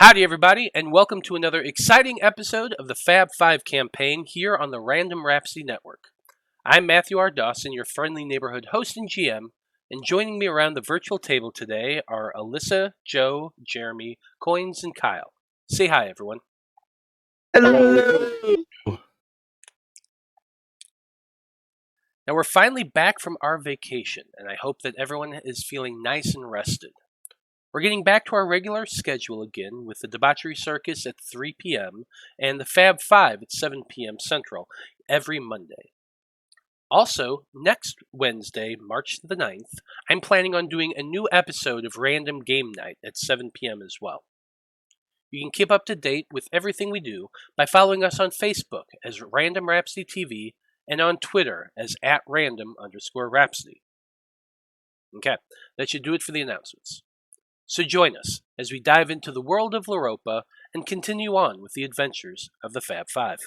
Howdy everybody, and welcome to another exciting episode of the Faab Five Campaign here on the Random Rhapsody Network. I'm Matthew R. Dawson, your friendly neighborhood host and GM, and joining me around the virtual table today are Alyssa, Joe, Jeremy, Koines, and Kyle. Say hi, everyone. Hello! Now we're finally back from our vacation, and I hope that everyone is feeling nice and rested. We're getting back to our regular schedule again with the Debauchery Circus at 3 p.m. and the Fab 5 at 7 p.m. Central every Monday. Also, next Wednesday, March the 9th, I'm planning on doing a new episode of Random Game Night at 7 p.m. as well. You can keep up to date with everything we do by following us on Facebook as Random Rhapsody TV and on Twitter as @random_Rhapsody. Okay, that should do it for the announcements. So join us as we dive into the world of Loroupa and continue on with the adventures of the Fab Five.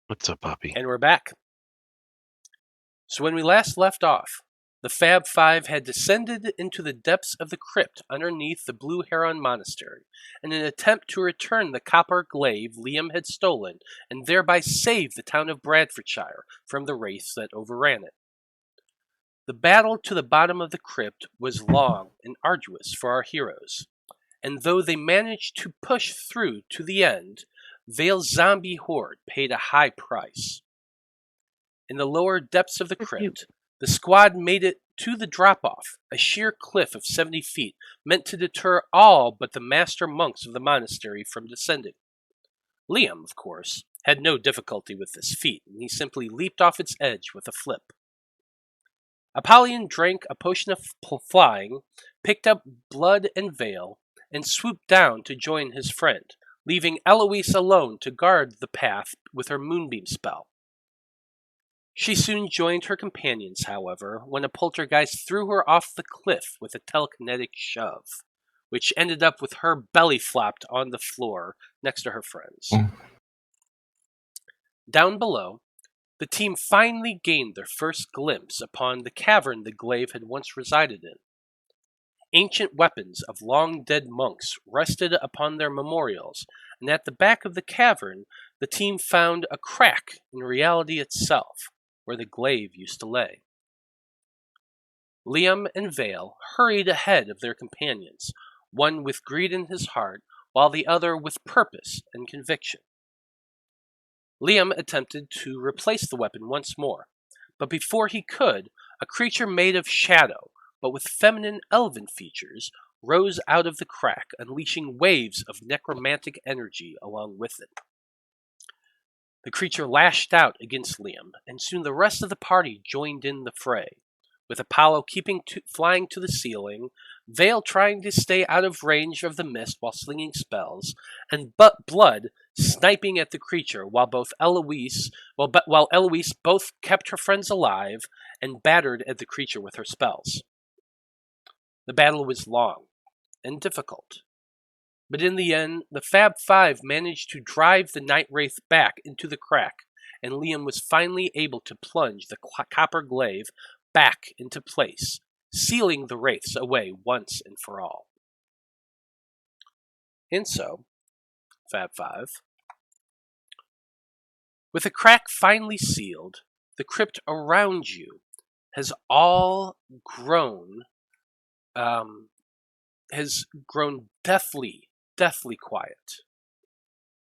What's up, Poppy? And we're back. So when we last left off, the Fab Five had descended into the depths of the crypt underneath the Blue Heron Monastery in an attempt to return the copper glaive Liam had stolen and thereby save the town of Bradfordshire from the wraiths that overran it. The battle to the bottom of the crypt was long and arduous for our heroes, and though they managed to push through to the end, Veil's zombie horde paid a high price. In the lower depths of the crypt, the squad made it to the drop-off, a sheer cliff of 70 feet, meant to deter all but the master monks of the monastery from descending. Liam, of course, had no difficulty with this feat, and he simply leaped off its edge with a flip. Apollyon drank a potion of flying, picked up Blood and Veil, and swooped down to join his friend, leaving Eloise alone to guard the path with her moonbeam spell. She soon joined her companions, however, when a poltergeist threw her off the cliff with a telekinetic shove, which ended up with her belly flopped on the floor next to her friends. Down below, the team finally gained their first glimpse upon the cavern the glaive had once resided in. Ancient weapons of long-dead monks rested upon their memorials, and at the back of the cavern, the team found a crack in reality itself, where the glaive used to lay. Liam and Veil hurried ahead of their companions, one with greed in his heart, while the other with purpose and conviction. Liam attempted to replace the weapon once more, but before he could, a creature made of shadow, but with feminine elven features, rose out of the crack, unleashing waves of necromantic energy along with it. The creature lashed out against Liam, and soon the rest of the party joined in the fray, with Apollo flying to the ceiling, Veil trying to stay out of range of the mist while slinging spells, and Blood sniping at the creature while Eloise both kept her friends alive and battered at the creature with her spells. The battle was long and difficult, but in the end, the Fab Five managed to drive the Nightwraith back into the crack, and Liam was finally able to plunge the copper glaive back into place, sealing the wraiths away once and for all. And so, Fab Five, With a crack finally sealed, the crypt around you has all grown, deathly quiet.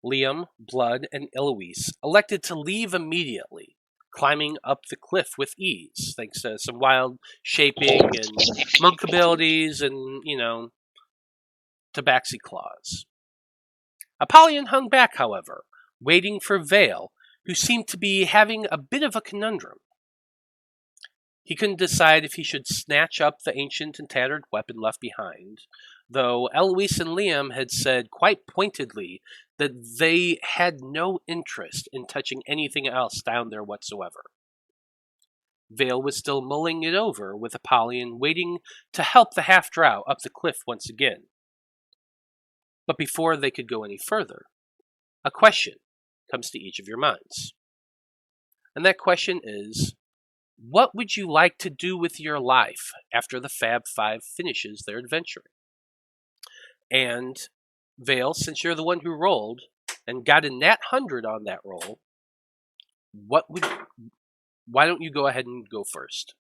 Liam, Blood, and Eloise elected to leave immediately, climbing up the cliff with ease, thanks to some wild shaping and monk abilities and, tabaxi claws. Apollyon hung back, however, waiting for Veil, who seemed to be having a bit of a conundrum. He couldn't decide if he should snatch up the ancient and tattered weapon left behind, though Eloise and Liam had said quite pointedly that they had no interest in touching anything else down there whatsoever. Veil was still mulling it over, with Apollyon waiting to help the half-drow up the cliff once again. But before they could go any further, a question comes to each of your minds. And that question is, what would you like to do with your life after the Faab Five finishes their adventuring? And Veil, since you're the one who rolled and got a nat 100 on that roll, why don't you go ahead and go first?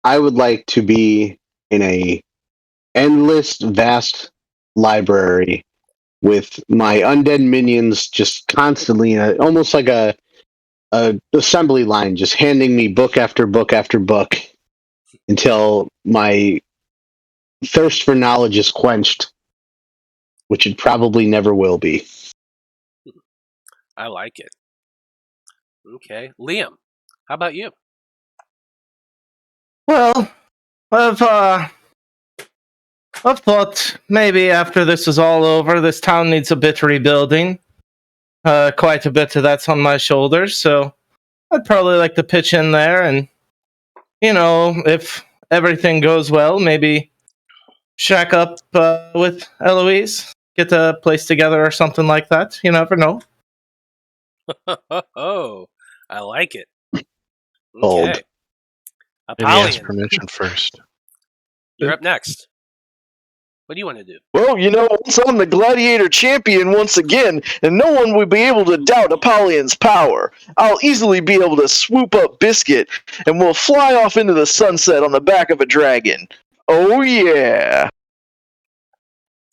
I would like to be in a endless, vast library with my undead minions just constantly, almost like a assembly line, just handing me book after book after book until my thirst for knowledge is quenched, which it probably never will be. I like it. Okay. Liam, how about you? Well, I've thought maybe after this is all over, this town needs a bit rebuilding. Quite a bit of that's on my shoulders, so I'd probably like to pitch in there and, if everything goes well, maybe shack up with Eloise, get a place together or something like that. You never know. Oh, I like it. Bold. Okay. Maybe ask Apollyon, permission first. you're up next. What do you want to do? Well, once I'm the gladiator champion once again, and no one will be able to doubt Apollyon's power, I'll easily be able to swoop up Biscuit, and we'll fly off into the sunset on the back of a dragon. Oh yeah!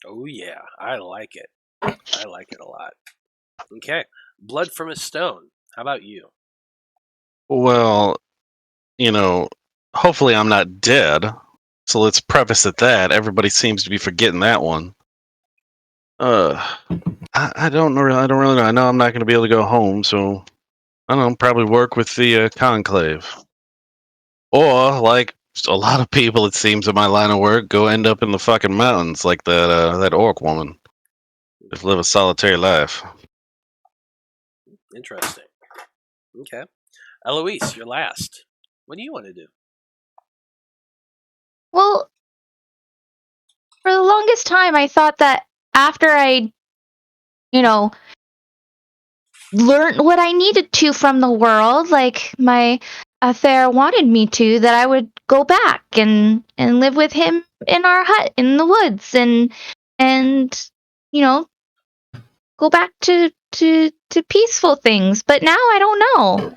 Oh yeah, I like it. I like it a lot. Okay. Blood from a Stone. How about you? Well, hopefully I'm not dead. So let's preface at that. Everybody seems to be forgetting that one. I don't really know. I know I'm not going to be able to go home, so I don't know. Probably work with the conclave, or like a lot of people, it seems, in my line of work, go end up in the fucking mountains like that orc woman. Just live a solitary life. Interesting. Okay. Eloise, you're last. What do you want to do? Well, for the longest time, I thought that after I, learned what I needed to from the world, like my affair wanted me to, that I would go back and live with him in our hut in the woods and go back to peaceful things. But now I don't know.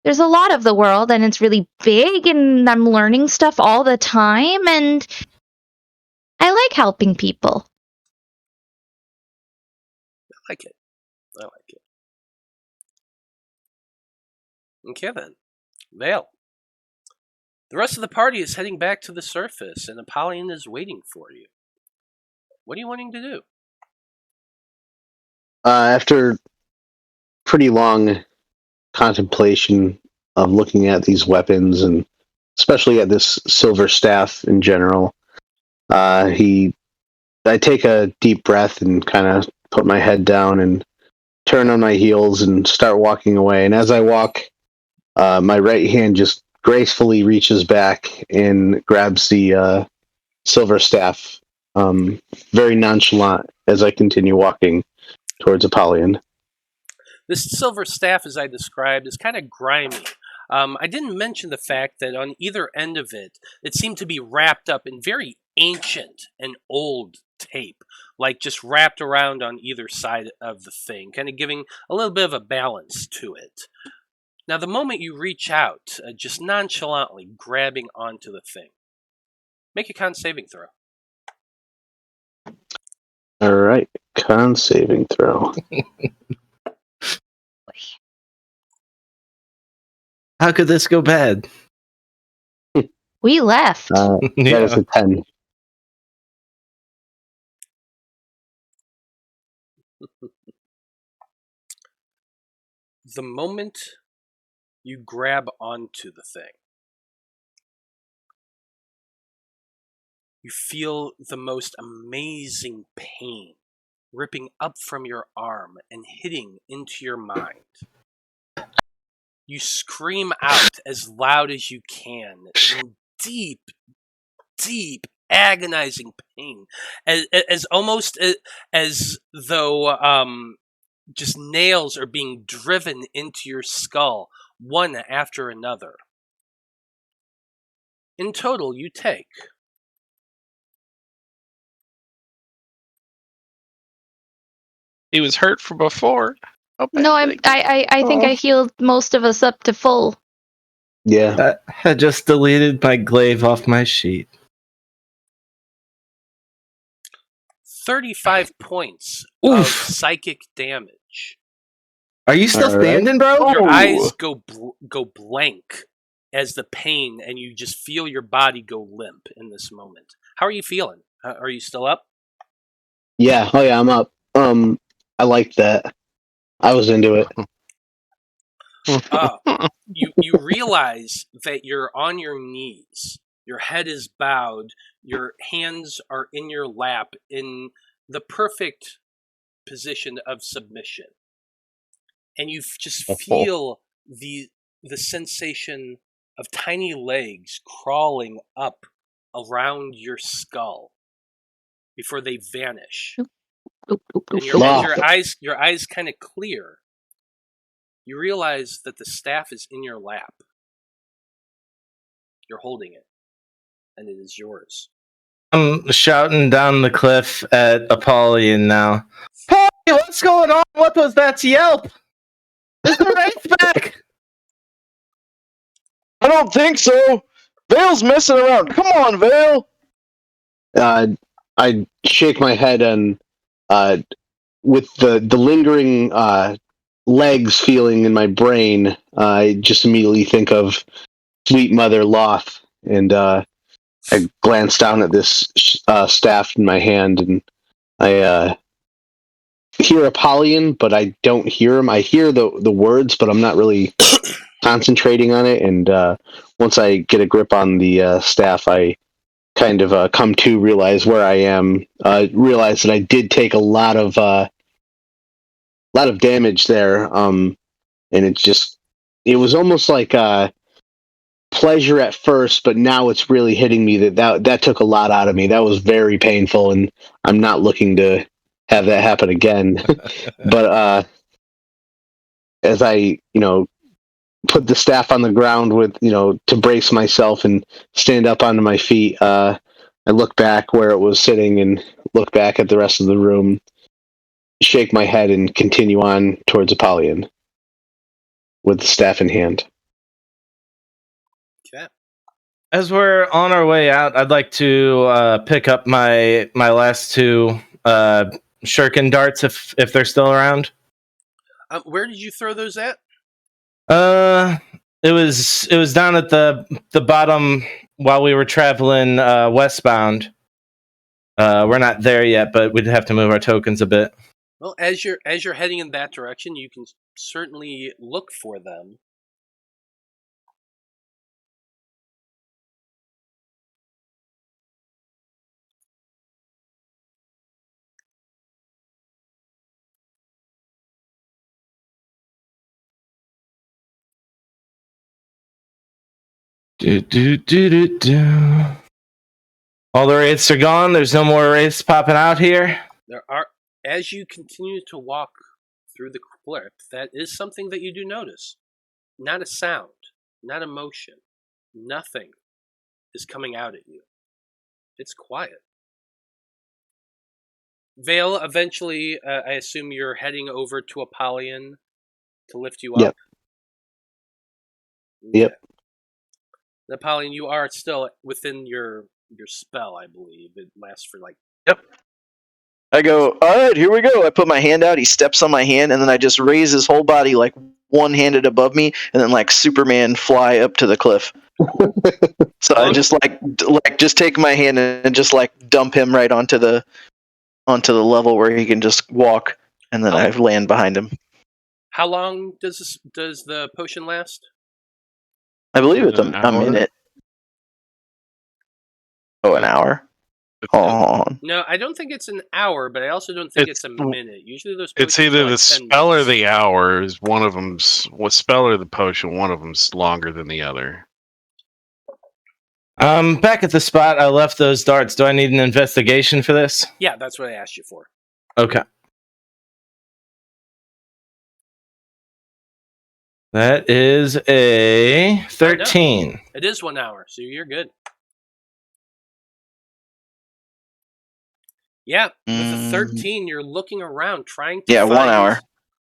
There's a lot of the world, and it's really big, and I'm learning stuff all the time, and I like helping people. I like it. Okay then. Veil. The rest of the party is heading back to the surface, and Apollyon is waiting for you. What are you wanting to do? After pretty long contemplation of looking at these weapons, and especially at this silver staff in general, I take a deep breath and kind of put my head down and turn on my heels and start walking away. And as I walk, my right hand just gracefully reaches back and grabs the silver staff, very nonchalant as I continue walking towards Apollyon. This silver staff, as I described, is kind of grimy. I didn't mention the fact that on either end of it, it seemed to be wrapped up in very ancient and old tape, like just wrapped around on either side of the thing, kind of giving a little bit of a balance to it. Now, the moment you reach out, just nonchalantly grabbing onto the thing, make a con saving throw. All right, con saving throw. How could this go bad? We left. That is a 10. The moment you grab onto the thing, you feel the most amazing pain ripping up from your arm and hitting into your mind. You scream out as loud as you can in deep, deep, agonizing pain, as almost as though just nails are being driven into your skull, one after another. In total, you take He was hurt from before. No, I think I healed most of us up to full. Yeah. I just deleted my glaive off my sheet. 35 points Oof. of psychic damage. Are you still All right. standing, bro? Your Ooh. eyes go blank as the pain, and you just feel your body go limp in this moment. How are you feeling? Are you still up? Yeah. Oh yeah, I'm up. I liked that. I was into it. You realize that you're on your knees. Your head is bowed. Your hands are in your lap in the perfect position of submission. And you just feel the sensation of tiny legs crawling up around your skull before they vanish. And as your eyes kind of clear, you realize that the staff is in your lap. You're holding it, and it is yours. I'm shouting down the cliff at Apollyon now. Polly, what's going on? What was that yelp? Is the Wraith back? I don't think so. Vale's messing around. Come on, Vale. I shake my head and with the lingering legs feeling in my brain, I just immediately think of sweet mother Loth, and I glance down at this staff in my hand, and I hear Apollyon, but I don't hear him. I hear the words, but I'm not really concentrating on it. And once I get a grip on the staff, I kind of come to realize where I am. Realize that I did take a lot of damage there, and it was almost like pleasure at first, but now it's really hitting me that took a lot out of me. That was very painful, and I'm not looking to have that happen again. But as I, put the staff on the ground with, to brace myself and stand up onto my feet, I look back where it was sitting and look back at the rest of the room, shake my head, and continue on towards Apollyon with the staff in hand. Okay. As we're on our way out, I'd like to pick up my last two shuriken darts if they're still around. Where did you throw those at? It was down at the bottom while we were traveling westbound. We're not there yet, but we'd have to move our tokens a bit. Well, as you're heading in that direction, you can certainly look for them. All the wraiths are gone. There's no more wraiths popping out here. There are, as you continue to walk through the crypt, that is something that you do notice. Not a sound, not a motion, nothing is coming out at you. It's quiet. Veil, eventually, I assume you're heading over to Apollyon to lift you Yep. up? Yep. Okay. Apollyon, you are still within your spell, I believe. It lasts for like... Yep. I go, all right, here we go. I put my hand out. He steps on my hand, and then I just raise his whole body like one-handed above me, and then like Superman fly up to the cliff. So I just just take my hand and just like dump him right onto the level where he can just walk, and then I land behind him. How long does the potion last? I believe it's a minute. Oh, an hour? No, I don't think it's an hour, but I also don't think it's a minute. Usually those potions It's either are like the 10 spell minutes. or the hour. Is one of them's what spell or the potion? One of them's longer than the other. Back at the spot I left those darts. Do I need an investigation for this? Yeah, that's what I asked you for. Okay. That is a 13. It is 1 hour, so you're good. Yeah, with the 13, you're looking around trying to find 1 hour.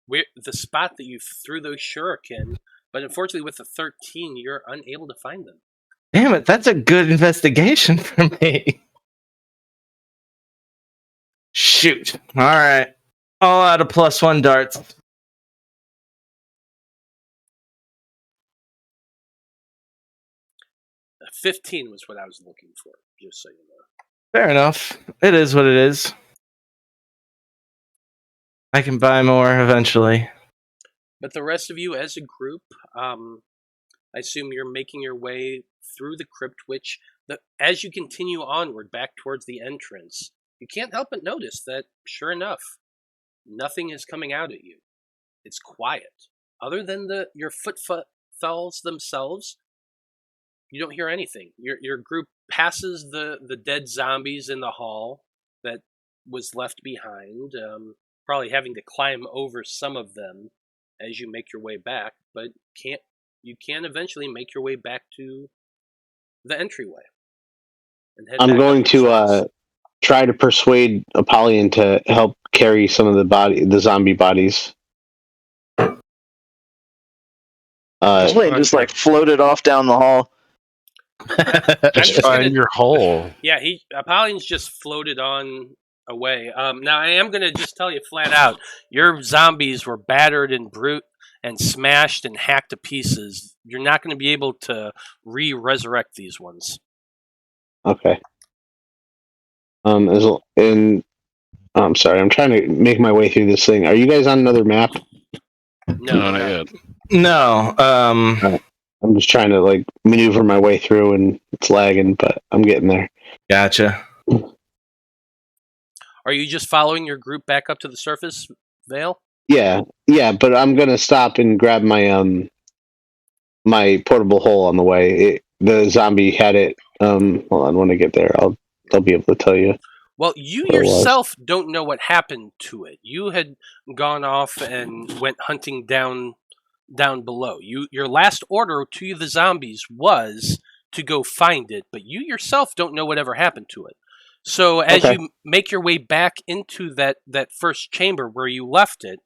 The spot that you threw those shuriken, but unfortunately with the 13, you're unable to find them. Damn it, that's a good investigation for me. Shoot. Alright. All out of +1 darts. The 15 was what I was looking for, just so you know. Fair enough. It is what it is. I can buy more eventually. But the rest of you as a group, I assume you're making your way through the crypt, which, as you continue onward back towards the entrance, you can't help but notice that, sure enough, nothing is coming out at you. It's quiet. Other than your footfalls themselves, you don't hear anything. Your group passes the dead zombies in the hall that was left behind, probably having to climb over some of them as you make your way back, but you can eventually make your way back to the entryway. And head I'm back going up the stairs. to try to persuade Apollyon to help carry some of the zombie bodies. Just like floated off down the hall. Just find your hole. Yeah, Apollyon's just floated on away. Now I am gonna just tell you flat out, your zombies were battered and brute and smashed and hacked to pieces. You're not going to be able to resurrect these ones. Okay. I'm sorry, I'm trying to make my way through this thing. Are you guys on another map? No, not yet. No. I'm just trying to like maneuver my way through, and it's lagging, but I'm getting there. Gotcha. Are you just following your group back up to the surface, Veil? Yeah, but I'm gonna stop and grab my my portable hole on the way. The zombie had it. Hold on, when I get there, I'll be able to tell you. Well, you yourself don't know what happened to it. You had gone off and went hunting down below. Your last order to the zombies was to go find it, but you yourself don't know whatever happened to it. So as you make your way back into that first chamber where you left it,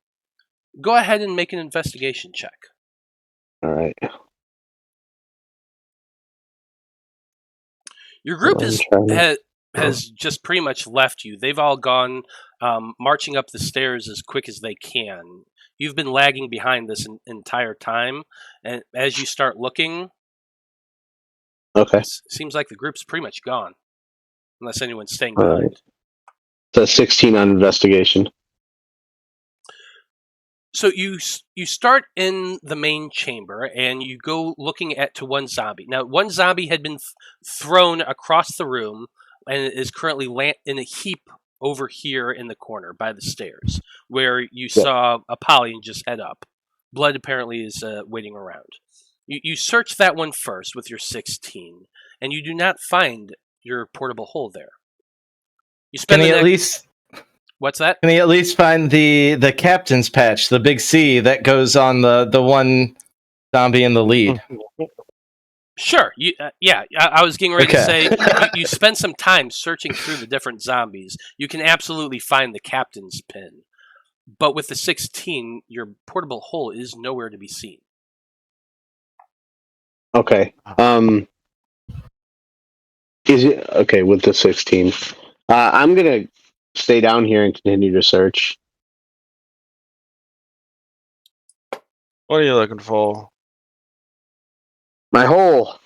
go ahead and make an investigation check. All right. Your group has just pretty much left you. They've all gone marching up the stairs as quick as they can. You've been lagging behind this entire time, and as you start looking, it seems like the group's pretty much gone, unless anyone's staying behind. Right. So 16 on investigation. So you start in the main chamber, and you go looking to one zombie. Now, one zombie had been thrown across the room, and is currently in a heap over here in the corner by the stairs, where you saw Apollyon just head up. Blood apparently is waiting around. You search that one first with your 16, and you do not find your portable hole there. You spend What's that? Can he at least find the captain's patch, the big C that goes on the one zombie in the lead? Sure. I was getting ready to Okay. say you spend some time searching through the different zombies. You can absolutely find the captain's pin, but with the 16, your portable hole is nowhere to be seen. Okay. Is it okay with the 16? I'm gonna stay down here and continue to search. What are you looking for? My hole.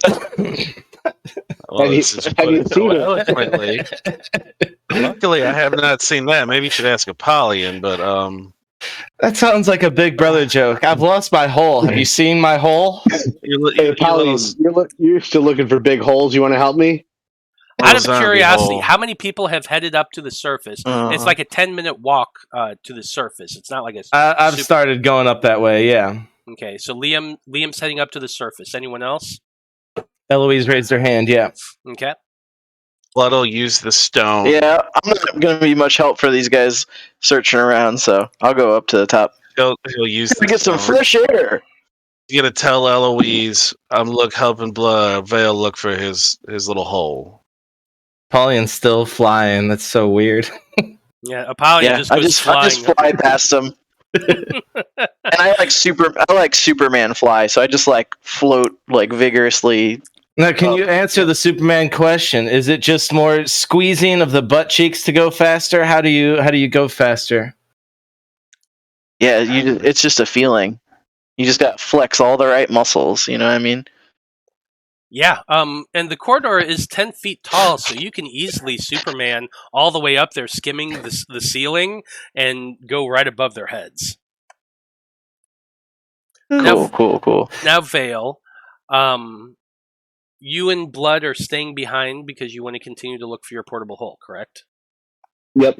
Well, Have you- this is have you put seen so it? eloquently. Luckily, I have not seen that. Maybe you should ask Apollyon, but That sounds like a Big Brother joke. I've lost my hole. Have you seen my hole? Hey, Apollyon, you're still looking for big holes. You want to help me? Out of zombie curiosity, hole. how many people have headed up to the surface? It's like a 10-minute walk to the surface. It's not like a. I've started going up that way. Yeah. Okay, so Liam's heading up to the surface. Anyone else? Eloise raised her hand. Yeah. Okay. Blood will use the stone. Yeah, I'm not going to be much help for these guys searching around, so I'll go up to the top. He'll use To the get some stone. fresh air. You gotta tell Eloise, I'm helping Veil look for his little hole. Pauline's still flying. That's so weird. Yeah, Apollyon just goes I flying. just fly past them. And I like Superman fly, so I just like float like vigorously. Now, can you answer the Superman question? Is it just more squeezing of the butt cheeks to go faster? How do you go faster? Yeah, it's just a feeling. You just got to flex all the right muscles. You know what I mean? Yeah. And the corridor is 10 feet tall, so you can easily Superman all the way up there, skimming the ceiling, and go right above their heads. Cool. Now, Veil, you and Blood are staying behind because you want to continue to look for your portable hole, correct? Yep.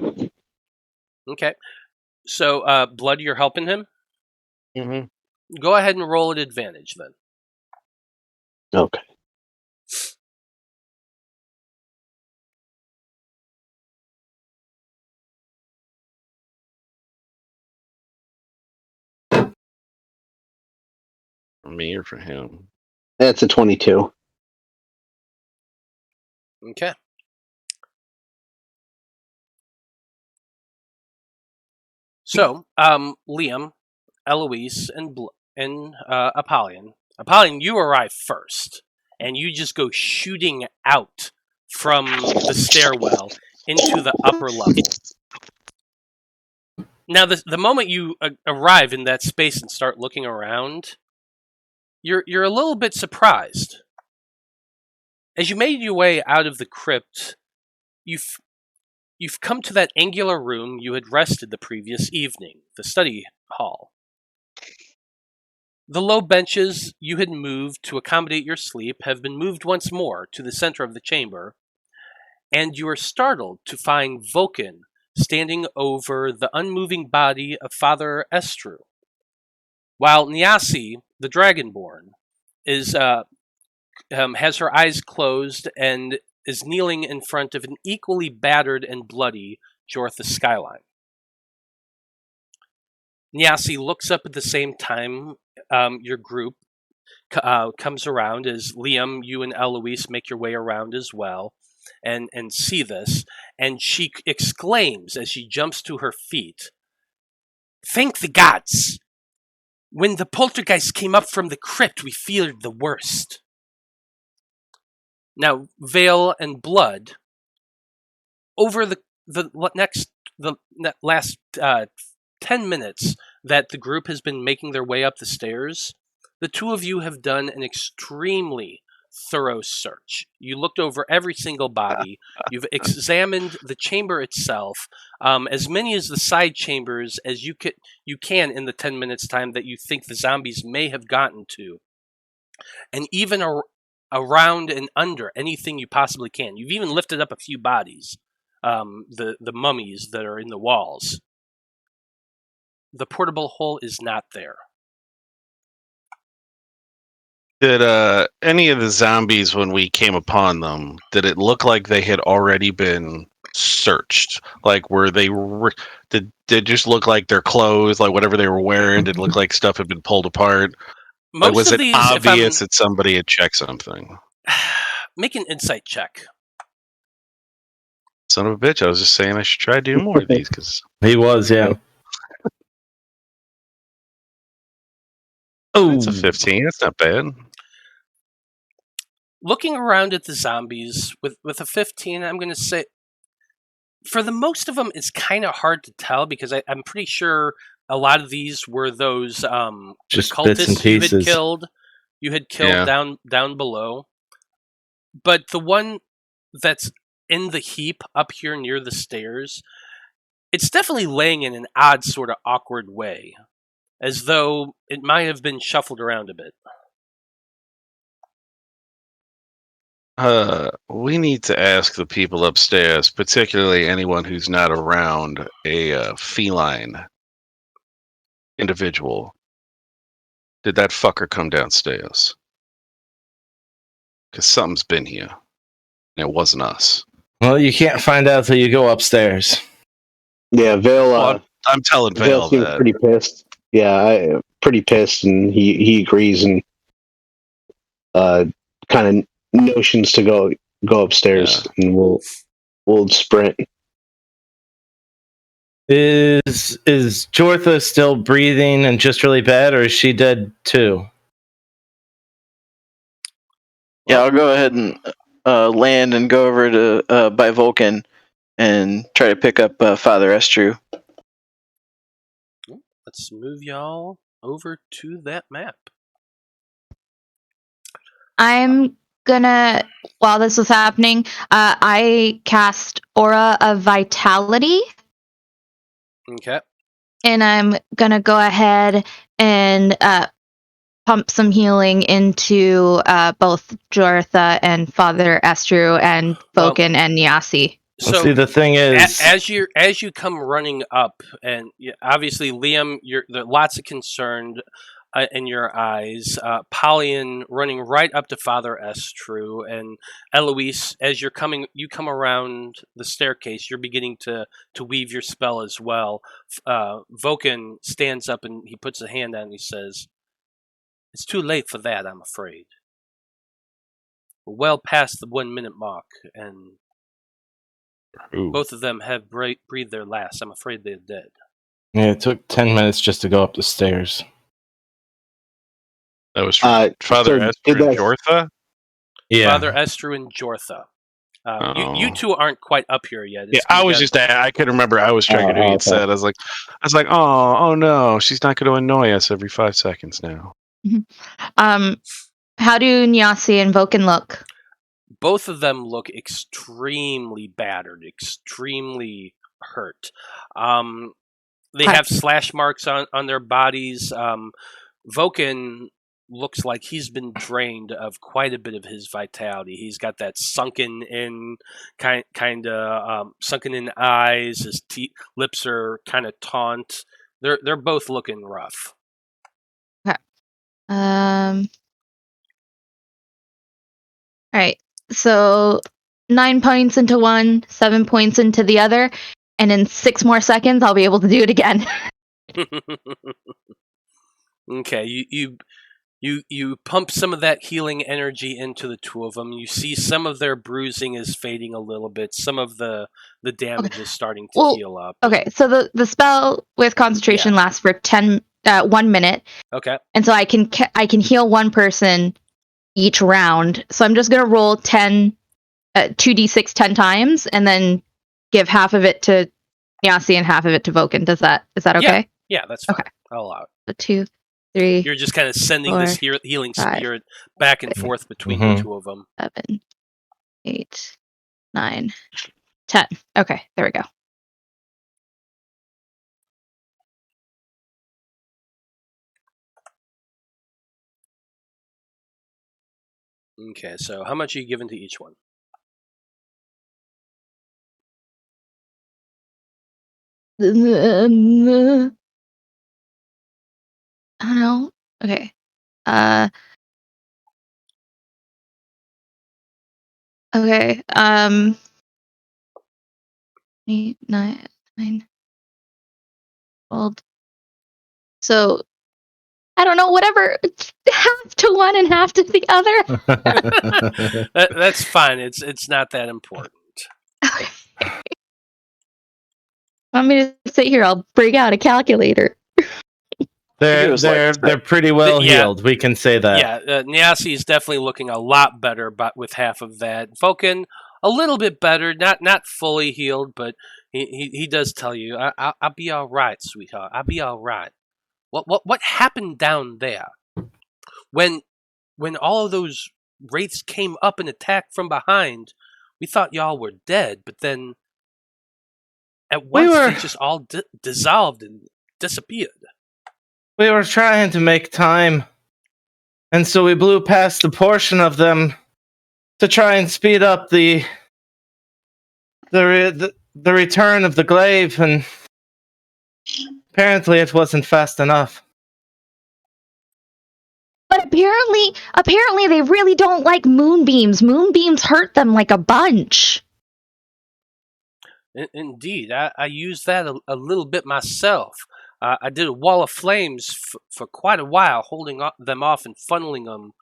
Okay. So, Blood, you're helping him? Mm-hmm. Go ahead and roll at advantage, then. Okay. For me or for him? That's a 22. Okay. So, Liam, Eloise, and Apollyon. Apollyon, you arrive first, and you just go shooting out from the stairwell into the upper level. Now, the moment you arrive in that space and start looking around, you're a little bit surprised. As you made your way out of the crypt, you've come to that angular room you had rested the previous evening, the study hall. The low benches you had moved to accommodate your sleep have been moved once more to the center of the chamber, and you are startled to find Vulcan standing over the unmoving body of Father Estru, while Niasi, the Dragonborn, has her eyes closed and is kneeling in front of an equally battered and bloody Jortha skyline. Niasi looks up at the same time your group comes around as Liam, you and Eloise make your way around as well and see this. And she exclaims as she jumps to her feet, "Thank the gods! When the poltergeist came up from the crypt, we feared the worst." Now, Veil and Blood, over the last 10 minutes that the group has been making their way up the stairs, the two of you have done an extremely thorough search. You looked over every single body. You've examined the chamber itself, as many as the side chambers as you can in the 10 minutes time that you think the zombies may have gotten to, and even around and under anything you possibly can. You've even lifted up a few bodies, the mummies that are in the walls. The portable hole is not there. Did any of the zombies, when we came upon them, did it look like they had already been searched? Like, did it just look like their clothes, like whatever they were wearing, did it look like stuff had been pulled apart? Most was of it these, obvious that somebody had checked something? make an insight check. Son of a bitch! I was just saying I should try to do more of these because He was, yeah. Oh, it's a 15. That's not bad. Looking around at the zombies with a 15, I'm going to say, for the most of them, it's kind of hard to tell because I'm pretty sure a lot of these were those just cultists bits and pieces. you had killed down below. But the one that's in the heap up here near the stairs, it's definitely laying in an odd sort of awkward way, as though it might have been shuffled around a bit. We need to ask the people upstairs, particularly anyone who's not around a feline individual. Did that fucker come downstairs? Because something's been here. And it wasn't us. Well, you can't find out till you go upstairs. Yeah, Veil. I'm telling Veil Vale seems that. pretty pissed. Yeah, pretty pissed, and he agrees and kind of notions to go upstairs, and we'll sprint. Is Jortha still breathing and just really bad, or is she dead too? Yeah, I'll go ahead and land and go over to by Vulcan and try to pick up Father Estru. Let's move y'all over to that map. I'm gonna, while this was happening, I cast Aura of Vitality. Okay. And I'm gonna go ahead and pump some healing into both Jortha and Father Estru and Vulcan and Nyasi. So see, the thing is, as you come running up, and obviously Liam, there are lots of concern in your eyes. Apollyon running right up to Father Estru, and Eloise, as you come around the staircase. You're beginning to weave your spell as well. Vulcan stands up and he puts a hand out and he says, "It's too late for that, I'm afraid. We're well past the 1 minute mark, and both of them have breathed their last. I'm afraid they're dead." yeah, it took 10 minutes just to go up the stairs. That was Father Estru and Jortha? Yeah. Father Estru and Jortha. You two aren't quite up here yet. I was just I couldn't remember. I was tracking who he'd said. I was like, oh no, she's not going to annoy us every 5 seconds now. How do Nyasi and Vulcan look? Both of them look extremely battered, extremely hurt. They have slash marks on their bodies. Vulcan looks like he's been drained of quite a bit of his vitality. He's got that sunken in kind of sunken in eyes. His lips are kind of taunt. They're both looking rough. Okay. All right. So 9 points into one, 7 points into the other, and in 6 more seconds, I'll be able to do it again. Okay, you pump some of that healing energy into the two of them. You see some of their bruising is fading a little bit. Some of the damage is starting to heal up. Okay, so the spell with concentration lasts for 1 minute. Okay. And so I can heal one person each round. So I'm just gonna roll 2d6 10 times, and then give half of it to Nyasi and half of it to Vulcan. Is that okay? Yeah, that's fine. Okay. I'll allow it. So 2, 3. You're just kind of sending 4, this healing 5, spirit back and forth between the two of them. 7, 8, 9, 10. Okay, there we go. Okay, so how much are you giving to each one? I don't know. Okay. Okay. 8, 9, 12. So I don't know, whatever, half to one and half to the other. That's fine. It's not that important. Want me to sit here? I'll bring out a calculator. They're pretty well healed. We can say that. Yeah, Nyasi is definitely looking a lot better, but with half of that. Vulcan, a little bit better, not fully healed, but he does tell you, I'll be all right, sweetheart. I'll be all right. What happened down there when all of those wraiths came up and attacked from behind? We thought y'all were dead, but then at once they just all dissolved and disappeared. We were trying to make time, and so we blew past the portion of them to try and speed up the return of the glaive, and apparently it wasn't fast enough. But apparently they really don't like moonbeams. Moonbeams hurt them like a bunch. Indeed, I used that a little bit myself. I did a wall of flames for quite a while, holding them off and funneling them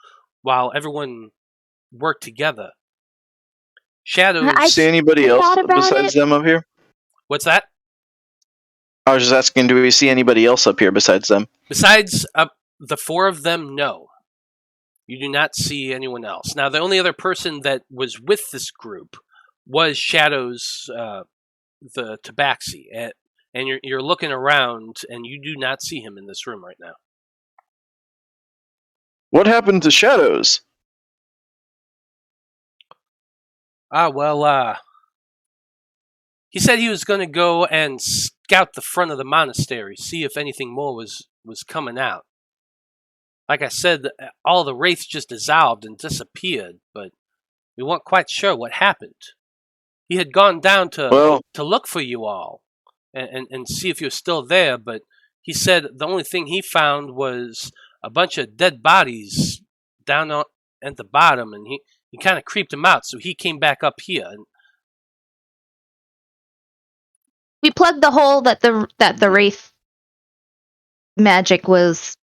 while everyone worked together. Shadows. See anybody else besides them up here? What's that? I was just asking, do we see anybody else up here besides them? Besides the four of them, no. You do not see anyone else. Now, the only other person that was with this group was Shadows, the Tabaxi, and you're looking around, and you do not see him in this room right now. What happened to Shadows? He said he was going to go and scout the front of the monastery, see if anything more was coming out. Like I said, all the wraiths just dissolved and disappeared, but we weren't quite sure what happened. He had gone down to look for you all and see if you're still there, but he said the only thing he found was a bunch of dead bodies down at the bottom, and he kind of creeped him out, so he came back up here. We plugged the hole that the wraith magic was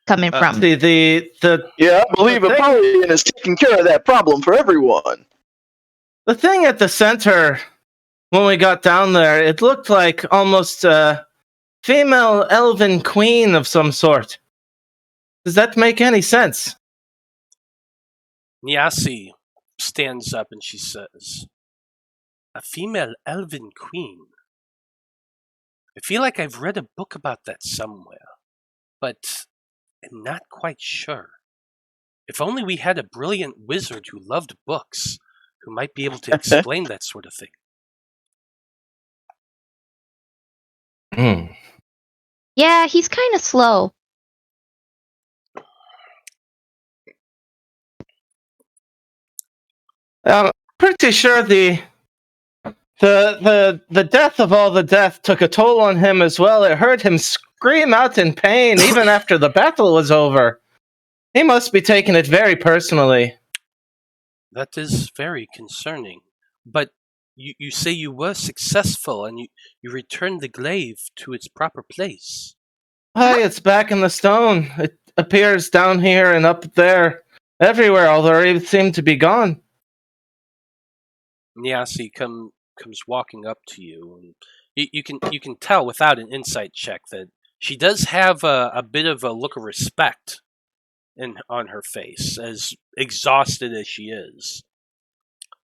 coming from. Yeah, I believe Apollyon is taking care of that problem for everyone. The thing at the center, when we got down there, it looked like almost a female elven queen of some sort. Does that make any sense? Nyasi stands up and she says, "A female elven queen? I feel like I've read a book about that somewhere, but I'm not quite sure. If only we had a brilliant wizard who loved books, who might be able to explain that sort of thing." Yeah, he's kind of slow. I'm pretty sure the death of all the death took a toll on him as well. It heard him scream out in pain even after the battle was over. He must be taking it very personally. That is very concerning. But you say you were successful and you returned the glaive to its proper place. Hey, it's back in the stone. It appears down here and up there, everywhere, although it seemed to be gone. Nyasi comes walking up to you, and you can tell without an insight check that she does have a bit of a look of respect on her face, as exhausted as she is.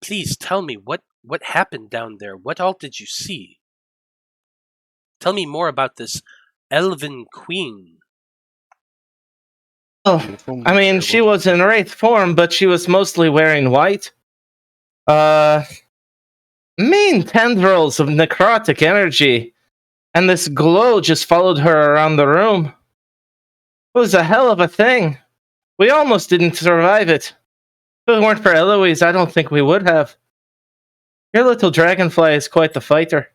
Please tell me what happened down there. What all did you see? Tell me more about this elven queen. Oh, I mean, she was in wraith form, but she was mostly wearing white. Mean tendrils of necrotic energy, and this glow just followed her around the room. It was a hell of a thing. We almost didn't survive it. If it weren't for Eloise, I don't think we would have. Your little dragonfly is quite the fighter.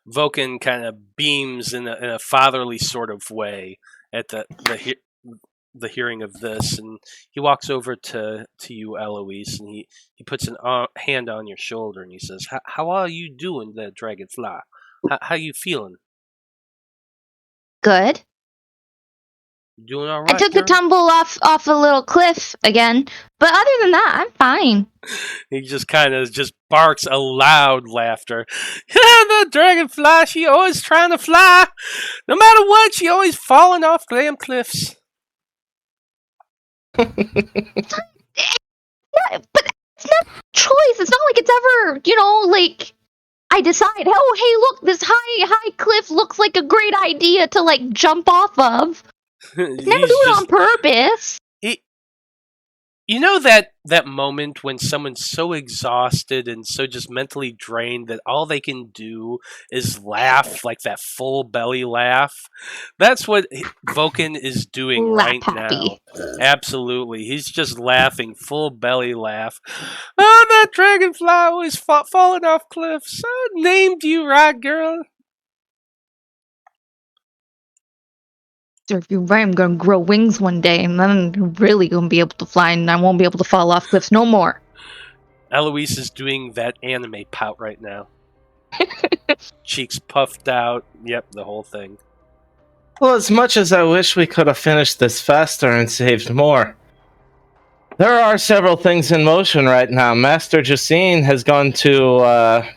Vulcan kind of beams in a fatherly sort of way at the hearing of this, and he walks over to you, Eloise, and he puts an hand on your shoulder, and he says, "How are you doing there, dragonfly? How you feeling?" Good. Doing all right. I took a girl? tumble off a little cliff again, but other than that, I'm fine. He just kind of just barks a loud laughter. The dragonfly, she always trying to fly. No matter what, she always falling off damn cliffs. Yeah, but it's not a choice. It's not like it's ever, like I decide, oh, hey, look, this high cliff looks like a great idea to like jump off of. Never do it on purpose. You know that moment when someone's so exhausted and so just mentally drained that all they can do is laugh, like that full belly laugh? That's what Vulcan is doing right now. Absolutely. He's just laughing, full belly laugh. Oh, that dragonfly always falling off cliffs. I named you right, girl. If you're right, I'm gonna grow wings one day, and then I'm really gonna be able to fly, and I won't be able to fall off cliffs no more. Eloise is doing that anime pout right now. Cheeks puffed out. Yep, the whole thing. Well, as much as I wish we could have finished this faster and saved more, there are several things in motion right now. Master Justine has gone to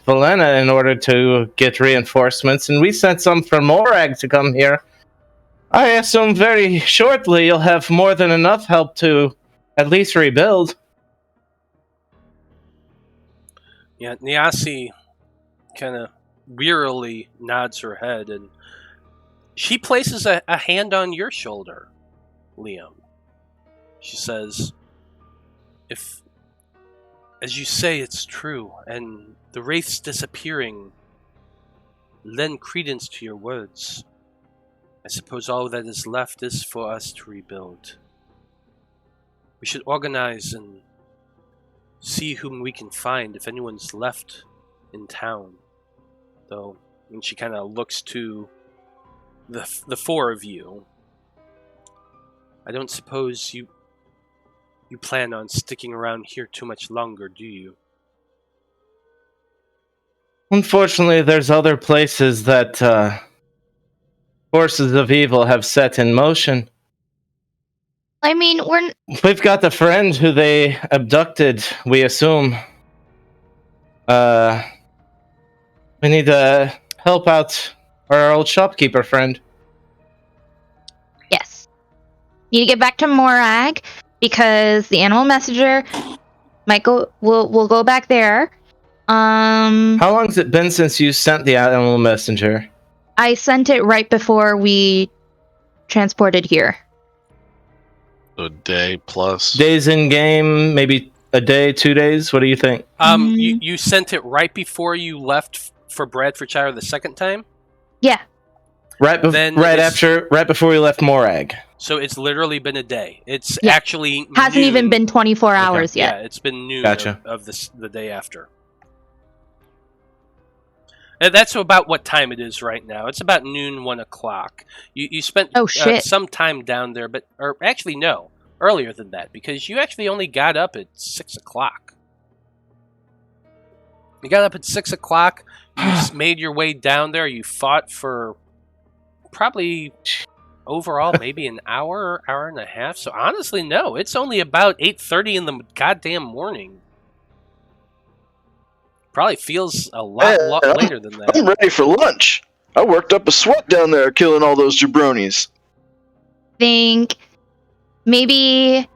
Valena in order to get reinforcements, and we sent some for Morag to come here. I assume very shortly you'll have more than enough help to at least rebuild. Yeah, Niasi kind of wearily nods her head, and she places a hand on your shoulder, Liam. She says, if, as you say, it's true, and the wraith's disappearing, lend credence to your words. I suppose all that is left is for us to rebuild. We should organize and see whom we can find, if anyone's left in town. Though, when she kind of looks to the four of you, I don't suppose you plan on sticking around here too much longer, do you? Unfortunately, there's other places that forces of evil have set in motion. I mean, We've got the friend who they abducted, we assume. We need to help out our old shopkeeper friend. Yes. Need to get back to Morag, because the animal messenger will go back there. How long has it been since you sent the animal messenger? I sent it right before we transported here. A day plus. Days in game, maybe a day, 2 days. What do you think? You sent it right before you left for Bradfordshire the second time? Yeah. Right before we left Morag. So it's literally been a day. It's Yeah. actually Hasn't noon. even been 24 hours yet. Yeah, it's been noon Gotcha. of the day after. And that's about what time it is right now. It's about noon, 1 o'clock. You spent some time down there, or actually no, earlier than that, because you actually only got up at 6 o'clock. You got up at 6 o'clock, you made your way down there, you fought for probably overall maybe an hour and a half. So honestly, no, it's only about 8:30 in the goddamn morning. Probably feels a lot later than that. I'm ready for lunch. I worked up a sweat down there killing all those jabronis. Think maybe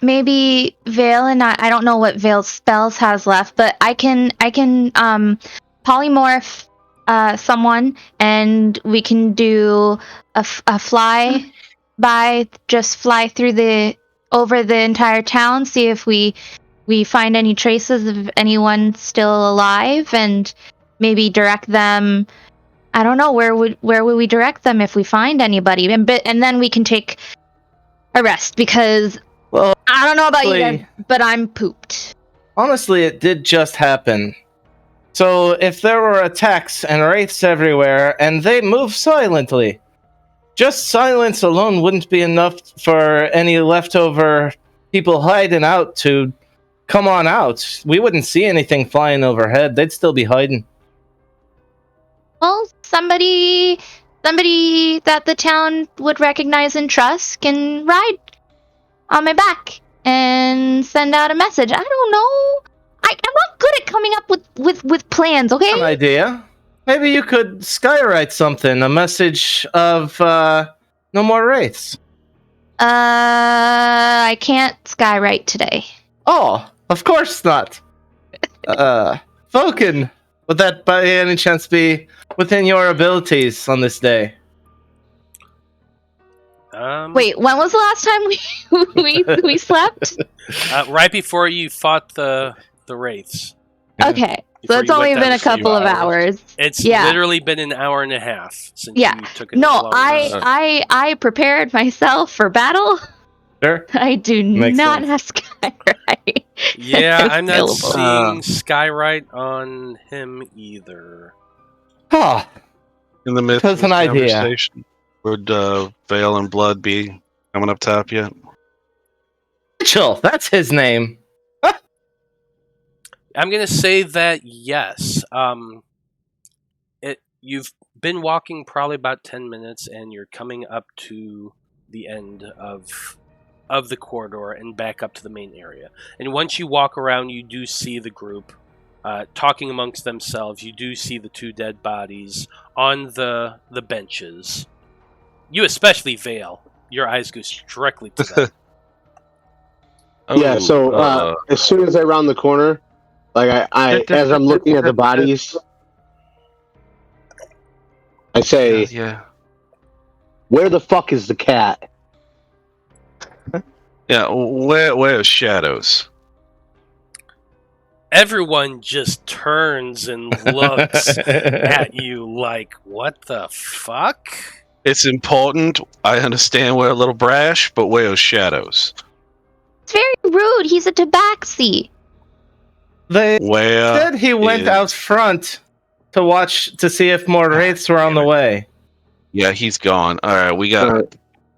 Veil and I don't know what Veil's spells has left, but I can polymorph someone, and we can do a fly by, just fly through over the entire town, see if we find any traces of anyone still alive, and maybe direct them. I don't know, where would we direct them if we find anybody, and then we can take a rest, because I don't know about you guys, but I'm pooped. Honestly, it did just happen. So if there were attacks and wraiths everywhere, and they move silently, just silence alone wouldn't be enough for any leftover people hiding out to come on out. We wouldn't see anything flying overhead. They'd still be hiding. Well, somebody that the town would recognize and trust can ride on my back and send out a message. I don't know. I'm not good at coming up with plans, okay? An idea. Maybe you could skywrite something, a message of no more wraiths. I can't skywrite today. Oh, of course not. Vulcan, would that by any chance be within your abilities on this day? Wait, when was the last time we slept? Right before you fought the wraiths. Okay, so Before it's you only went down been a to sleep. couple of hours. It's Yeah. literally been an hour and a half since Yeah. you took it. No, I prepared myself for battle. Sure. I do Makes not sense. have skywrite. Yeah, I'm not available. seeing Skywrite on him either. Ah, In the midst That's of an this idea. conversation, would Veil and Blood be coming up top yet? Mitchell, that's his name. I'm gonna say that yes. You've been walking probably about 10 minutes, and you're coming up to the end of the corridor and back up to the main area. And once you walk around, you do see the group talking amongst themselves. You do see the two dead bodies on the benches. You especially, Veil. Your eyes go directly to them. Yeah, so as soon as I round the corner, like I as I'm looking at the bodies, I say, yeah. "Where the fuck is the cat?" Yeah, where are shadows? Everyone just turns and looks at you like, what the fuck? It's important. I understand we're a little brash, but where are shadows? It's very rude. He's a tabaxi. They Where said he went is- out front to watch to see if more wraiths were on the way. Yeah, he's gone. All right, we got. Alright.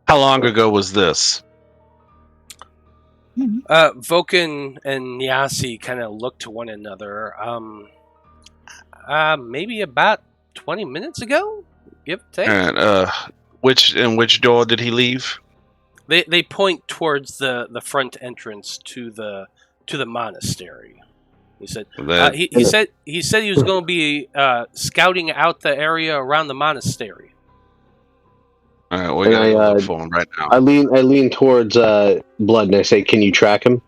How long ago was this? Vulcan and Nyasi kind of look to one another. Maybe about 20 minutes ago, give or take. And which door did he leave? They point towards the front entrance to the monastery. He said That, he said he was going to be scouting out the area around the monastery. all right, we And gotta I, go look for him right now. I lean towards Blood and I say, "Can you track him?"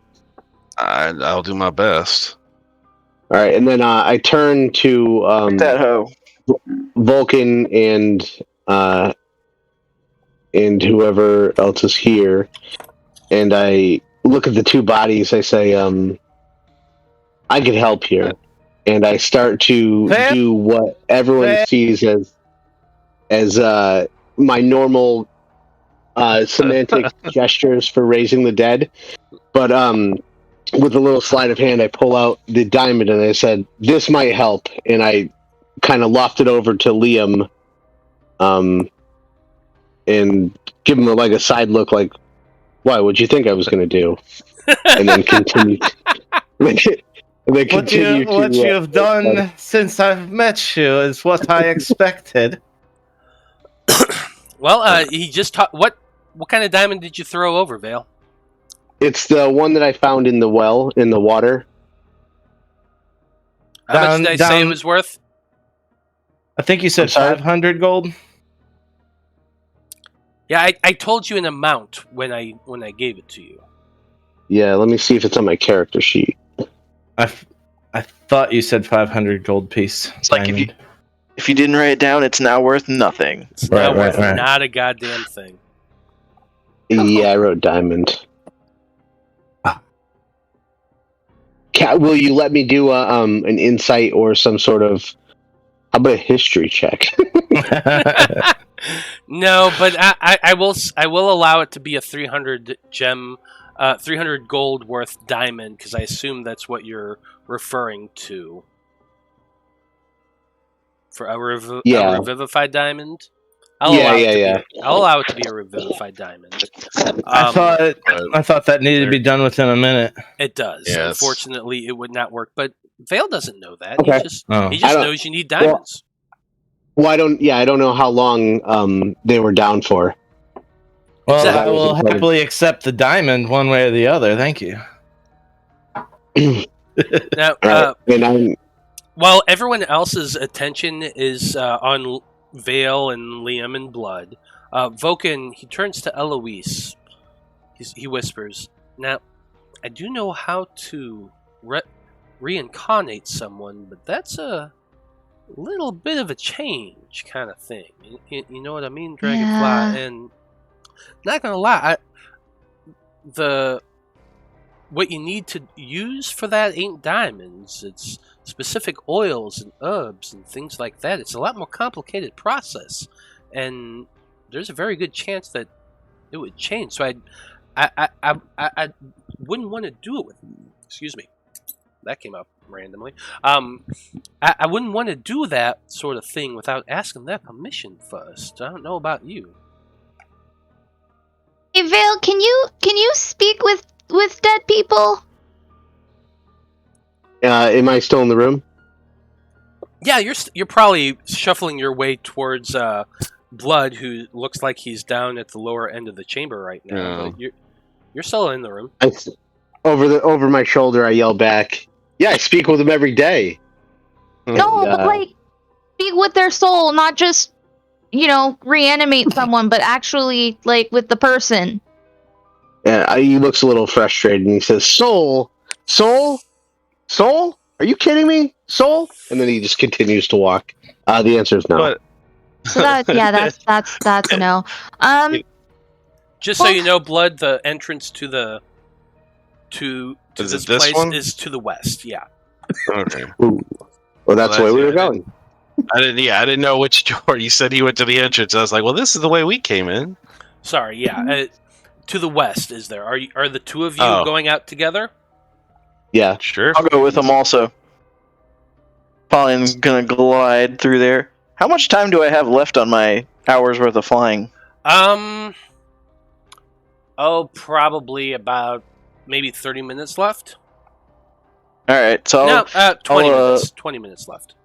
I'll do my best. All right, and then I turn to That hoe. Vulcan and whoever else is here, and I look at the two bodies. I say, "I could help here," and I start to Fair. do what everyone Fair. sees as my normal semantic gestures for raising the dead, but with a little sleight of hand, I pull out the diamond and I said, "This might help," and I kind of loft it over to Liam, and give him a side look, like, "Why? What'd you think I was going to do?" And then continue. What you have done since I've met you is what I expected. Well, he just what kind of diamond did you throw over, Vale? It's the one that I found in the well, in the water. How much did I say it down- was worth? I think you said I'm sorry? 500 gold. Yeah, I told you an amount when I gave it to you. Yeah, let me see if it's on my character sheet. I thought you said 500 gold piece. It's like if you didn't write it down, it's now worth nothing. It's now Right, worth right. not a goddamn thing. Yeah, I wrote diamond. Cat, will you let me do an insight or some sort of, how about a history check? No, but I will allow it to be a 300 gem, 300 gold worth diamond, because I assume that's what you're referring to. For a revivified diamond. I'll allow it to be a revivified diamond. I thought that needed to be done within a minute. It does. Yes. Unfortunately, it would not work. But Vale doesn't know that. Okay. He just knows you need diamonds. Well, I don't know how long they were down for. Well, Exactly. I will happily accept the diamond one way or the other. Thank you. Now, Right. And I'm while everyone else's attention is on Veil and Liam and Blood, Vulcan, he turns to Eloise. He whispers, "Now, I do know how to reincarnate someone, but that's a little bit of a change kind of thing. You know what I mean, Dragonfly? Yeah. And not gonna lie, what you need to use for that ain't diamonds. It's specific oils and herbs and things like that. It's a lot more complicated process, and there's a very good chance that it would change. So I wouldn't want to do it with. Excuse me, that came up randomly. I wouldn't want to do that sort of thing without asking their permission first. I don't know about you. Hey, Vale, can you speak with dead people? am I still in the room? Yeah, you're probably shuffling your way towards Blood, who looks like he's down at the lower end of the chamber right now. But you're still in the room. Over my shoulder, I yell back, "Yeah, I speak with them every day." No, And, but like speak with their soul, not just reanimate someone, but actually like with the person. he looks a little frustrated and he says, "Soul, soul, soul? Are you kidding me? Soul?" And then he just continues to walk. The answer is no. But So that's a no. Just so you know, Blood, the entrance to this place one? is to the west. Yeah. Okay. Ooh. Well, that's the way we were going. I didn't know which door. You said he went to the entrance. I was like, well, this is the way we came in. Sorry. Yeah. To the west is there? Are the two of you going out together? Yeah. Sure. I'll go with them also. Apollion's gonna glide through there. How much time do I have left on my hour's worth of flying? Probably about maybe 30 minutes left. All right, so 20 minutes. 20 minutes left.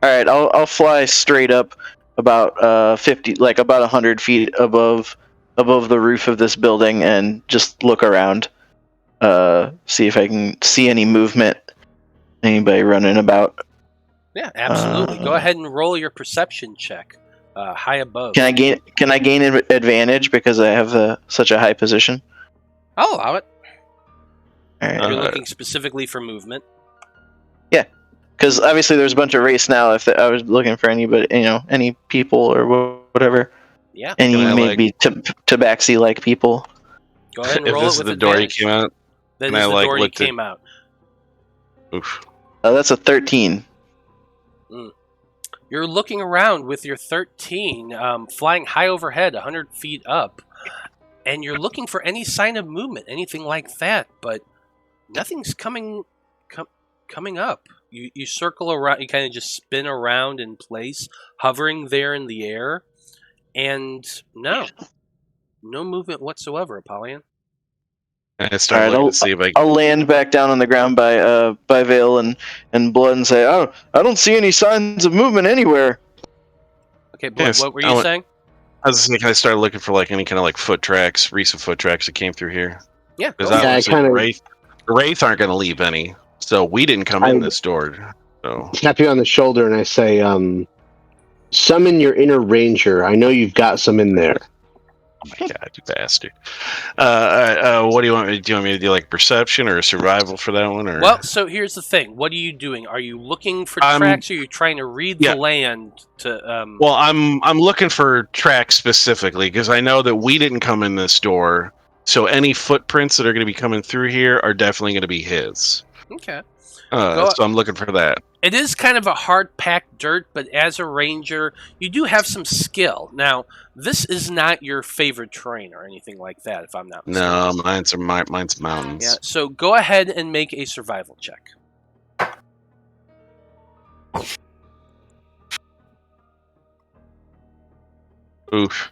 All right, I'll fly straight up about 50, like about 100 feet above the roof of this building, and just look around, see if I can see any movement, anybody running about. Yeah, absolutely. Go ahead and roll your perception check. High above. Can I gain an advantage because I have such a high position? I'll allow it. All right. You're looking specifically for movement. Yeah, because obviously there's a bunch of race now. If I was looking for anybody, any people or whatever. Yeah. Any maybe tabaxi-like people. Go ahead and if roll this it with is the door he advantage. came out. That and is I, the like, door he looked at- came out. Oof. That's a 13. You're looking around with your 13, flying high overhead, 100 feet up, and you're looking for any sign of movement, anything like that, but nothing's coming up. You circle around, you kind of just spin around in place, hovering there in the air, and no movement whatsoever, Apollyon. I started looking to see if I I'll land back down on the ground by Veil and Blood and say, "Oh, I don't see any signs of movement anywhere." Okay, Blood, Yes, what were you saying? I was just thinking I started looking for like any kind of like recent foot tracks that came through here. Yeah, Because go for it. obviously the Wraith aren't going to leave any. So we didn't come in this door. So Tap you on the shoulder and I say, "Summon your inner ranger. I know you've got some in there." oh my god, you bastard. What do you want me to do? Do you want me to do like perception or survival for that one? Or Well, so here's the thing. What are you doing? Are you looking for tracks, or are you trying to read the land to... Well, I'm looking for tracks specifically because I know that we didn't come in this door. So any footprints that are going to be coming through here are definitely going to be his. Okay. So I'm looking for that. It is kind of a hard-packed dirt, but as a ranger, you do have some skill. Now, this is not your favorite terrain or anything like that, if I'm not mistaken. No, mine's mountains. Yeah, so go ahead and make a survival check. Oof.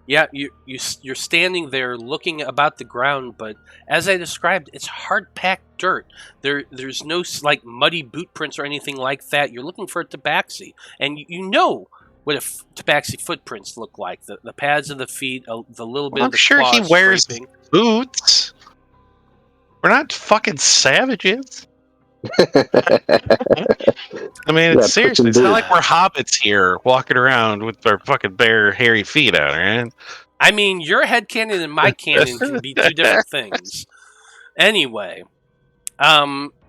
Yeah, you're standing there looking about the ground, but as I described, it's hard-packed dirt. There's no like muddy boot prints or anything like that. You're looking for a tabaxi, and you know what a tabaxi footprints look like. The pads of the feet, the little bit Well, of the I'm sure he claws wears scraping. boots. We're not fucking savages. I mean, Yeah, it's seriously, it's not boots. like we're hobbits here walking around with our fucking bare, hairy feet out, right? I mean, your headcanon and my canon can be two different things. Anyway,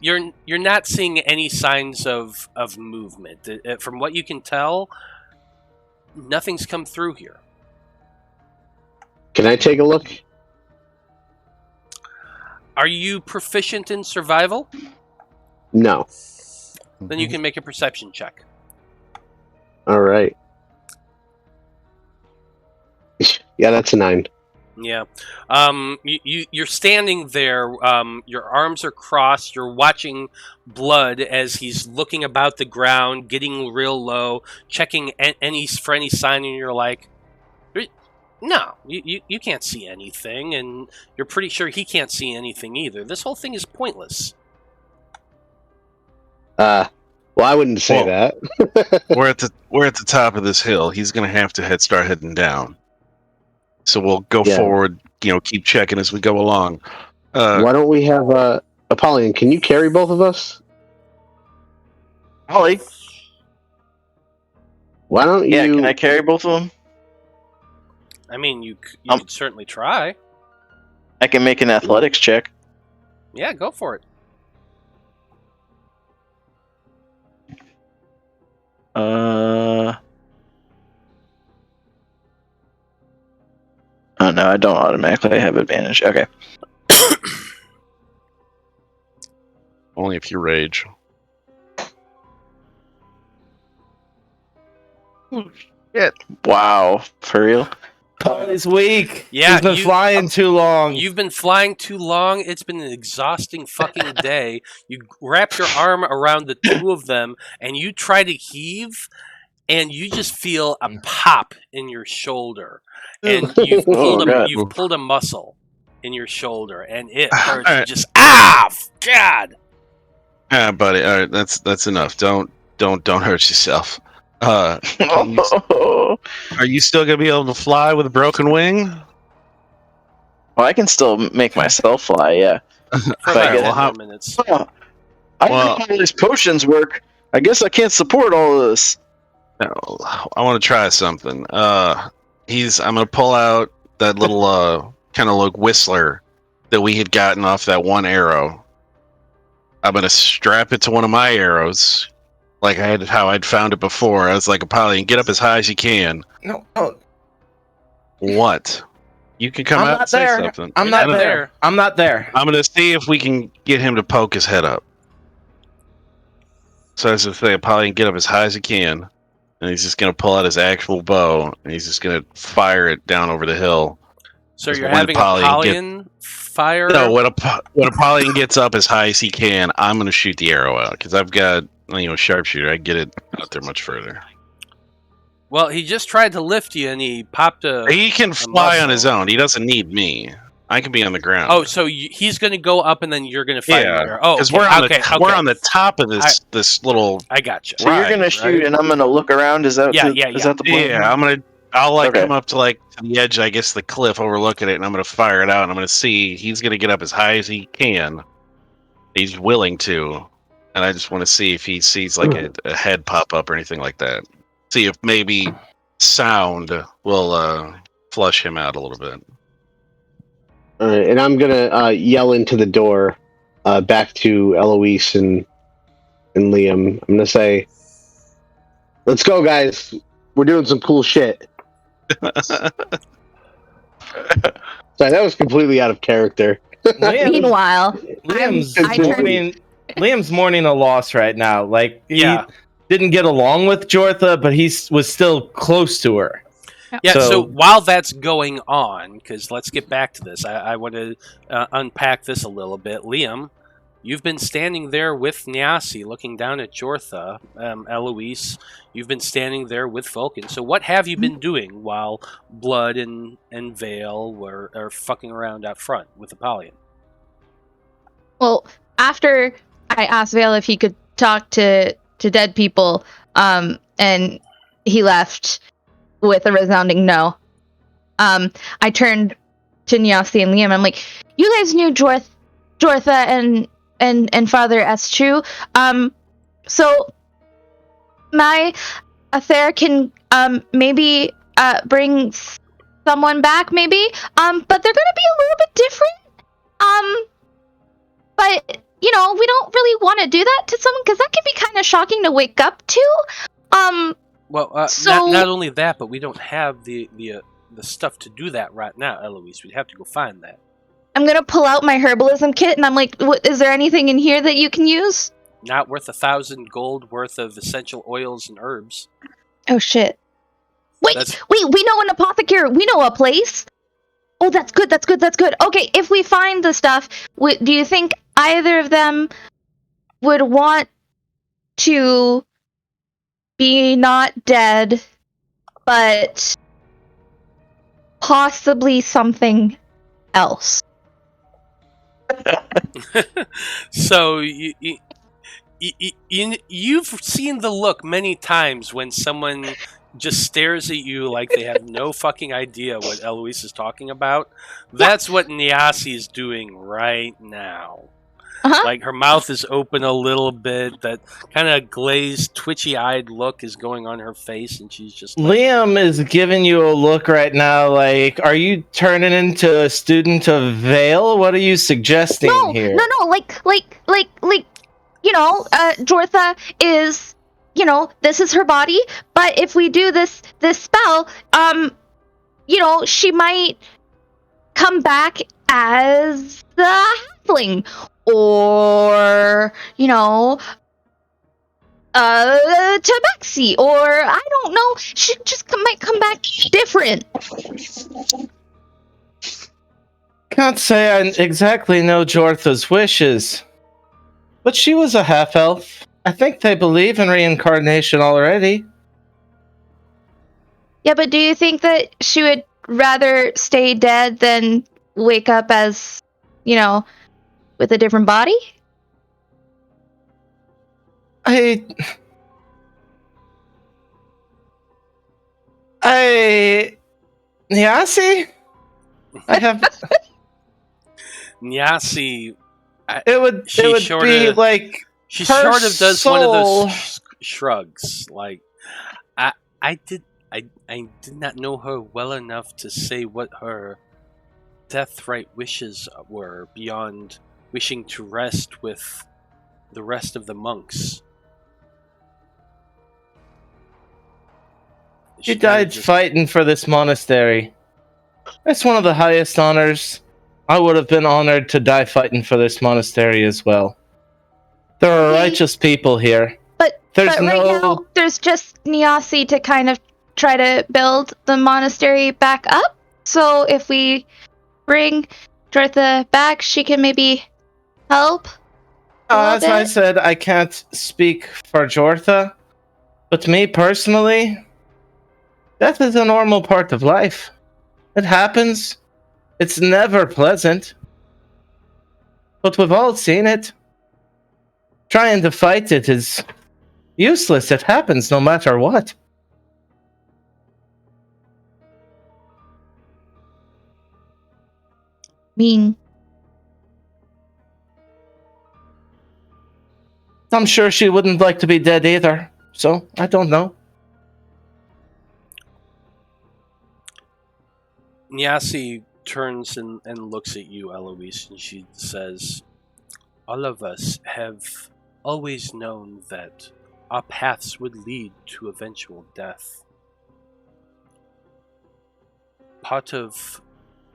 you're not seeing any signs of movement. From what you can tell, nothing's come through here. Can I take a look? Are you proficient in survival? No. Then you can make a perception check. All right. Yeah, that's a 9. Yeah. You're standing there. Your arms are crossed. You're watching blood as he's looking about the ground, getting real low, checking for any sign, and you're like, no, you can't see anything, and you're pretty sure he can't see anything either. This whole thing is pointless. Well, I wouldn't say Well, that. we're at the top of this hill. He's gonna have to start heading down. So we'll go forward. Keep checking as we go along. Why don't we have Apollyon? Can you carry both of us? Holly, Why don't yeah, you? can I carry both of them? I mean, you could certainly try. I can make an athletics check. Yeah, go for it. Oh no, I don't automatically have advantage. Okay. Only if you rage. Oh, shit. Wow, for real? He's weak. Yeah, he's been flying too long. You've been flying too long. It's been an exhausting fucking day. You wrap your arm around the two of them, and you try to heave, and you just feel a pop in your shoulder, and you've pulled a muscle in your shoulder, and it hurts. Right. You just God. Buddy. All right, that's enough. Don't hurt yourself. Are you still gonna be able to fly with a broken wing? Well, I can still make myself fly, yeah. For about 10 minutes. I don't know how these potions work. I guess I can't support all of this. No, I want to try something. I'm gonna pull out that little kind of like whistler that we had gotten off that one arrow. I'm gonna strap it to one of my arrows, like how I'd found it before. I was like, Apollyon, get up as high as you can. No. What? You can come out and say something. I'm not there. I'm not there. I'm gonna see if we can get him to poke his head up. So as I say, Apollyon, get up as high as you can. And he's just going to pull out his actual bow, and he's just going to fire it down over the hill. So you're having Apollyon fire? No, when Apollyon gets up as high as he can, I'm going to shoot the arrow out, because I've got, sharpshooter. I get it out there much further. Well, he just tried to lift you, and he popped He can fly on his own. He doesn't need me. I can be on the ground. Oh, so he's going to go up, and then you're going to fire. Yeah, oh, because okay. we're on the top of this little. I got you. So you're going to shoot, and I'm going to look around. Is that Is that the plan? Yeah, I'll come up to the edge, I guess, the cliff, overlooking it, and I'm going to fire it out. And I'm going to see he's going to get up as high as he can. He's willing to, and I just want to see if he sees like a head pop up or anything like that. See if maybe sound will flush him out a little bit. All right, and I'm gonna yell into the door, back to Eloise and Liam. I'm gonna say, "Let's go, guys! We're doing some cool shit." Sorry, that was completely out of character. Meanwhile, Liam's mourning a loss right now. Like he didn't get along with Jortha, but he was still close to her. Yeah, so while that's going on, because let's get back to this, I want to unpack this a little bit. Liam, You've been standing there with Nyasi, looking down at Jortha. Eloise, you've been standing there with Vulcan. So what have you been doing while Blood and Veil are fucking around out front with Apollyon? Well, after I asked Veil if he could talk to dead people, and he left with a resounding no. I turned to Nyasi and Liam. I'm like, you guys knew Jortha and Father S2. So my affair can maybe bring someone back, maybe. But they're gonna be a little bit different. But we don't really want to do that to someone because that can be kind of shocking to wake up to. Well, so not only that, but we don't have the stuff to do that right now, Eloise. We'd have to go find that. I'm gonna pull out my herbalism kit, and I'm like, is there anything in here that you can use? Not worth 1,000 gold worth of essential oils and herbs. Oh shit! Wait, we know an apothecary. We know a place. Oh, that's good. Okay, if we find the stuff, do you think either of them would want to be not dead, but possibly something else? So you've seen the look many times when someone just stares at you like they have no fucking idea what Eloise is talking about. That's what Nyasi is doing right now. Like her mouth is open a little bit. That kind of glazed, twitchy-eyed look is going on her face, and she's just like, Liam is giving you a look right now like, are you turning into a student of Veil? What are you suggesting here? No, like, Jortha is, this is her body, but if we do this spell, she might come back as the halfling, or, tabaxi, or I don't know, she just might come back different. Can't say I exactly know Jortha's wishes, but she was a half-elf. I think they believe in reincarnation already. Yeah, but do you think that she would rather stay dead than wake up as, with a different body? Nyasi? I have... Nyasi. It would be like... She sort of does one of those shrugs. Like, I did not know her well enough to say what her death-right wishes were beyond wishing to rest with the rest of the monks. She died fighting for this monastery. That's one of the highest honors. I would have been honored to die fighting for this monastery as well. There are righteous people here. But right now, there's just Nyasi to kind of try to build the monastery back up. So if we bring Jortha back, she can maybe help. As I said, I can't speak for Jortha. But me personally, death is a normal part of life. It happens. It's never pleasant. But we've all seen it. Trying to fight it is useless. It happens no matter what. I'm sure she wouldn't like to be dead either. So, I don't know. Nyasi turns and looks at you, Eloise, and she says, all of us have always known that our paths would lead to eventual death. Part of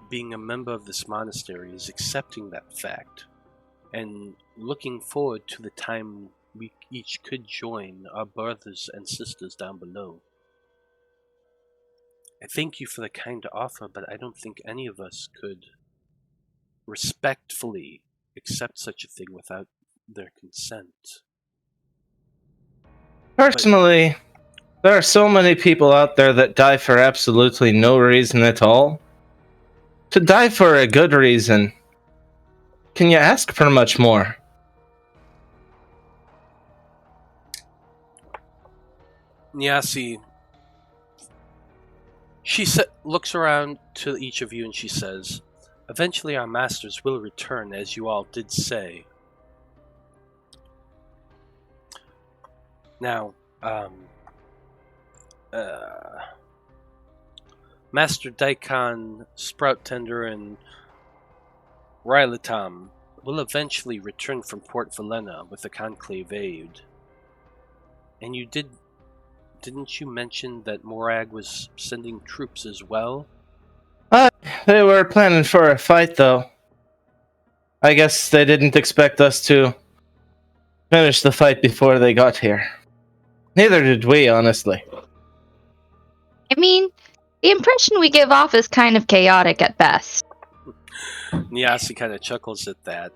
being a member of this monastery is accepting that fact and looking forward to the time we each could join our brothers and sisters down below. I thank you for the kind offer, but I don't think any of us could respectfully accept such a thing without their consent. Personally, there are so many people out there that die for absolutely no reason at all. To die for a good reason, can you ask for much more? Nyasi, she looks around to each of you and she says, "Eventually our masters will return, as you all did say. Now, Master Daikon, Sprout Tender, and Rylatam will eventually return from Port Valena with the Conclave aid. And didn't you mention that Morag was sending troops as well?" They were planning for a fight, though. I guess they didn't expect us to finish the fight before they got here. Neither did we, honestly. I mean, the impression we give off is kind of chaotic at best. Nyasi kind of chuckles at that.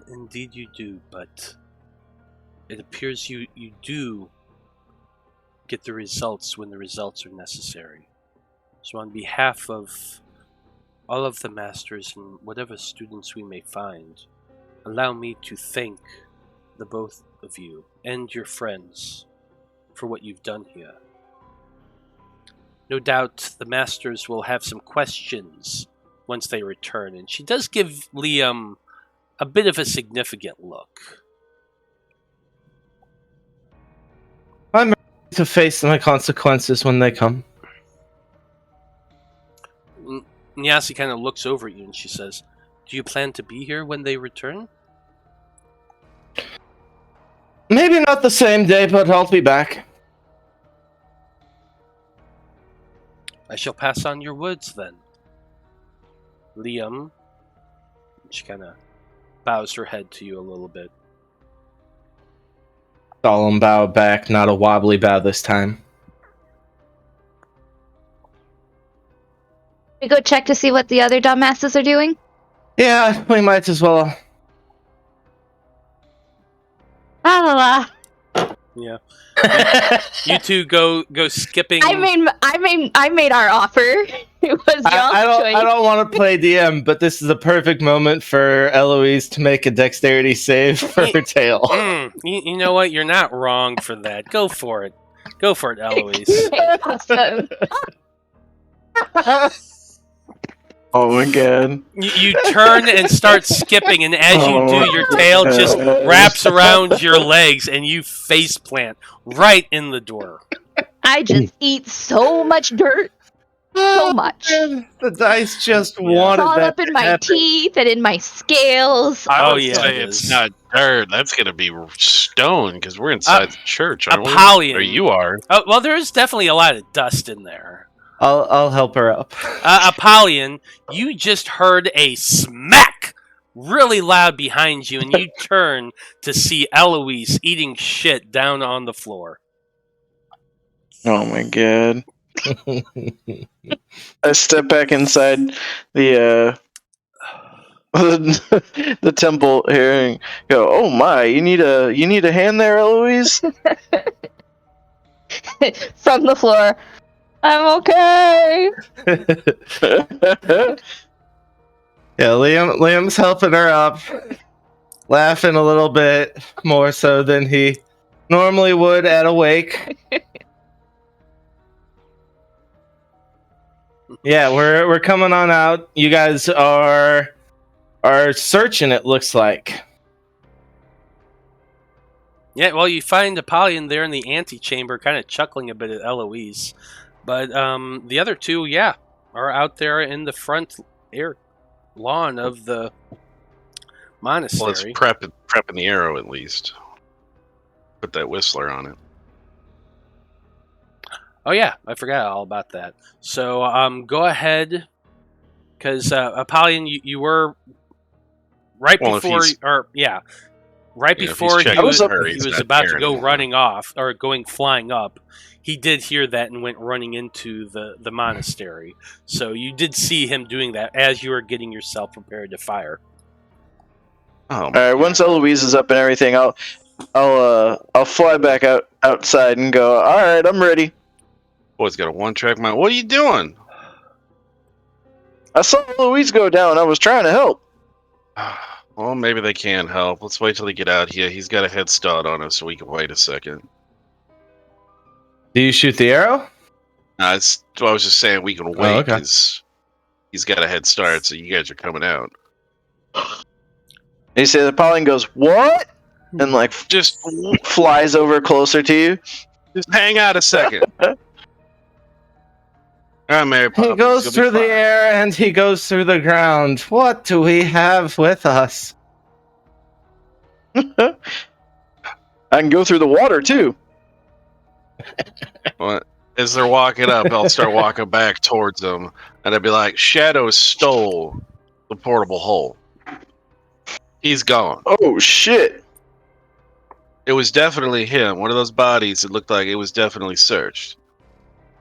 "Indeed you do, but it appears you do get the results when the results are necessary. So on behalf of all of the masters and whatever students we may find, allow me to thank the both of you and your friends for what you've done here. No doubt the masters will have some questions once they return," and she does give Liam a bit of a significant look. I'm ready to face my consequences when they come. Nyasi kind of looks over at you and she says, "Do you plan to be here when they return?" Maybe not the same day, but I'll be back. "I shall pass on your words then. Liam," she kind of bows her head to you a little bit. Solemn bow back, not a wobbly bow this time. We go check to see what the other dumbasses are doing? Yeah, we might as well. La la la. Yeah. You two go skipping. I made our offer. It was y'all's I choice. don't want to play DM, but this is a perfect moment for Eloise to make a dexterity save for her tail. You know what? You're not wrong for that. Go for it. Go for it, Eloise. Awesome. Oh my god. You turn and start skipping, and as you do, your tail just wraps around your legs, and you face plant right in the door. I just eat so much dirt. So much. The dice just It's wanted all that up in to my happen. teeth and in my scales. I Oh, would yeah, say it it's is. not dirt. That's gonna be stone because we're inside the church, aren't Apollyon. we? Or you are. Oh, well, there is definitely a lot of dust in there. I'll help her up. Apollyon, you just heard a smack really loud behind you, and you turn to see Eloise eating shit down on the floor. Oh my god. I step back inside the the temple here and go, "Oh my, you need a hand there, Eloise?" From the floor. I'm okay. Yeah, Liam's helping her up, laughing a little bit more so than he normally would at a wake. Yeah, we're coming on out. You guys are searching, it looks like. Yeah, well, you find Apollyon there in the antechamber, kind of chuckling a bit at Eloise. But the other two, yeah, are out there in the front lawn of the monastery. Well, let's prepping the arrow at least. Put that whistler on it. Oh yeah, I forgot all about that. So go ahead, because Apollyon, you were right before, right before he was about to go running off or going flying up. He did hear that and went running into the monastery. So you did see him doing that as you were getting yourself prepared to fire. Oh, All right. Once Eloise is up and everything, I'll fly back outside and go. All right, I'm ready. boy's got a one-track mind. What are you doing? I saw Eloise go down. I was trying to help. Well, maybe they can help. Let's wait till they get out here. He's got a head start on us, so we can wait a second. Do you shoot the arrow? I was just saying we can wait okay. because he's got a head start, so you guys are coming out. And he says, Apollyon goes, what? And like Just flies over closer to you. Just hang out a second. All right, Mary Poppins. He goes you'll be through the fine. air and he goes through the ground. What do we have with us? I can go through the water too. Well, as they're walking up, I'll start walking back towards them, and I'd be like, Shadow stole the portable hole. He's gone. Oh shit! It was definitely him. One of those bodies, it looked like it was definitely searched.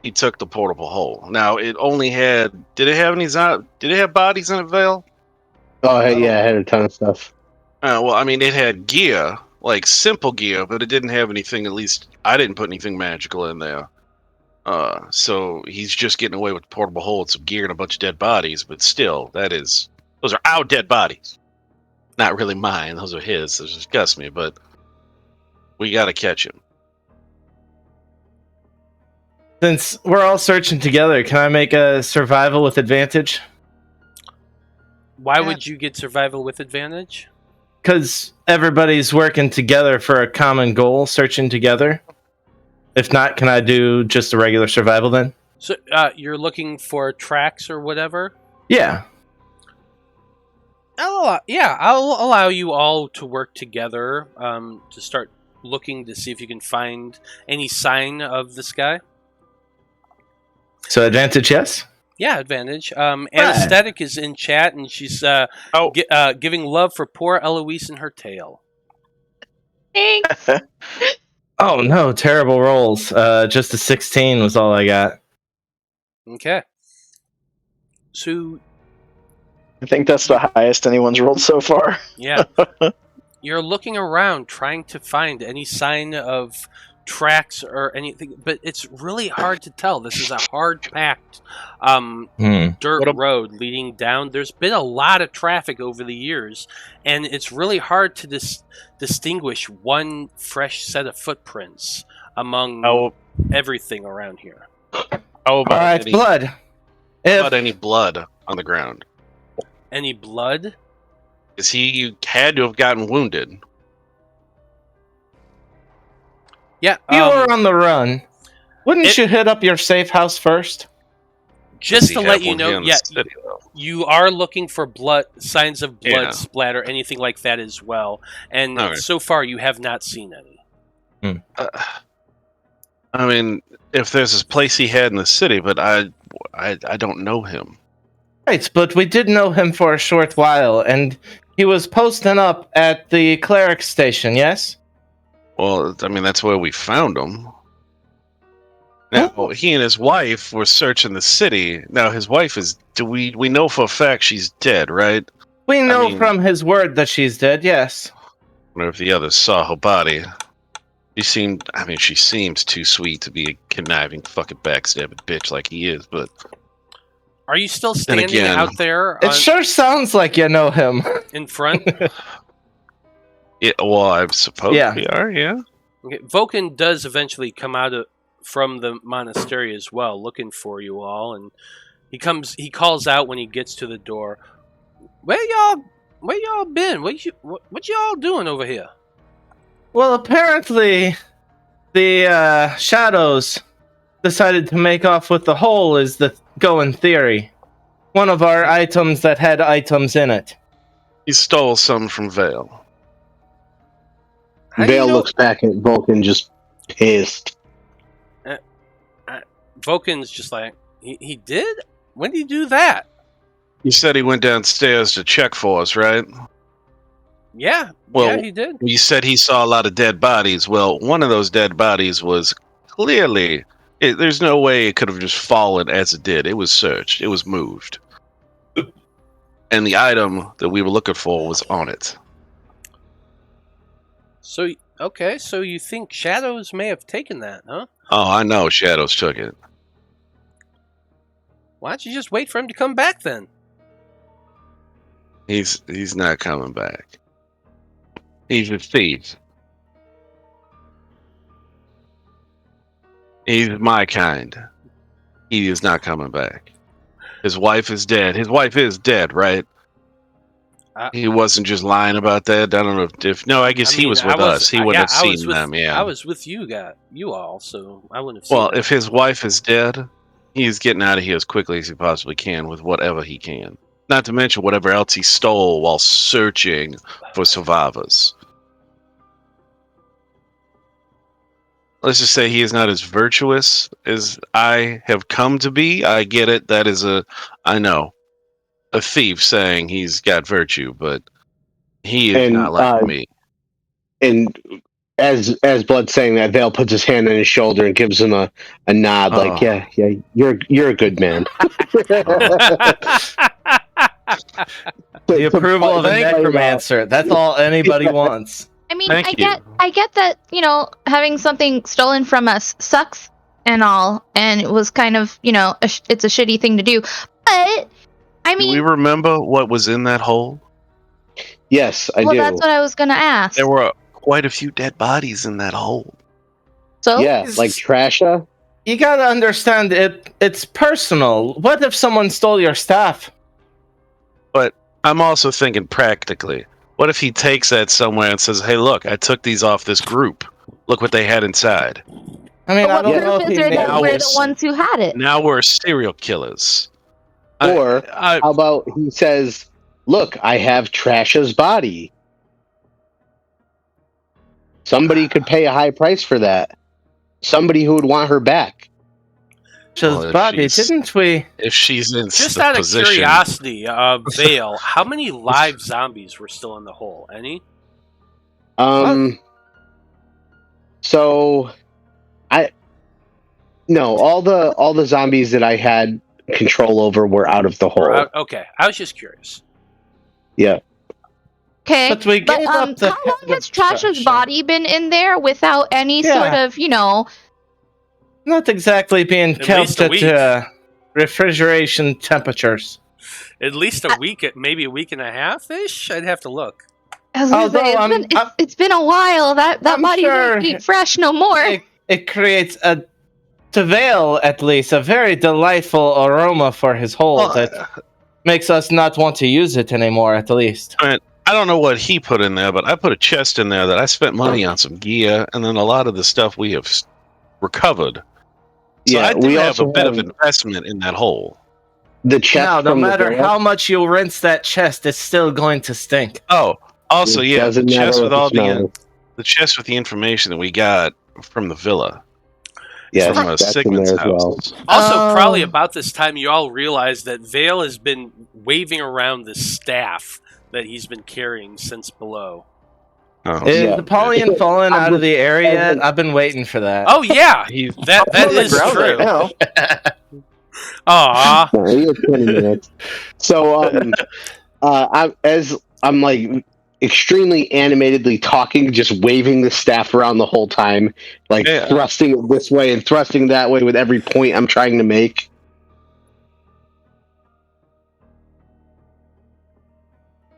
He took the portable hole. Now, it only had... Did it have bodies in it, Veil? Oh, yeah, I had a ton of stuff. Well, I mean, it had gear, like simple gear, but it didn't have anything, at least I didn't put anything magical in there. So he's just getting away with the portable hole and some gear and a bunch of dead bodies, but still, those are our dead bodies. Not really mine, those are his, those disgust me, but we gotta catch him. Since we're all searching together, can I make a survival with advantage? Why would you get survival with advantage? Because everybody's working together for a common goal, searching together. If not, can I do just a regular survival then? So you're looking for tracks or whatever? Yeah. I'll allow you all to work together to start looking to see if you can find any sign of this guy. So advantage, yes? Yeah, advantage. Anesthetic is in chat, and she's giving love for poor Eloise and her tail. Thanks. Oh no, terrible rolls. Just a 16 was all I got. Okay. So, I think that's the highest anyone's rolled so far. yeah. You're looking around trying to find any sign of tracks or anything, but it's really hard to tell. This is a hard-packed dirt road leading down. There's been a lot of traffic over the years, and it's really hard to distinguish one fresh set of footprints among everything around here. How about Alright, blood. any blood on the ground? Any blood? Because he had to have gotten wounded. Yeah. You were on the run. Wouldn't you hit up your safe house first? Just to let you know, you are looking for blood, signs of blood splatter, anything like that as well. And so far, you have not seen any. I mean, if there's this place he had in the city, but I don't know him. Right, but we did know him for a short while, and he was posting up at the cleric station, yes? Well, I mean, that's where we found him. Now, he and his wife were searching the city. Now, his wife is... we know for a fact she's dead, right? We know from his word that she's dead, yes. I wonder if the others saw her body. She seems too sweet to be a conniving, fucking backstabbing bitch like he is, but... Are you still standing out there? It sure sounds like you know him. In front? Well, I suppose we are, yeah. Okay. Vulcan does eventually come out from the monastery as well, looking for you all, and he calls out when he gets to the door. Where y'all been? What y'all doing over here? Well, apparently the shadows decided to make off with the hole is the going theory. One of our items that had items in it. He stole some from Veil. Veil looks back at Vulcan, just pissed. Vulcan's just like, he did? When did he do that? He said he went downstairs to check for us, right? Yeah, well, he did. You said he saw a lot of dead bodies. Well, one of those dead bodies was clearly... there's no way it could have just fallen as it did. It was searched. It was moved. And the item that we were looking for was on it. So okay, so you think Shadows may have taken that, huh? Oh, I know Shadows took it. Why don't you just wait for him to come back then? He's not coming back. He's a thief. He's my kind. He is not coming back. His wife is dead. His wife is dead, right? He wasn't just lying about that. I don't know if no, I guess he was with us. He wouldn't have seen them. Yeah, I was with you all, so I wouldn't have seen well, them. if his wife is dead, he's getting out of here as quickly as he possibly can with whatever he can. Not to mention whatever else he stole while searching for survivors. Let's just say he is not as virtuous as I have come to be. I get it. That is I know, a thief saying he's got virtue, but he is not like me. And as Blood's saying that, Vale puts his hand on his shoulder and gives him a nod, like, yeah, you're a good man. The approval of a necromancer. That's all anybody wants. I mean, I get that, having something stolen from us sucks and all, and it was kind of, it's a shitty thing to do. But, I mean... Do we remember what was in that hole? Yes, I do. Well, that's what I was going to ask. There were quite a few dead bodies in that hole. So? Yeah, like Trasha. You gotta understand, it's personal. What if someone stole your stuff? But I'm also thinking practically. What if he takes that somewhere and says, hey, look, I took these off this group. Look what they had inside. I mean, I don't know if we're the ones who had it. Now we're serial killers. Or how about he says, look, I have Trasha's body. Somebody could pay a high price for that. Somebody who would want her back. Trasha's body, didn't we? If she's in just out of curiosity, Vale, how many live zombies were still in the hole? Any? So all the zombies that I had control over were out of the hole. Okay, I was just curious. Yeah. Okay, but we gave up how long has Trasha's body been in there without any sort of, Not exactly being kept at refrigeration temperatures. At least a week, maybe a week and a half-ish? I'd have to look. It's been a while. That body won't fresh no more. It creates to Vale, at least, a very delightful aroma for his hole that makes us not want to use it anymore, at least. I don't know what he put in there, but I put a chest in there that I spent money on some gear, and then a lot of the stuff we have recovered. So I do have a bit of investment in that hole. The chest. Now, no matter how much you rinse that chest, it's still going to stink. Oh, also, the chest with all the chest with the information that we got from the villa. Yeah, from Sigmund's house. Also, probably about this time, you all realize that Vale has been waving around the staff that he's been carrying since below. Is Apollyon fallen out of the area? I've been waiting for that. Oh yeah, that is true. Right now. Aww. No, he has 20 minutes. So, I'm like extremely animatedly talking, just waving the staff around the whole time, like thrusting it this way and thrusting that way with every point I'm trying to make.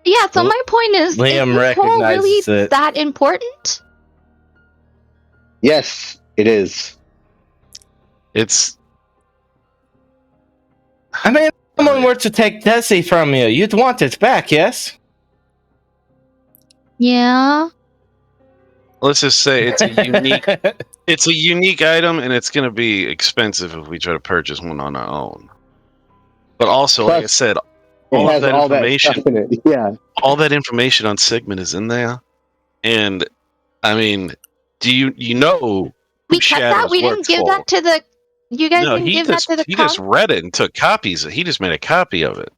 Yeah, so my point is, Liam is this hole really it. that important? Yes, it is. I mean, if someone were to take Desi from you, you'd want it back, yes? Yeah. Let's just say it's a unique item, and it's going to be expensive if we try to purchase one on our own. But also, like I said, all of that information, all that information on Sigmund is in there. And I mean, do you know? We kept that. We didn't give that to the. You guys didn't give that to the. He just read it and took copies. He just made a copy of it.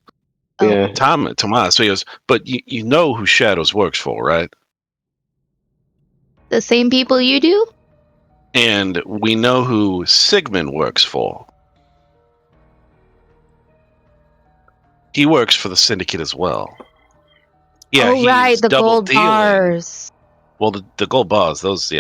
Yeah, Tomas. So he goes, but you know who Shadows works for, right? The same people you do. And we know who Sigmund works for. He works for the Syndicate as well. Yeah, right, the gold bars. Well, the gold balls, those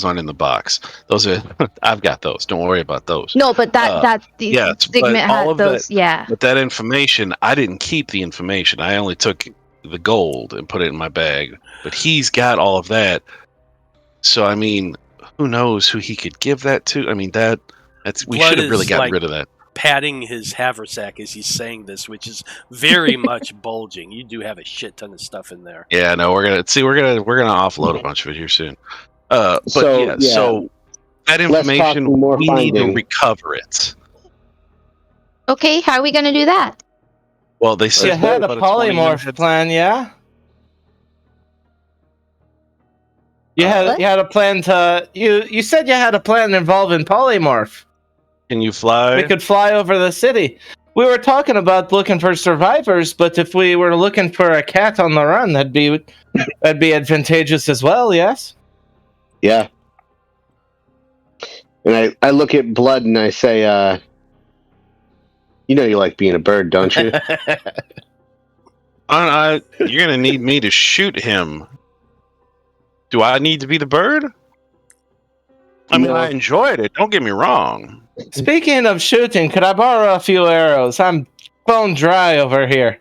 aren't in the box. Those are I've got those. Don't worry about those. No, but the but Sigmund all had of those. that, Yeah. but that information, I didn't keep the information. I only took the gold and put it in my bag. But he's got all of that. So I mean, who knows who he could give that to? I mean, we Blood should have really is, gotten like, rid of that. patting his haversack as he's saying this, which is very much bulging. You do have a shit ton of stuff in there. Yeah, no, we're gonna offload a bunch of it here soon. But So, so that information talking, more we need to finding. recover it. Okay, how are we gonna do that? Well, they You said had a about 20 polymorph minutes. plan, yeah? You had a plan to you said you had a plan involving polymorph. Can you fly? We could fly over the city. We were talking about looking for survivors, but if we were looking for a cat on the run, that'd be advantageous as well, yes? Yeah. And I look at Blood and I say, you know you like being a bird, don't you? You're gonna need me to shoot him. Do I need to be the bird? I mean, No. I enjoyed it. Don't get me wrong. Speaking of shooting, could I borrow a few arrows? I'm bone dry over here.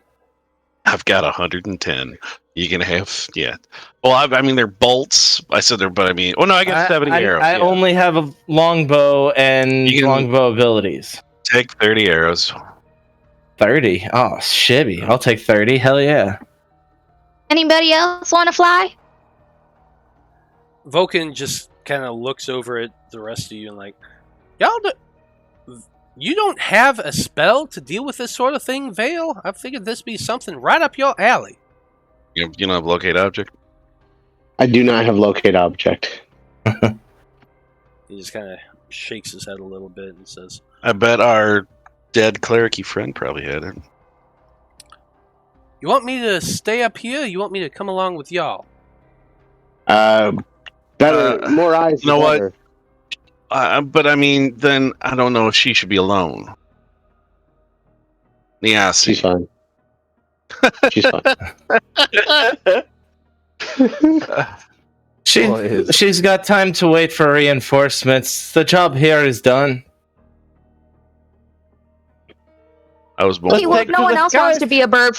I've got 110. You can have, yeah. Well, I mean, they're bolts. I said they're, but I mean, oh no, I got 70 arrows. I yeah. only have a longbow and You can- longbow abilities. Take 30 arrows. 30? Oh, shibby. I'll take 30. Hell yeah. Anybody else want to fly? Vulcan just kind of looks over at the rest of you and like, you don't have a spell to deal with this sort of thing, Veil? I figured this be something right up your alley. You don't have locate object? I do not have locate object. He just kind of shakes his head a little bit and says, I bet our dead cleric-y friend probably had it. you want me to stay up here? Or you want me to come along with y'all? Better, more eyes. You know what? better. But I mean, then I don't know if she should be alone. Yeah, She's fine. She's fine. She's got time to wait for reinforcements. The job here is done. I was born. Okay, well, take no to one the else wants skies. to be a bird.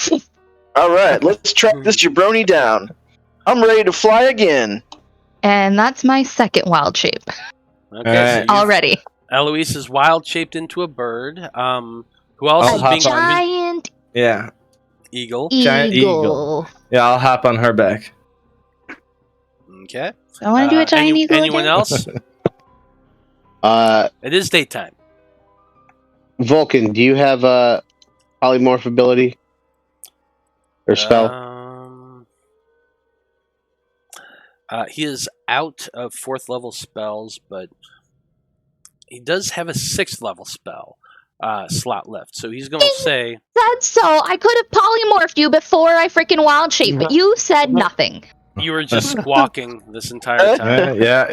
All right, let's track this jabroni down. I'm ready to fly again. And that's my second wild shape Okay, Uh, Alright. so you've- already. Eloise is wild shaped into a bird. Who else I'll is hop being on. Giant Yeah. eagle? Giant eagle. Yeah, I'll hop on her back. Okay. I want to do a giant eagle. Anyone again? else? It is daytime. Vulcan, do you have a polymorph ability or spell? He is out of 4th level spells, but he does have a 6th level spell slot left. So he's going to say, That's so. I could have polymorphed you before I freaking wild shape, but you said nothing. you were just squawking this entire time. Yeah.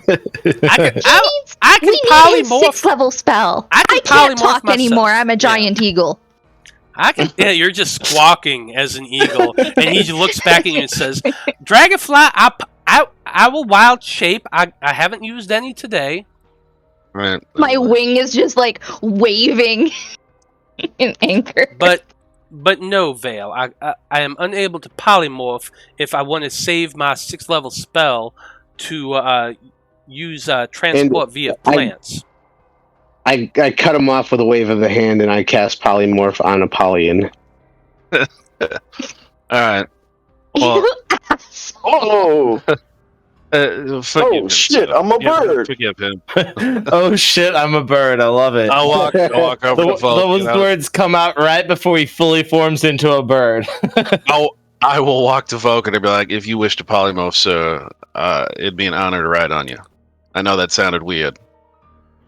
I can We need a polymorph. 6th level spell. I can can't polymorph talk myself. anymore. I'm a giant eagle. Yeah, you're just squawking as an eagle, and he looks back at you and says, "Dragonfly, I will wild shape. I haven't used any today." Right. My wing is just like waving in anger. But no, Veil. I am unable to polymorph if I want to save my 6th level spell to use transport via plants. I cut him off with a wave of the hand and I cast polymorph on Apollyon. All right. Well, You asshole. Oh, forgive him, shit, so- I'm a yeah, bird. Forgive him. Oh shit, I'm a bird. I love it. I'll walk over the phone. Those words come out right before he fully forms into a bird. I will walk to Vulcan and be like, if you wish to polymorph, sir, it'd be an honor to ride on you. I know that sounded weird.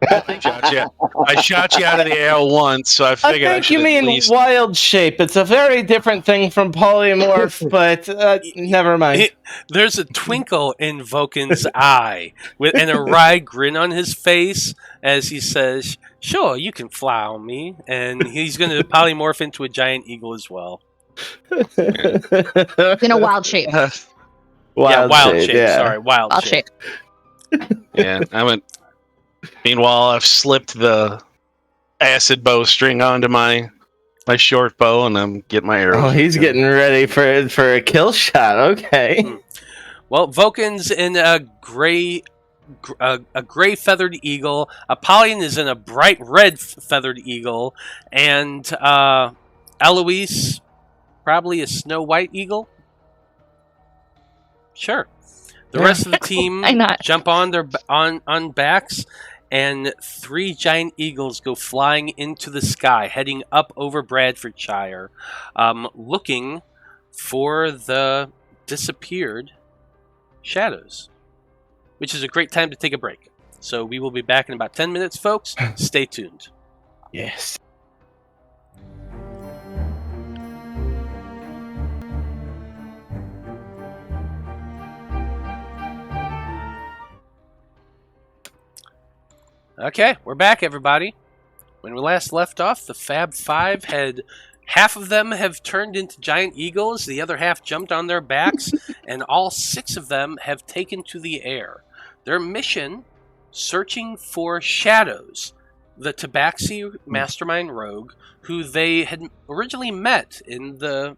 I shot you out of the air once, so I I figured I think should you mean at least... wild shape. It's a very different thing from polymorph, but never mind. There's a twinkle in Vulcan's eye and a wry grin on his face as he says, "Sure, you can fly on me," and he's going to polymorph into a giant eagle as well. In a wild shape. Wild shade, yeah. Sorry, wild I'll shape. Yeah, meanwhile, I've slipped the acid bowstring onto my short bow, and I'm getting my arrows. Oh, he's getting ready for a kill shot. Okay. Well, Vulcan's in a gray feathered eagle. Apollyon is in a bright red feathered eagle, and Eloise probably a snow white eagle. Sure. The rest of the team Why not? jump on their on backs, and 3 giant eagles go flying into the sky, heading up over Bradfordshire, looking for the disappeared shadows, which is a great time to take a break. So we will be back in about 10 minutes, folks. Stay tuned. Yes. Okay, we're back, everybody. When we last left off, the Faab Five had half of them have turned into giant eagles, the other half jumped on their backs, and all 6 of them have taken to the air. Their mission, searching for shadows, the Tabaxi mastermind rogue, who they had originally met in the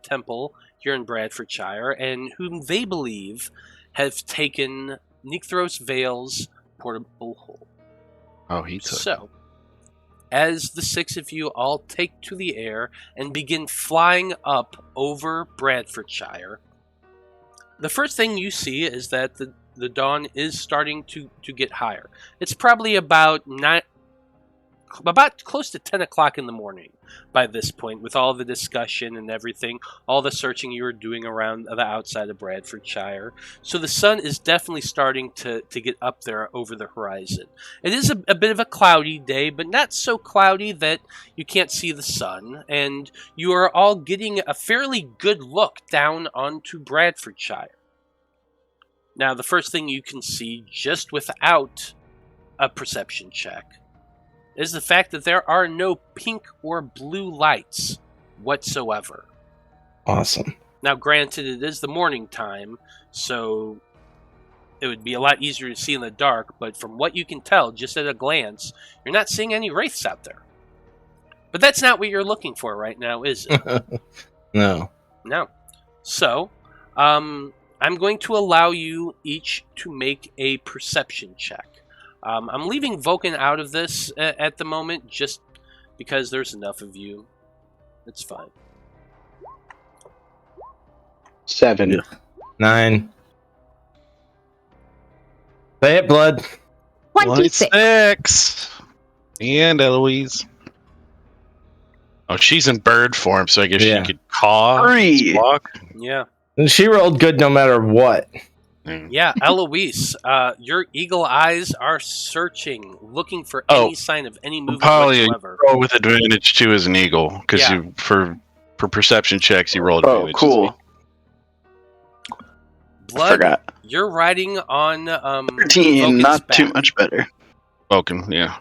temple here in Bradfordshire, and whom they believe have taken Necthros Veil's portable hole. Oh, he took. So, as the 6 of you all take to the air and begin flying up over Bradfordshire, the first thing you see is that the dawn is starting to get higher. It's probably about close to 10 o'clock in the morning by this point, with all the discussion and everything, all the searching you were doing around the outside of Bradfordshire. So the sun is definitely starting to get up there over the horizon. It is a bit of a cloudy day, but not so cloudy that you can't see the sun, and you are all getting a fairly good look down onto Bradfordshire. Now, the first thing you can see, just without a perception check, is the fact that there are no pink or blue lights whatsoever. Awesome. Now, granted, it is the morning time, so it would be a lot easier to see in the dark, but from what you can tell, just at a glance, you're not seeing any wraiths out there. But that's not what you're looking for right now, is it? No. No. So, I'm going to allow you each to make a perception check. I'm leaving Vulcan out of this at the moment, just because there's enough of you. It's fine. 7. 9. Say it, blood. 26. 26. And Eloise. Oh, she's in bird form, so I guess Yeah. she could caw. 3. Walk. Yeah. And she rolled good no matter what. Yeah, Eloise, your eagle eyes are searching, looking for any sign of any movement Apollyon, whatsoever. you roll with advantage too as an eagle, because Yeah. for perception checks, you rolled Oh, advantage. cool. Blood, Forgot. you're riding on 13, Vulcan's not too back. much better. Vulcan, yeah.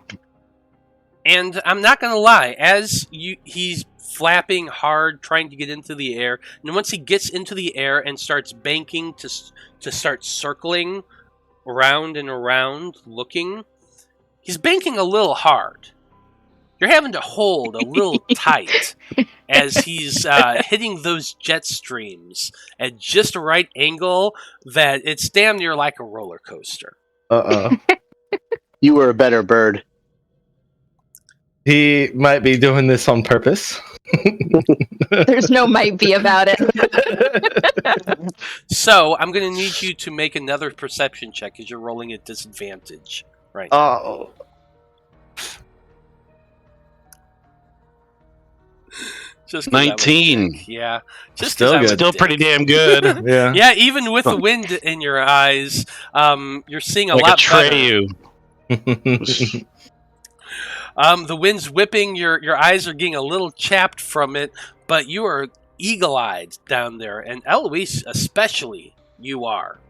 And I'm not going to lie, as he's flapping hard, trying to get into the air, and once he gets into the air and starts banking to start circling around and around, looking, he's banking a little hard. You're having to hold a little tight as he's hitting those jet streams at just the right angle that it's damn near like a roller coaster. Uh-oh. You were a better bird. He might be doing this on purpose. There's no might be about it. So I'm going to need you to make another perception check because you're rolling at disadvantage. Right. Oh. Just 'cause I was 19. a dick. Yeah. Just Still 'cause I was good. a Still dick. pretty damn good. Yeah. Yeah, even with the wind in your eyes, you're seeing a Like lot better. Atreyu. The wind's whipping, your eyes are getting a little chapped from it, but you are eagle-eyed down there, and Eloise especially, you are.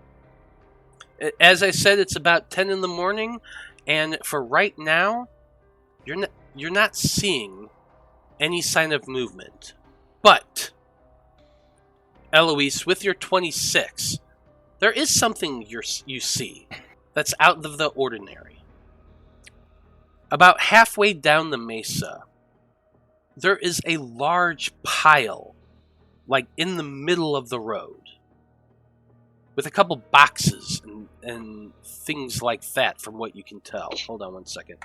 As I said, it's about 10 in the morning, and for right now, you're not seeing any sign of movement. But Eloise, with your 26, there is something you see that's out of the ordinary. About halfway down the mesa, there is a large pile, like in the middle of the road, with a couple boxes and things like that, from what you can tell. Hold on one second.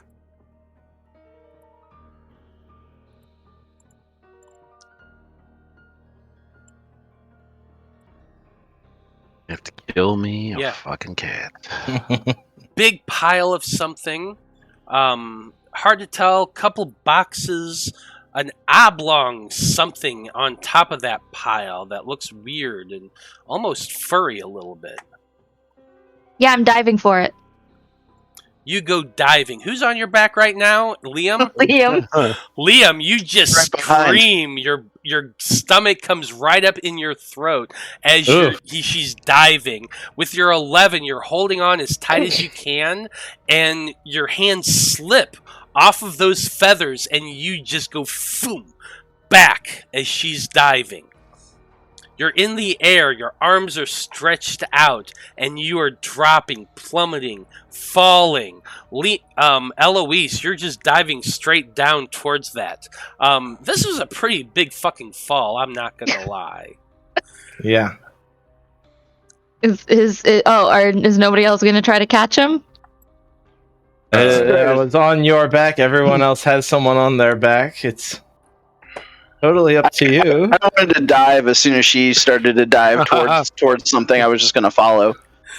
You have to kill me, Yeah. a fucking cat. Big pile of something. Hard to tell. Couple boxes. An oblong something on top of that pile that looks weird and almost furry a little bit. Yeah, I'm diving for it. You go diving. Who's on your back right now? Liam? Liam. Liam, you just Right behind. scream. Your stomach comes right up in your throat as she's diving. With your 11, you're holding on as tight as you can, and your hands slip off of those feathers, and you just go boom back as she's diving. You're in the air, your arms are stretched out, and you are dropping, plummeting, falling. Eloise, you're just diving straight down towards that. This was a pretty big fucking fall, I'm not gonna lie. Yeah. Is nobody else gonna try to catch him? I was on your back. Everyone else has someone on their back. It's totally up to you. I wanted to dive as soon as she started to dive towards something. I was just going to follow.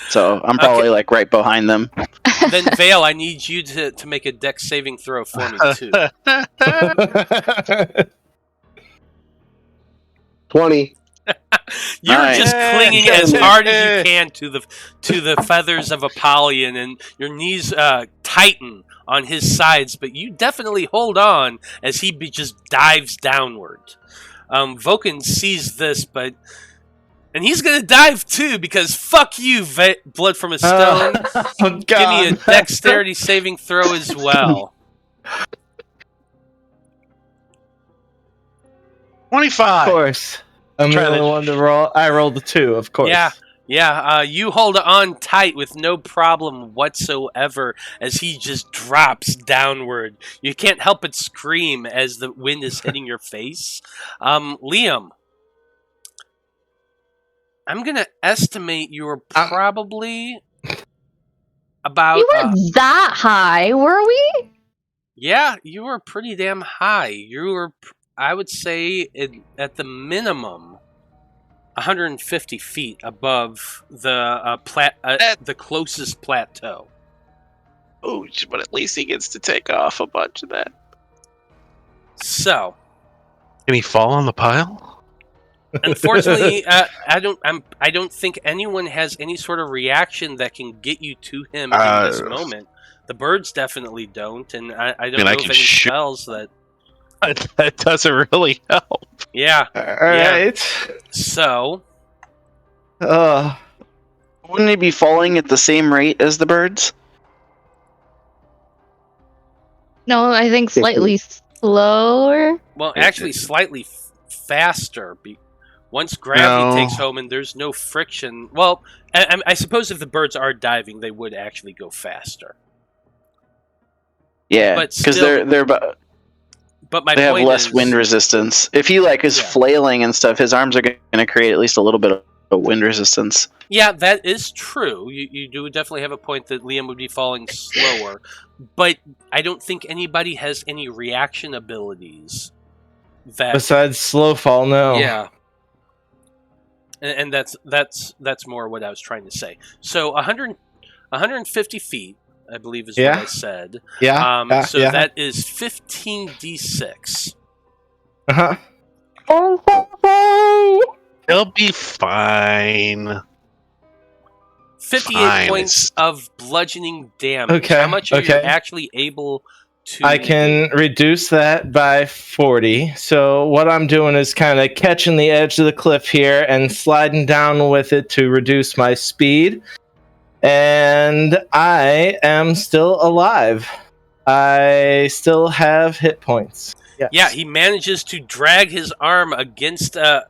So I'm probably like right behind them. Then Veil, I need you to make a dex saving throw for me too. 20. You're Nice. just clinging as hard as you can to the feathers of Apollyon, and your knees tighten on his sides, but you definitely hold on as he just dives downward. Vulcan sees this, and he's gonna dive too, because fuck you, Blood from a Stone. Oh, Give me a God. dexterity saving throw as well. 25. Of course. I'm Try the only that. one to roll. I rolled a 2, of course. Yeah, you hold on tight with no problem whatsoever as he just drops downward. You can't help but scream as the wind is hitting your face. Liam, I'm going to estimate you were probably about... We weren't that high, were we? Yeah, you were pretty damn high. You were, I would say, at the minimum, 150 feet above the closest plateau. Oh, but at least he gets to take off a bunch of that. So, Can he fall on the pile? unfortunately, I don't think anyone has any sort of reaction that can get you to him in this moment. The birds definitely don't, and I don't know if any spells that. That doesn't really help. Yeah. All right. So, Wouldn't he be falling at the same rate as the birds? No, I think slightly slower. well, actually, slightly faster. Once gravity takes home and there's no friction. Well, I suppose if the birds are diving, they would actually go faster. Yeah, But because still- they're But my they have point less is, wind resistance. If he is Yeah. flailing and stuff, his arms are going to create at least a little bit of wind resistance. Yeah, that is true. You do definitely have a point that Liam would be falling slower, but I don't think anybody has any reaction abilities. That Besides slow fall, no. yeah, and that's more what I was trying to say. So 150 feet, I believe, is what I said. Yeah. So yeah. that is 15d6. Uh-huh. He'll be fine. 58 Fine, points of bludgeoning damage. Okay, How much are you okay. actually able to... I can reduce that by 40. So what I'm doing is kind of catching the edge of the cliff here and sliding down with it to reduce my speed. And I am still alive. I still have hit points. Yes. Yeah, he manages to drag his arm against a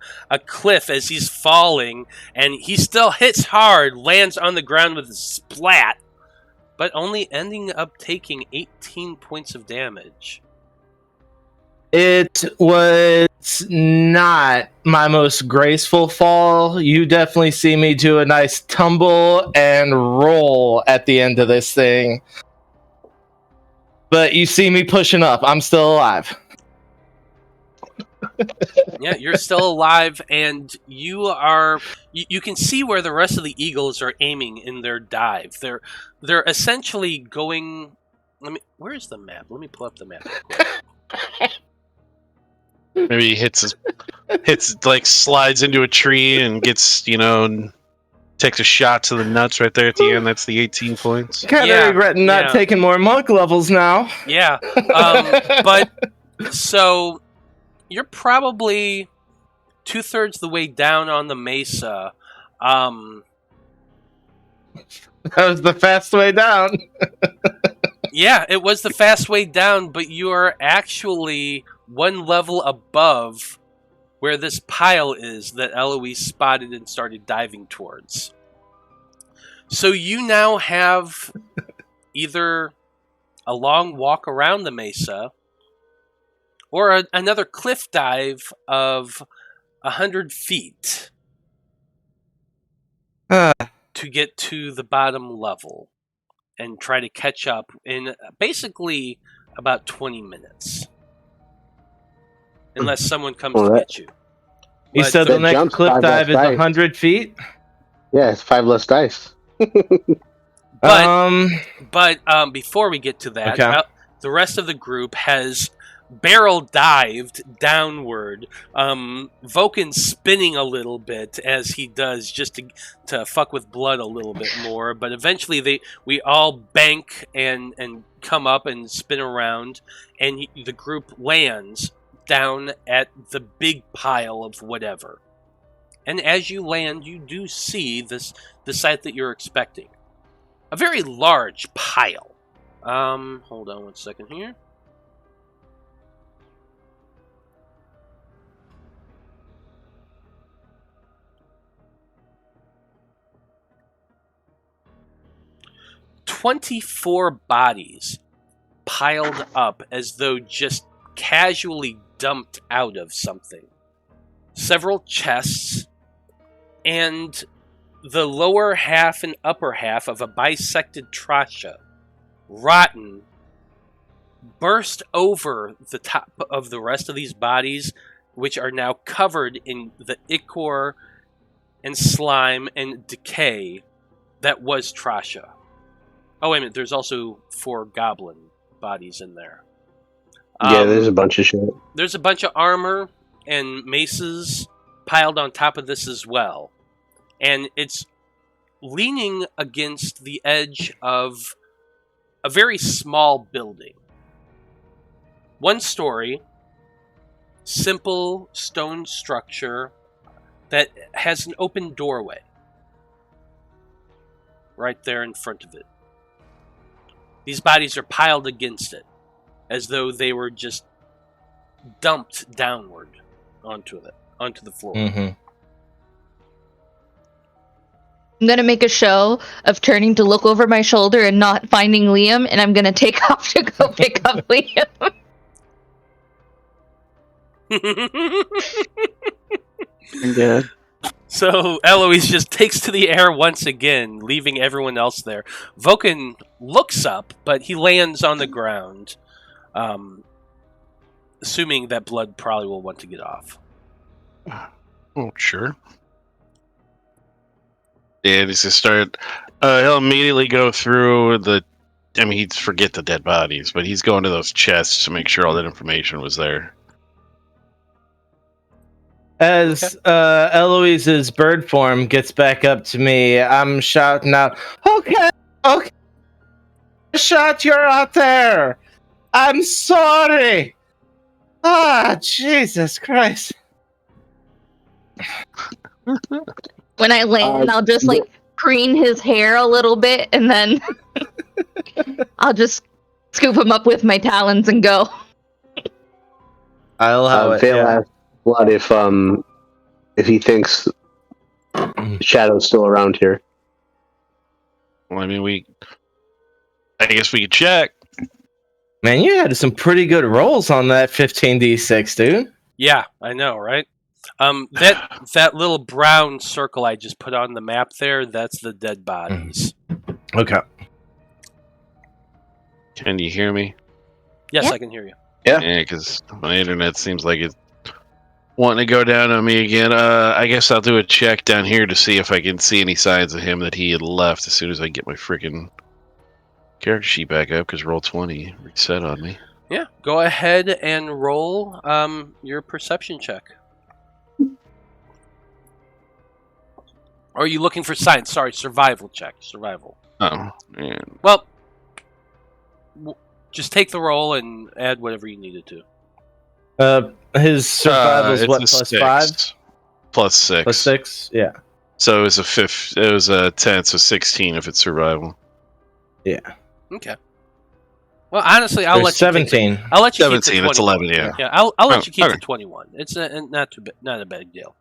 cliff as he's falling, and he still hits hard, lands on the ground with a splat, but only ending up taking 18 points of damage. It was not my most graceful fall. You definitely see me do a nice tumble and roll at the end of this thing. But you see me pushing up. I'm still alive. Yeah, you're still alive, and you can see where the rest of the eagles are aiming in their dive. They're essentially going. Where's the map? Let me pull up the map. Maybe he hits like slides into a tree and gets, takes a shot to the nuts right there at the end. That's the 18 points. Kind of regretting not taking more monk levels now. Yeah, but so you're probably 2/3 the way down on the mesa. That was the fast way down. Yeah, it was the fast way down, but you are actually one level above where this pile is that Eloise spotted and started diving towards. So you now have either a long walk around the mesa or another cliff dive of 100 feet to get to the bottom level and try to catch up in basically about 20 minutes. Unless someone comes to get you. You said the next cliff dive is 100 feet? Yeah, it's 5 less dice. But before we get to that, the rest of the group has barrel dived downward. Vulcan spinning a little bit as he does, just to fuck with blood a little bit more. But eventually we all bank and come up and spin around, and the group lands down at the big pile of whatever. And as you land, you do see the sight that you're expecting. A very large pile. Hold on one second here. "24 bodies piled up as though just casually dumped out of something. Several chests, and the lower half and upper half of a bisected trachea, rotten, burst over the top of the rest of these bodies, which are now covered in the ichor and slime and decay that was trachea. Oh, wait a minute, there's also 4 goblin bodies in there. Yeah, there's a bunch of shit. There's a bunch of armor and maces piled on top of this as well. And it's leaning against the edge of a very small building. 1 story, simple stone structure that has an open doorway right there in front of it. These bodies are piled against it, as though they were just dumped downward onto the floor. Mm-hmm. I'm going to make a show of turning to look over my shoulder and not finding Liam, and I'm going to take off to go pick up Liam. Yeah. So Eloise just takes to the air once again, leaving everyone else there. Vulcan looks up, but he lands on the ground, assuming that Blood probably will want to get off. Oh, sure. Yeah, he's gonna start. He'll immediately go through he'd forget the dead bodies, but he's going to those chests to make sure all that information was there. As Eloise's bird form gets back up to me, I'm shouting out, Okay, shot, you're out there. I'm sorry. Jesus Christ. When I land, I'll just preen his hair a little bit, and then I'll just scoop him up with my talons and go. I'll allow it. Veil Yeah. asks Blood if he thinks Shadow's still around here. Well, I mean, I guess we could check. Man, you had some pretty good rolls on that 15d6, dude. Yeah, I know, right? That little brown circle I just put on the map there, that's the dead bodies. Okay. Can you hear me? Yes, Yeah. I can hear you. Yeah. Yeah, because my internet seems like it's wanting to go down on me again. I guess I'll do a check down here to see if I can see any signs of him that he had left as soon as I get my freaking character sheet back up, because Roll20 reset on me. Yeah, go ahead and roll your perception check. Or are you looking for science? Sorry, survival check. Survival. Oh, man. Well, just take the roll and add whatever you needed to. His survival is It's what, a plus 6. 5? Plus 6. Plus 6? Yeah. So it was a 10, so 16 if it's survival. Yeah. Okay. Well, honestly, I'll let you 17. I'll let you keep the 17, it's 21. 11, yeah. Yeah, I'll let you keep okay. the 21. It's not a big deal.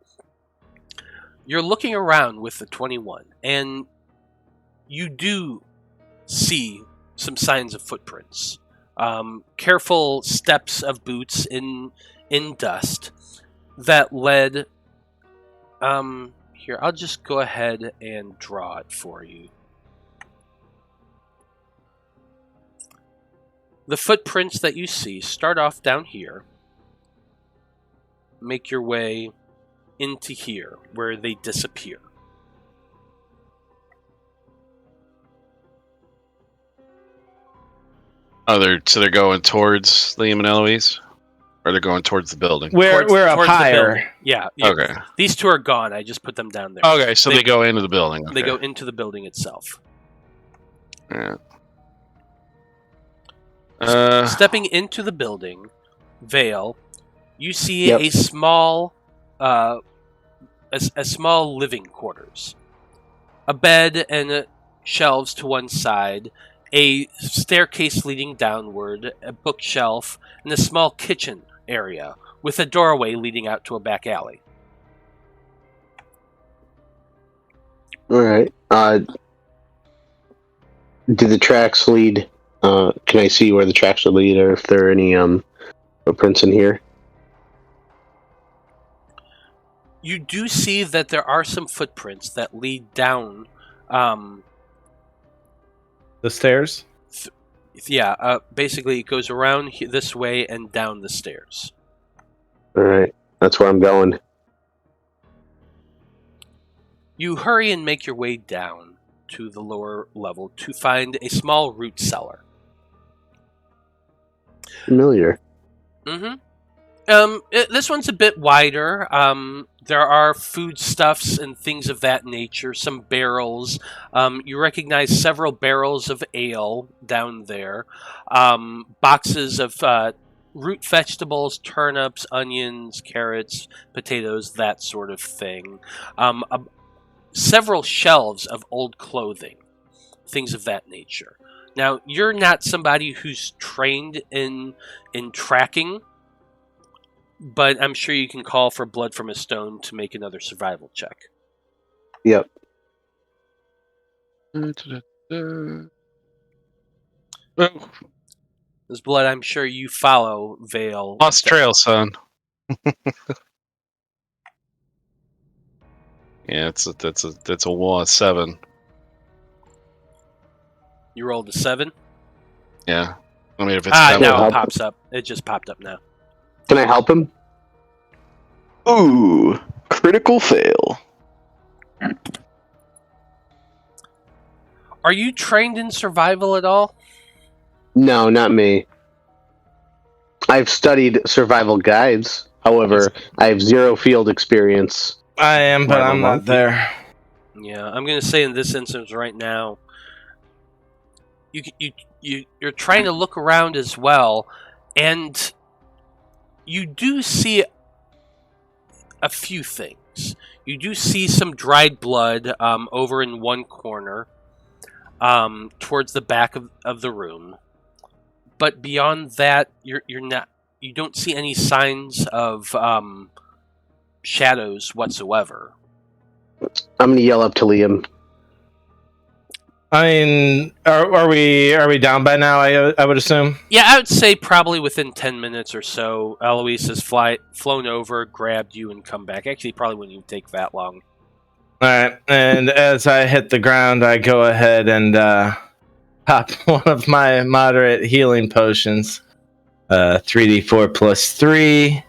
You're looking around with the 21, and you do see some signs of footprints. Careful steps of boots in dust that led. Here, I'll just go ahead and draw it for you. The footprints that you see start off down here, make your way into here, where they disappear. Oh, they're going towards Liam and Eloise? Or they're going towards the building? We're up towards the higher. building. Yeah. Okay. These two are gone. I just put them down there. Okay, so they go into the building. They Okay. go into the building itself. Yeah. Stepping into the building, Veil, you see Yep. a small living quarters. A bed and shelves to one side, a staircase leading downward, a bookshelf, and a small kitchen area with a doorway leading out to a back alley. All right. Do the tracks lead? Can I see where the tracks would lead, or if there are any footprints in here? You do see that there are some footprints that lead down. The stairs? Basically it goes around this way and down the stairs. All right. That's where I'm going. You hurry and make your way down to the lower level to find a small root cellar. Familiar. This one's a bit wider. There are foodstuffs and things of that nature, some barrels. You recognize several barrels of ale down there. Boxes of root vegetables, turnips, onions, carrots, potatoes, that sort of thing. Several shelves of old clothing, things of that nature. Now, you're not somebody who's trained in tracking, but I'm sure you can call for blood from a stone to make another survival check. Yep. This blood, I'm sure you follow Veil. Lost trail, son. Yeah, that's a 7. You rolled a 7? Yeah. I mean, if it's Now help. it pops up. It just popped up now. Can I help him? Ooh, critical fail. Are you trained in survival at all? No, not me. I've studied survival guides. However, I have 0 field experience. I am, but Marvel I'm not monkey. there. Yeah, I'm going to say in this instance right now, you're trying to look around as well, and you do see a few things. You do see some dried blood over in one corner, towards the back of the room. But beyond that, you're not you don't see any signs of shadows whatsoever. I'm gonna yell up to Liam. I mean, are we down by now? I would assume. Yeah, I would say probably within 10 minutes or so, Eloise has flown over, grabbed you, and come back. Actually, probably wouldn't even take that long. All right, and as I hit the ground, I go ahead and pop one of my moderate healing potions. 3d4 plus 3.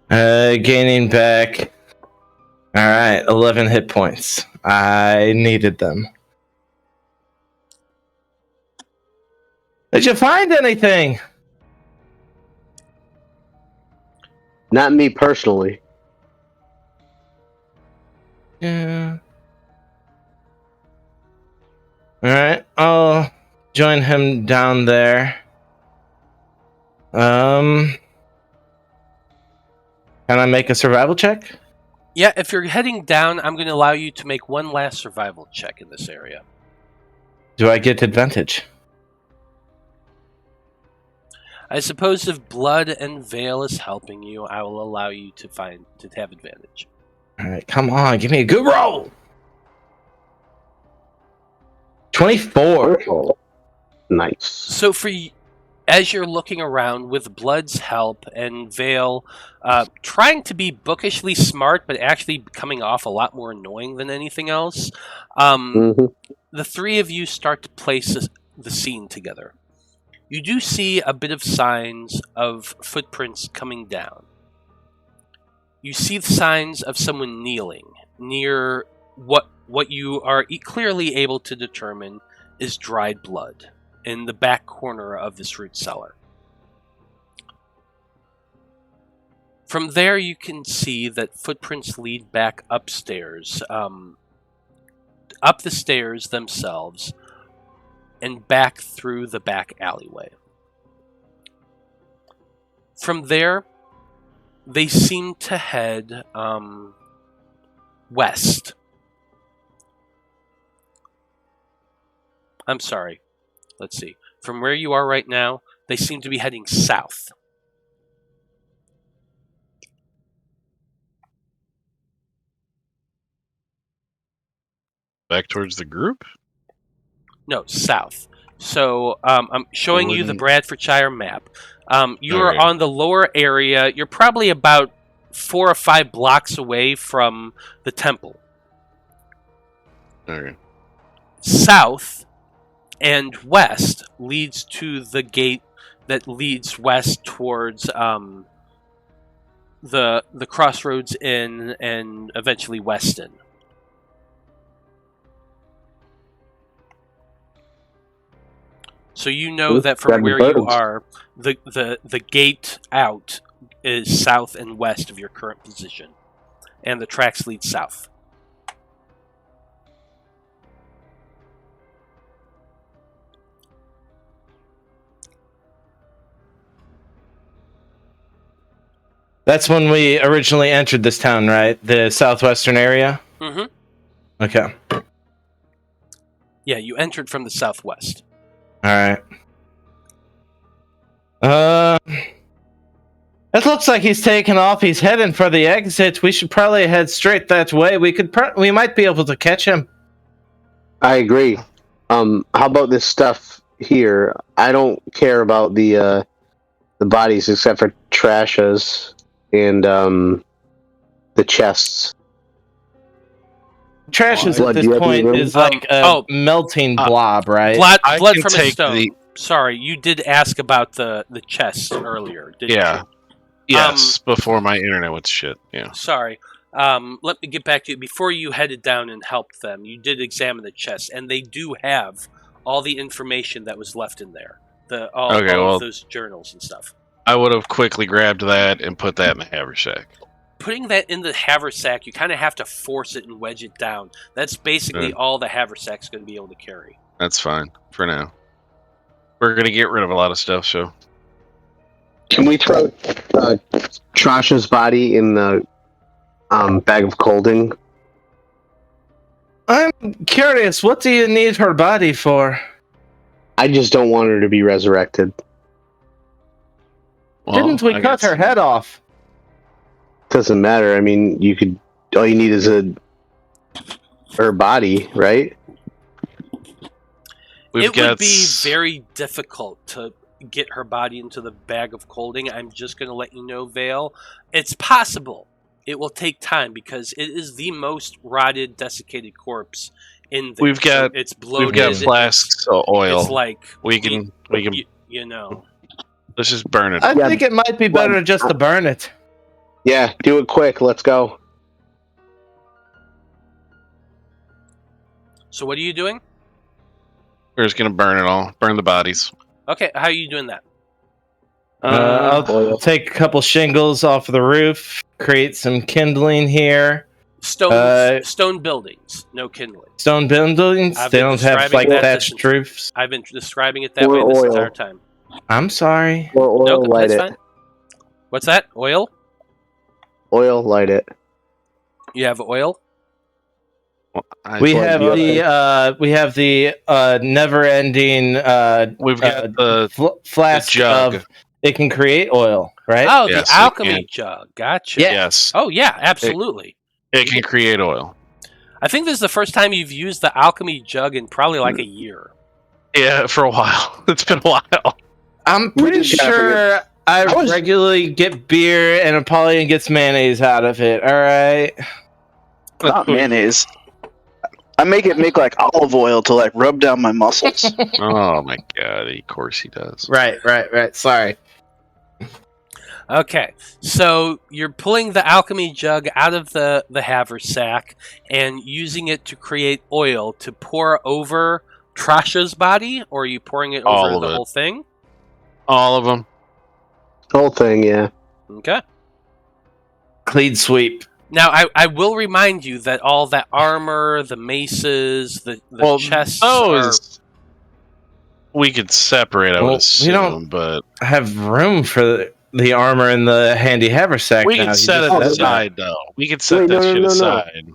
Gaining back. All right, 11 hit points. I needed them. Did you find anything? Not me personally. Yeah. All right, I'll join him down there. Can I make a survival check? Yeah, if you're heading down, I'm going to allow you to make one last survival check in this area. Do I get advantage? I suppose if blood and veil is helping you, I will allow you to have advantage. All right, come on, give me a good roll. 24. Oh, nice. So as you're looking around with Blood's help and Veil trying to be bookishly smart, but actually coming off a lot more annoying than anything else, the three of you start to place the scene together. You do see a bit of signs of footprints coming down. You see the signs of someone kneeling near what you are clearly able to determine is dried blood in the back corner of this root cellar. From there, you can see that footprints lead back upstairs, up the stairs themselves, and back through the back alleyway. From there, they seem to head west. I'm sorry. Let's see. From where you are right now, they seem to be heading south. Back towards the group? No, south. So I'm showing you the Bradfordshire map. You are on the lower area. You're probably about 4 or 5 blocks away from the temple. Okay. South and west leads to the gate that leads west towards the Crossroads Inn and eventually Weston. So you know that from where you are, the gate out is south and west of your current position, and the tracks lead south. That's when we originally entered this town, right? The southwestern area? Mm-hmm. Okay. Yeah, you entered from the southwest. Alright. It looks like he's taken off. He's heading for the exit. We should probably head straight that way. We might be able to catch him. I agree. How about this stuff here? I don't care about the bodies except for Trash's and the chests. Trash's at this point is like a melting blob, right? Blood from a stone. Sorry, you did ask about the chest earlier, didn't you? Yes, before my internet was shit. Yeah. Sorry. Let me get back to you. Before you headed down and helped them, you did examine the chest, and they do have all the information that was left in there. All of those journals and stuff. I would have quickly grabbed that and put that in the haversack. Putting that in the haversack, you kind of have to force it and wedge it down. That's basically all the haversack's going to be able to carry. That's fine for now. We're going to get rid of a lot of stuff, so... Can we throw Trash's body in the bag of colding? I'm curious, what do you need her body for? I just don't want her to be resurrected. Well, Didn't we I cut guess- her head off? Doesn't matter. I mean, all you need is her body, right? We've It got would be very difficult to get her body into the bag of colding. I'm just going to let you know, Veil. It's possible. It will take time because it is the most rotted, desiccated corpse in there. We've got- it's bloated. We've got flasks of oil. It's like we can you know. let's just burn it. I Yeah, think it might be better just to burn it. Yeah, do it quick. Let's go. So what are you doing? We're just gonna burn it all. Burn the bodies. Okay, how are you doing that? I'll take a couple shingles off of the roof, create some kindling here. Stone buildings, no kindling. Stone buildings, I've they been don't have describing like that thatched since- roofs. I've been describing it that Or way this oil. entire time. I'm sorry. Or oil, Nope, light that's it. fine. What's that? Oil? Oil, light it. You have oil? We thought have you- the never-ending We've got the flask jug. of it can create oil, right? Oh, Yes, the it alchemy can. jug. Gotcha. Yeah. yes. Oh, yeah, absolutely. It can create oil. I think this is the first time you've used the alchemy jug in probably like a year. Yeah, for a while. It's been a while. I'm We pretty just gotta sure I was- regularly get beer and Apollyon gets mayonnaise out of it. All right. Not mayonnaise. I make like olive oil to like rub down my muscles. Oh my god! Of course he does. Right. Sorry. Okay, so you're pulling the alchemy jug out of the haversack and using it to create oil to pour over Trasha's body, or are you pouring it All over of the it. whole thing? All of them. Whole thing, yeah. Okay. Clean sweep. Now, I will remind you that all that armor, the maces, the chests those we could separate. I Well, would we assume, don't- but Have room for the armor and the handy haversack. we now. can You set just it said aside, though. We could set Wait, that no, shit no. aside.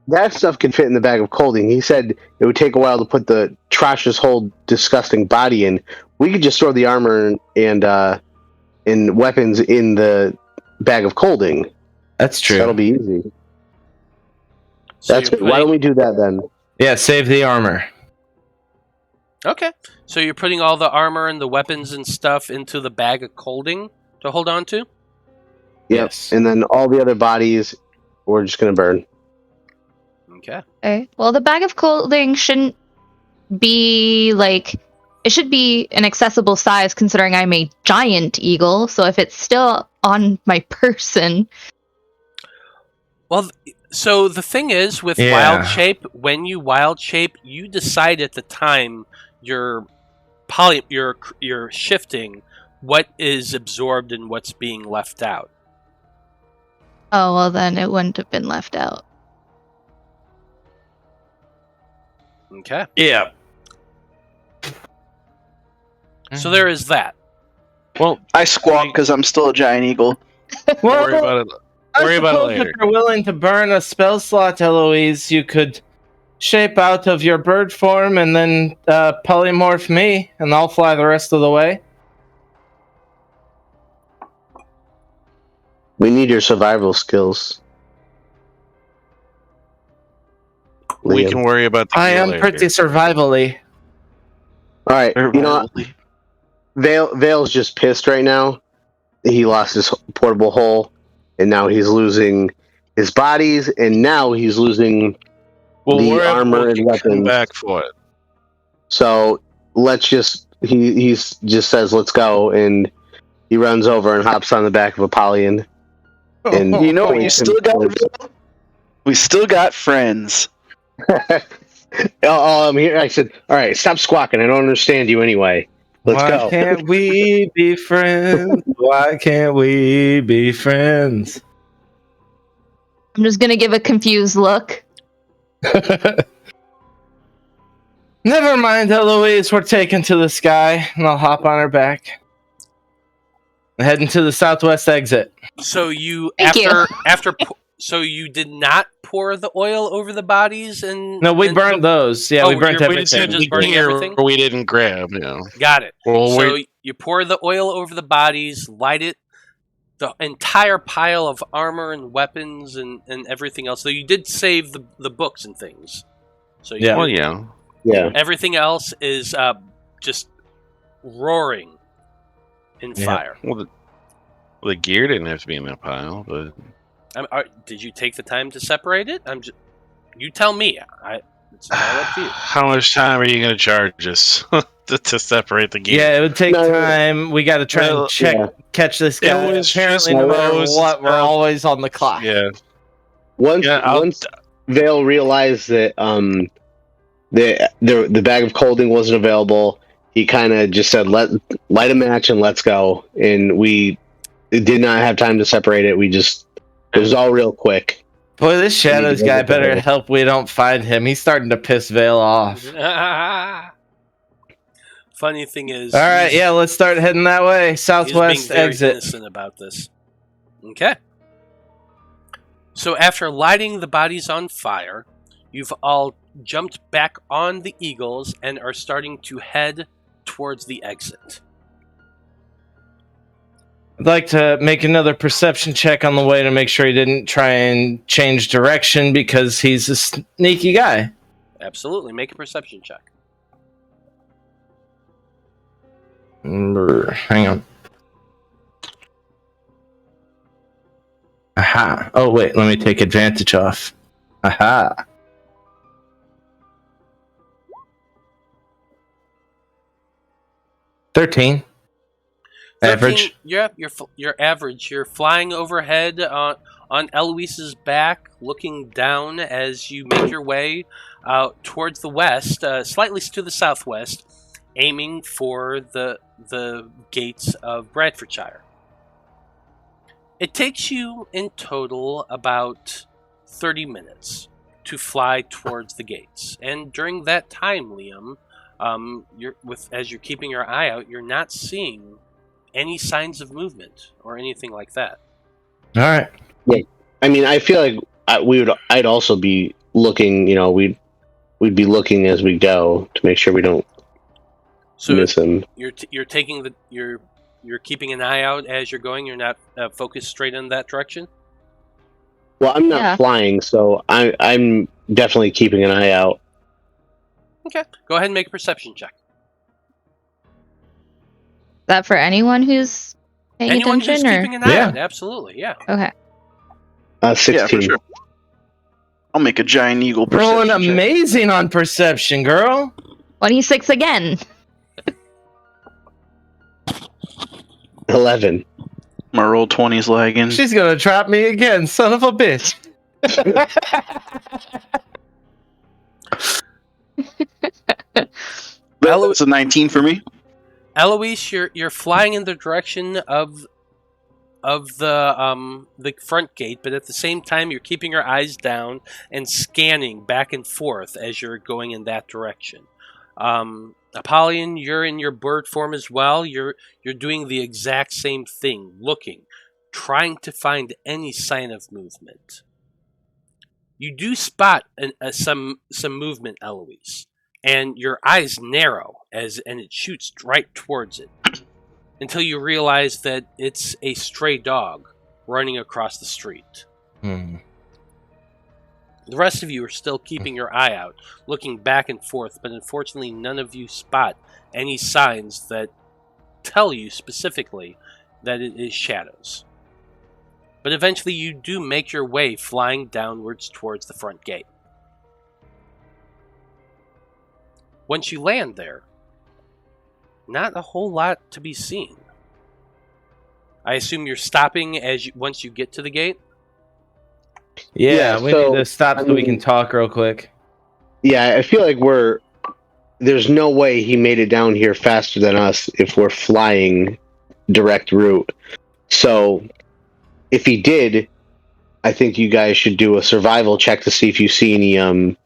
That stuff can fit in the bag of colding. He said it would take a while to put the Trash's whole disgusting body in. We could just throw the armor and weapons in the bag of colding. That's true. That'll be easy. So That's you're good. Why don't we do that then? Yeah, save the armor. Okay, so you're putting all the armor and the weapons and stuff into the bag of colding to hold on to? Yep. Yes. And then all the other bodies, we're just gonna burn. Okay. Okay. Well, the bag of clothing shouldn't be like. It should be an accessible size considering I'm a giant eagle. So if it's still on my person. Well, so the thing is with Yeah. wild shape, when you wild shape, you decide at the time you're shifting what is absorbed and what's being left out. Oh, well, then it wouldn't have been left out. Okay. Yeah. So there is that. Well, I squawk because I'm still a giant eagle. don't worry about it. Worry about it suppose later. If you're willing to burn a spell slot, Eloise, you could shape out of your bird form and then polymorph me, and I'll fly the rest of the way. We need your survival skills. We Liam. can worry about the I gear am later. pretty survivally. All right. You know what? Vale's just pissed right now. He lost his portable hole, and now he's losing his bodies, and now he's losing. Well, the we're armor and come weapons. back for it. So let's just. He's just says, "Let's go," and he runs over and hops on the back of Apollyon. And You know what? points We still got friends. I'm here. I said, "All right, stop squawking. I don't understand you anyway. Let's Why go." can't we be friends? Why can't we be friends? I'm just gonna give a confused look. Never mind, Eloise. We're taken to the sky, and I'll hop on her back. Heading to the southwest exit. So you Thank you. after So you did not pour the oil over the bodies and No, we burned those. Yeah, we burnt we everything. just burning everything? We didn't grab. Got it. Well, So you pour the oil over the bodies, light it, the entire pile of armor and weapons and everything else. So you did save the books and things. So Yeah. Well, yeah. Yeah. Everything else is just roaring in fire. Well, the gear didn't have to be in that pile, but Did you take the time to separate it? You tell me. It's all up to you. how much time are you going to charge us to separate the gear? Yeah, it would take time. We got to try and catch this guy. It was Apparently, just no matter Rose, what, we're always on the clock. Yeah. Once Veil realized that the bag of colding wasn't available, he kind of just said, light a match and let's go. And we did not have time to separate it. It was all real quick. Boy, this Shadows guy better help we don't find him. He's starting to piss Veil off. Funny thing is... All right, let's start heading that way. Southwest he's being very exit. innocent about this. Okay. So after lighting the bodies on fire, you've all jumped back on the Eagles and are starting to head towards the exit. I'd like to make another perception check on the way to make sure he didn't try and change direction because he's a sneaky guy. Absolutely. Make a perception check. Hang on. Aha. Oh, wait. Let me take advantage off. Aha. $13. Average. Yeah, you're average. You're flying overhead on Eloise's back, looking down as you make your way towards the west, slightly to the southwest, aiming for the gates of Bradfordshire. It takes you in total about 30 minutes to fly towards the gates, and during that time, Liam, as you're keeping your eye out, you're not seeing any signs of movement or anything like that. All right. Yeah. I mean, I feel like I'd also be looking. We'd be looking as we go to make sure we don't miss him. You're keeping an eye out as you're going. You're not focused straight in that direction. Well, I'm not flying, so I'm definitely keeping an eye out. Okay, go ahead and make a perception check. That for anyone who's paying Anyone attention? who's keeping an eye out, absolutely, yeah. Okay. 16. Yeah, for sure. I'll make a giant eagle perception Rolling check. amazing on perception, girl. 26 again. 11. My roll 20's lagging. She's gonna trap me again, son of a bitch. That's a 19 for me. Eloise, you're flying in the direction of the front gate, but at the same time you're keeping your eyes down and scanning back and forth as you're going in that direction. Apollyon, you're in your bird form as well. You're doing the exact same thing, looking, trying to find any sign of movement. You do spot some movement, Eloise, and your eyes narrow and it shoots right towards it until you realize that it's a stray dog running across the street. The rest of you are still keeping your eye out, looking back and forth, but unfortunately none of you spot any signs that tell you specifically that it is shadows. But eventually you do make your way flying downwards towards the front gate. Once you land there, not a whole lot to be seen. I assume you're stopping once you get to the gate? Yeah, we need to stop so we can talk real quick. Yeah, I feel like there's no way he made it down here faster than us if we're flying direct route. So if he did, I think you guys should do a survival check to see if you see any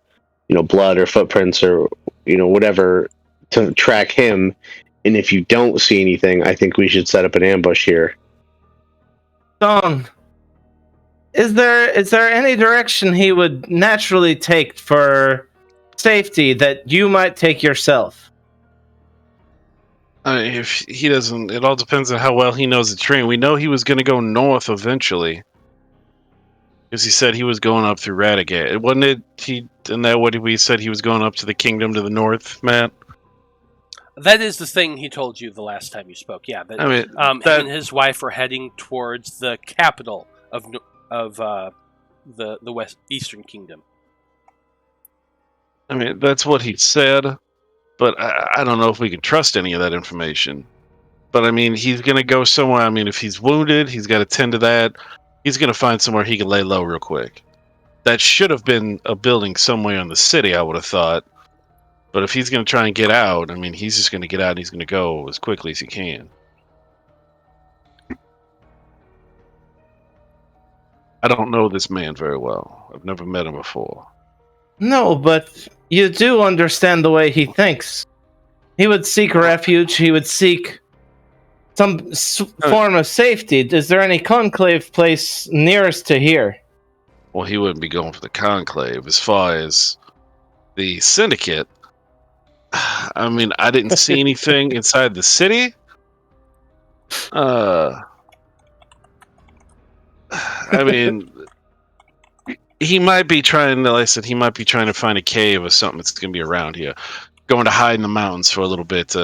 blood or footprints or whatever to track him. And if you don't see anything, I think we should set up an ambush here. Dong, Is there any direction he would naturally take for safety that you might take yourself? If he doesn't, it all depends on how well he knows the terrain. We know he was going to go north eventually, because he said he was going up through Radagate. Wasn't it? Isn't that what we said? He was going up to the kingdom to the north, Matt. That is the thing he told you the last time you spoke. Yeah, that, I mean, him and his wife were heading towards the capital of the West Eastern Kingdom. I mean, that's what he said, but I don't know if we can trust any of that information. But I mean, he's going to go somewhere. I mean, if he's wounded, he's got to tend to that. He's going to find somewhere he can lay low real quick. That should have been a building somewhere in the city, I would have thought. But if he's going to try and get out, I mean, he's just going to get out and he's going to go as quickly as he can. I don't know this man very well. I've never met him before. No, but you do understand the way he thinks. He would seek refuge. He would seek some form of safety. Is there any conclave place nearest to here? Well, he wouldn't be going for the conclave. As far as the syndicate, I mean, I didn't see anything inside the city. I mean, he might be trying to, like I said, he might be trying to find a cave or something that's going to be around here. Going to hide in the mountains for a little bit.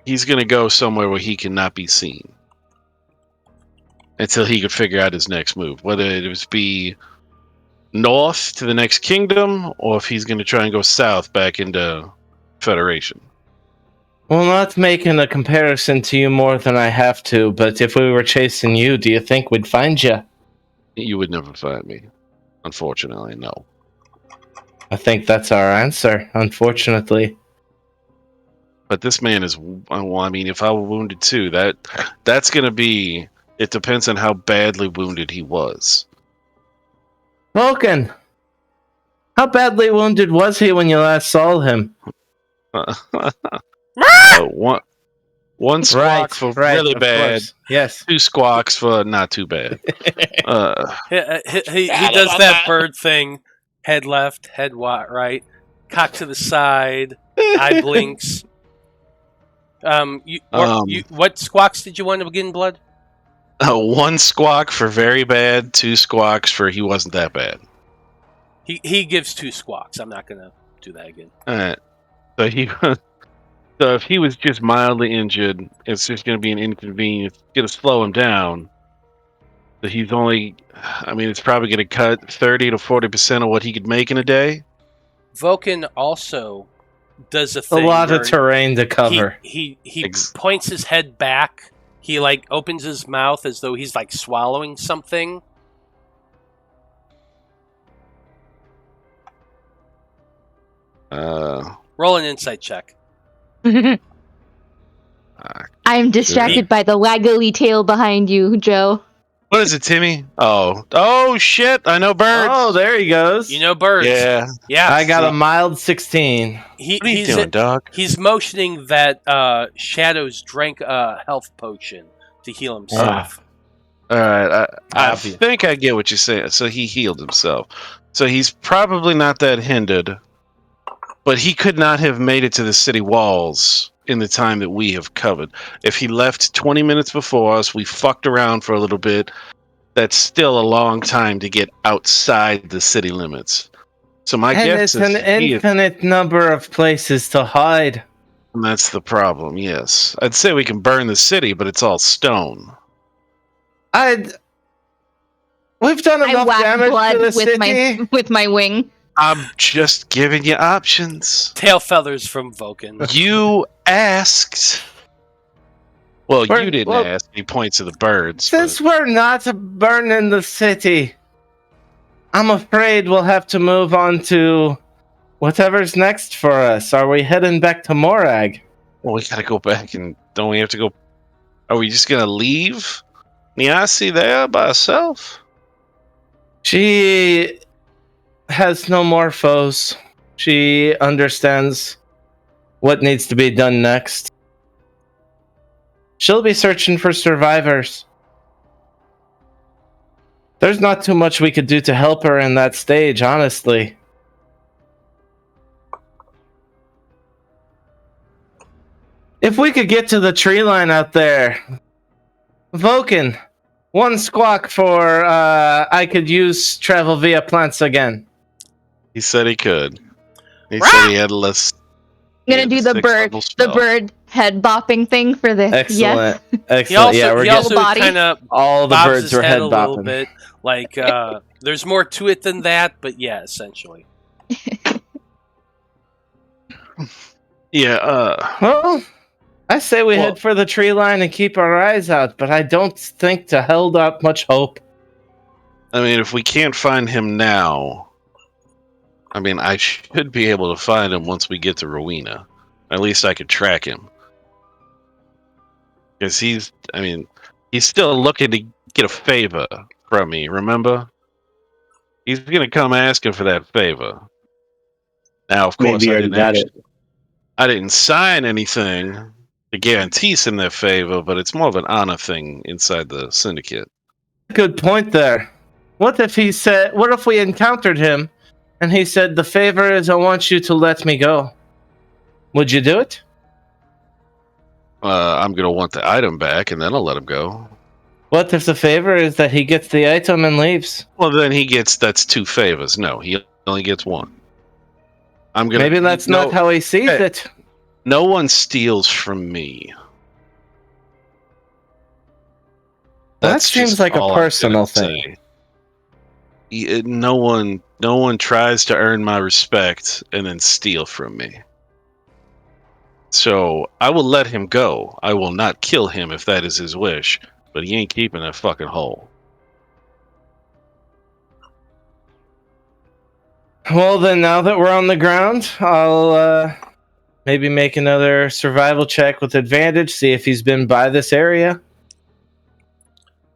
He's going to go somewhere where he cannot be seen until he could figure out his next move. Whether it was be north to the next kingdom, or if he's going to try and go south back into Federation. Well, not making a comparison to you more than I have to, but if we were chasing you, do you think we'd find you? You would never find me. Unfortunately, no. I think that's our answer, unfortunately. But this man is, well, I mean, if I were wounded too, that's going to be, it depends on how badly wounded he was. Vulcan, how badly wounded was he when you last saw him? One squawk for really bad. Course. Yes. 2 squawks for not too bad. He does that bird thing. Head left, head right, cock to the side, eye blinks. What squawks did you want to begin, Blood? 1 squawk for very bad, 2 squawks for he wasn't that bad. He gives 2 squawks. I'm not gonna do that again. All right. So if he was just mildly injured, it's just going to be an inconvenience. It's going to slow him down. So he's only, I mean, it's probably going to cut 30 to 40% of what he could make in a day. Vulcan also does a thing. A lot of terrain to cover. He points his head back. He like opens his mouth as though he's like swallowing something. Roll an insight check. I'm distracted by the waggly tail behind you, Joe. What is it, Timmy? Oh shit! I know birds. Oh, there he goes. You know birds. Yeah. I got a mild 16. What are you doing, dog? He's motioning that Shadows drank a health potion to heal himself. All right, I think I get what you're saying. So he healed himself. So he's probably not that hindered, but he could not have made it to the city walls in the time that we have covered. If he left 20 minutes before us, we fucked around for a little bit. That's still a long time to get outside the city limits. So my guess is it's an infinite number of places to hide. And that's the problem. Yes, I'd say we can burn the city, but it's all stone. We've done enough damage to the city. with my wing. I'm just giving you options. Tail feathers from Vulcan. You asked. Well, you didn't ask. He points to the birds. Since we're not burning the city, I'm afraid we'll have to move on to whatever's next for us. Are we heading back to Morag? Well, we gotta go back, and don't we have to go? Are we just gonna leave Niasi there by herself? She has no more foes. She understands what needs to be done next. She'll be searching for survivors. There's not too much we could do to help her in that stage, honestly. If we could get to the tree line out there. Vulcan, one squawk for I could use travel via plants again. He said he could. He said he had less. I'm gonna do the bird head bopping thing for this. Excellent. Yes. Excellent. He also body. kind of all the bobs birds his were head head a little bopping. bit. Like there's more to it than that, but yeah, essentially. Yeah. Well, I say we head for the tree line and keep our eyes out, but I don't think to hold out much hope. I mean, if we can't find him now, I mean, I should be able to find him once we get to Rowena. At least I could track him. Because he's still looking to get a favor from me, remember? He's going to come asking for that favor. Now, of course, Maybe I didn't sign anything to guarantee him that favor, but it's more of an honor thing inside the syndicate. Good point there. What if we encountered him and he said, the favor is I want you to let me go? Would you do it? I'm going to want the item back, and then I'll let him go. What if the favor is that he gets the item and leaves? Well, then that's 2 favors. No, he only gets 1. Maybe that's not how he sees it. No one steals from me. That seems like a personal thing. No one tries to earn my respect and then steal from me. So I will let him go. I will not kill him if that is his wish, but he ain't keeping that fucking hole. Well, then, now that we're on the ground, I'll maybe make another survival check with advantage, see if he's been by this area.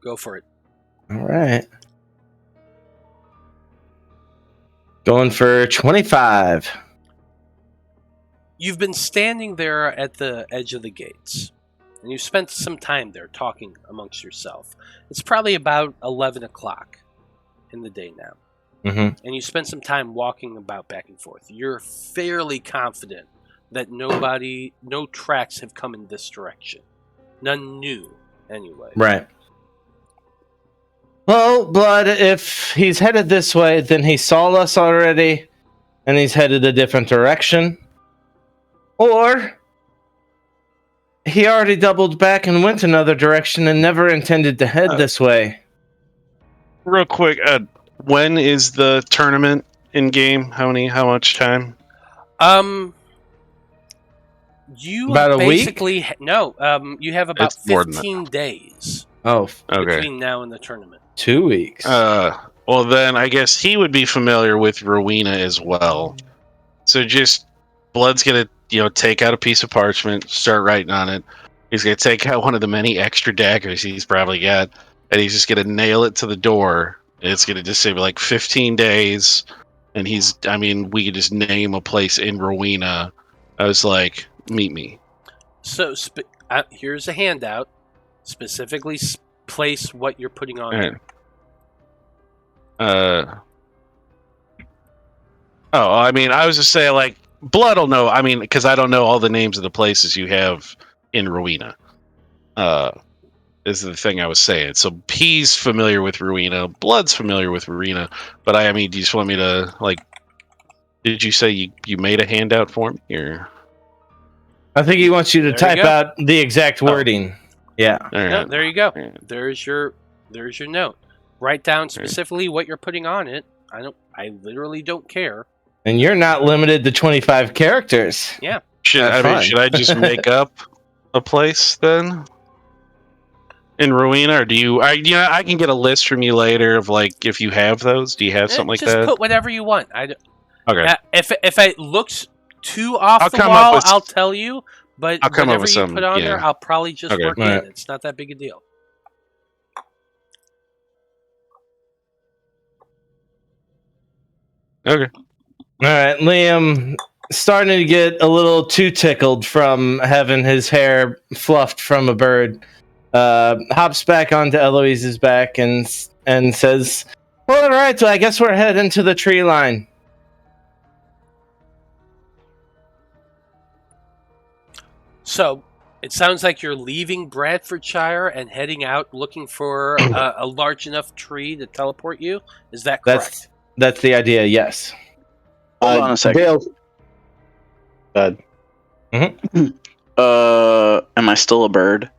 Go for it. All right. Going for 25. You've been standing there at the edge of the gates, and you've spent some time there talking amongst yourself. It's probably about 11 o'clock in the day now. Mm-hmm. And you spend some time walking about back and forth. You're fairly confident that no tracks have come in this direction. None new, anyway. Right. Well, Blood, if he's headed this way, then he saw us already, and he's headed a different direction. Or he already doubled back and went another direction and never intended to head this way. Real quick, when is the tournament in game? How much time? You about a basically week? No. You have about 15 days. Oh, okay. Between now and the tournament. 2 weeks. Well, then I guess he would be familiar with Rowena as well. So just Blood's gonna, take out a piece of parchment, start writing on it. He's gonna take out one of the many extra daggers he's probably got, and he's just gonna nail it to the door. And it's gonna just say like 15 days, and we could just name a place in Rowena. I was like, meet me. So here's a handout. Specifically place what you're putting on there. I was just saying, like, Blood will know. Because I don't know all the names of the places you have in Rowena. Is the thing I was saying. So he's familiar with Rowena. Blood's familiar with Rowena. But do you just want me to, like, did you say you made a handout for me? Or? I think he wants you to type out the exact wording. Yeah. Right. No, there you go. There's your note. Write down specifically what you're putting on it. I literally don't care. And you're not limited to 25 characters. Yeah. Should I just make up a place then? In Rowena, or do you? I can get a list from you later of, like, if you have those. Do you have something like that? Just put whatever you want. Okay. If it looks too off the wall, I'll tell you. But whatever you put on there, I'll probably just work in. It's not that big a deal. Okay. All right, Liam, starting to get a little too tickled from having his hair fluffed from a bird, hops back onto Eloise's back and and says, "Well, all right, so I guess we're heading to the tree line." So, it sounds like you're leaving Bradfordshire and heading out looking for a large enough tree to teleport you. Is that correct? That's the idea. Yes. Hold on a second. Vale, Am I still a bird?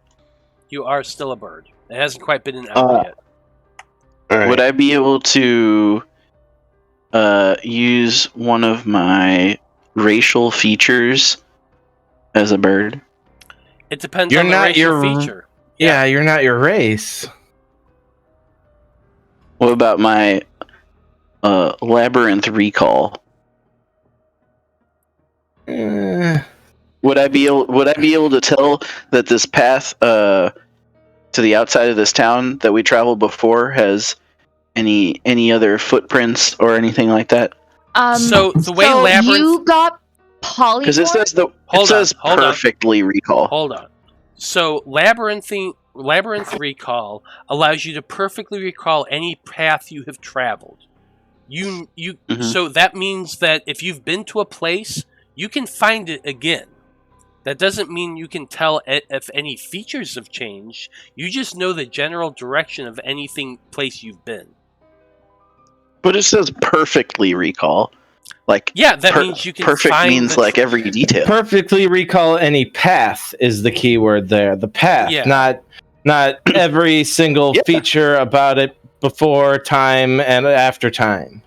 You are still a bird. It hasn't quite been an hour yet. all right. Would I be able to use one of my racial features as a bird? It depends You're on the not racial your- feature. Yeah, you're not your race. What about my labyrinth recall? Would I be able to tell that this path to the outside of this town that we traveled before has any other footprints or anything like that? So the way labyrinth, you got polymorph. Because it says Hold on. perfectly recall. Hold on. So labyrinth recall allows you to perfectly recall any path you have traveled. So that means that if you've been to a place, you can find it again. That doesn't mean you can tell if any features have changed. You just know the general direction of place you've been. But it says perfectly recall. Like, Yeah, that means you can perfect find means like every detail. Perfectly recall any path is the key word there. The path, Yeah. not every single Yeah. feature about it before time and after time.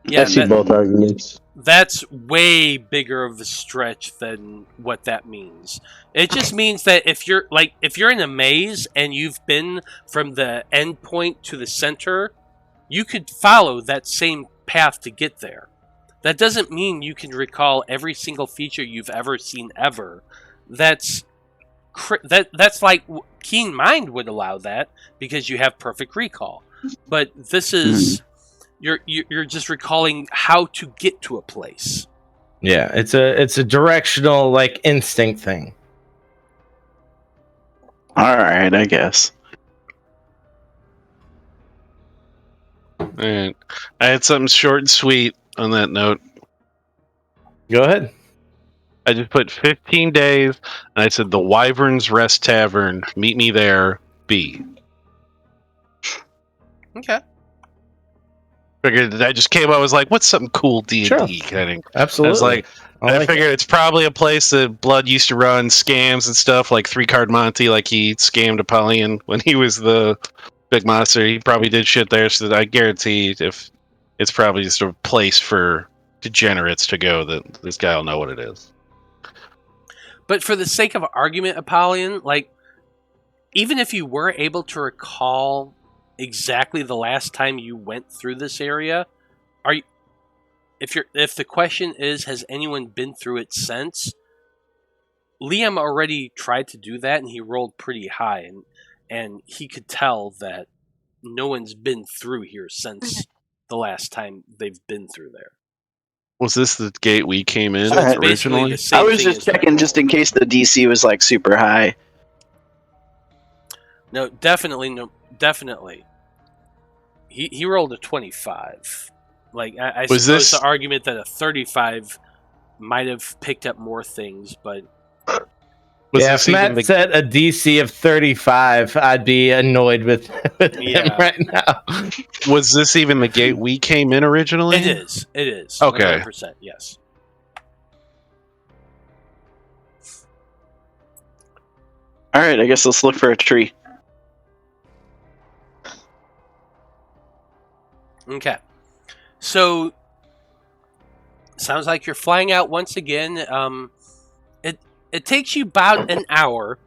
Yeah, I see both arguments. that's way bigger of a stretch than what that means. It just means that if you're in a maze and you've been from the end point to the center, you could follow that same path to get there. That doesn't mean you can recall every single feature you've ever seen ever. That's like Keen Mind would allow that because you have perfect recall. But this is you're just recalling how to get to a place. Yeah, it's a directional like instinct thing. All right, I guess. Alright. I had something short and sweet on that note. Go ahead. I just put 15 days, and I said the Wyvern's Rest Tavern. Meet me there, B. Okay. Figured I just came up. I was like, "What's something cool D&D Sure. kind of?" Absolutely. I was like, I I like figured it's probably a place that Blood used to run scams and stuff, like 3-Card Monty, like he scammed Apollyon when he was the big monster. He probably did shit there, so that I guarantee if it's probably just a place for degenerates to go, that this guy will know what it is. But for the sake of argument, Apollyon, like, even if you were able to recall exactly the last time you went through this area, if the question is, has anyone been through it since? Liam already tried to do that, and he rolled pretty high, and he could tell that no one's been through here since the last time they've been through there. Was this the gate we came in So it's basically originally? the same I was thing just as checking just in case the DC was like super high. No, definitely. He rolled a 25. Like, I Was suppose this- the argument that a 35 might have picked up more things, but Was yeah, this if even Matt set a DC of 35, I'd be annoyed with him Yeah. right now. was this even the gate we came in originally? it is. It is. Okay. 100%, yes. All right, I guess let's look for a tree. Okay. So, sounds like you're flying out once again. It takes you about an hour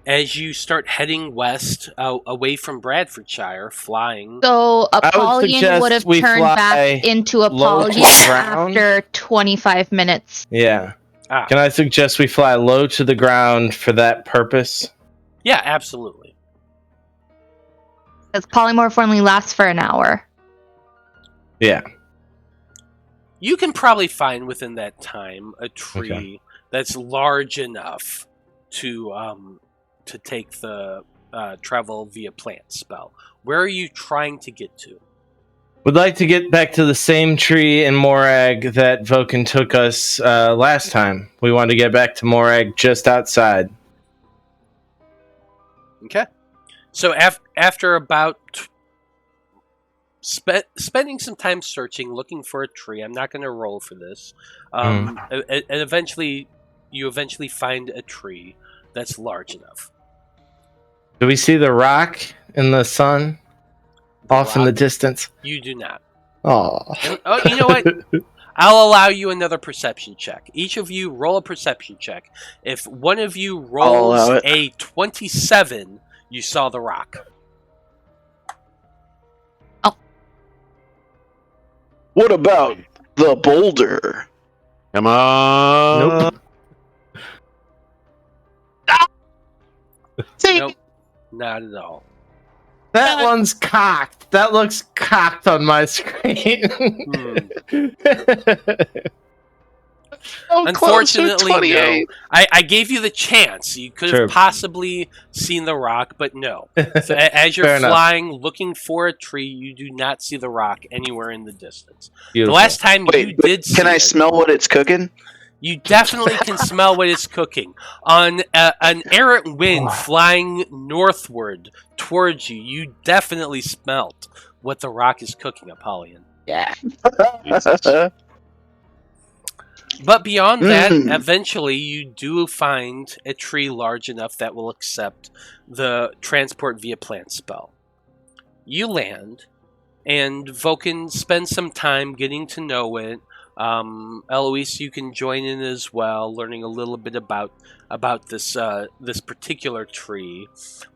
as you start heading west, away from Bradfordshire, flying. So Apollyon suggest would have we turned fly back into low to Apollyon the ground. after 25 minutes. Yeah. Ah. Can I suggest we fly low to the ground for that purpose? Yeah, absolutely. Because polymorph only lasts for an hour. Yeah. You can probably find within that time a tree that's large enough to take the travel via plant spell. Where are you trying to get to? Would like to get back to the same tree in Morag that Voken took us last time. We want to get back to Morag just outside. Okay. So after about spending some time searching, looking for a tree, I'm not going to roll for this. And eventually, you find a tree that's large enough. Do we see the rock in the sun off in the distance? You do not. Oh, you know what? I'll allow you another perception check. Each of you roll a perception check. If one of you rolls a 27, you saw the rock. Oh. What about the boulder? Come on. nope. Nope, not at all. That one's cocked. That looks cocked on my screen. Unfortunately, no. I gave you the chance. You could have possibly seen the rock, but no. So as you're flying, looking for a tree, you do not see the rock anywhere in the distance. Beautiful. The last time you did see Can I it, smell what it's cooking? you definitely can smell what it's cooking. On an errant wind flying northward towards you, you definitely smelt what the rock is cooking, Apollyon. Yeah. But beyond that, eventually you do find a tree large enough that will accept the transport via plant spell. You land, and Voken spends some time getting to know it. Eloise, you can join in as well, learning a little bit about this this particular tree,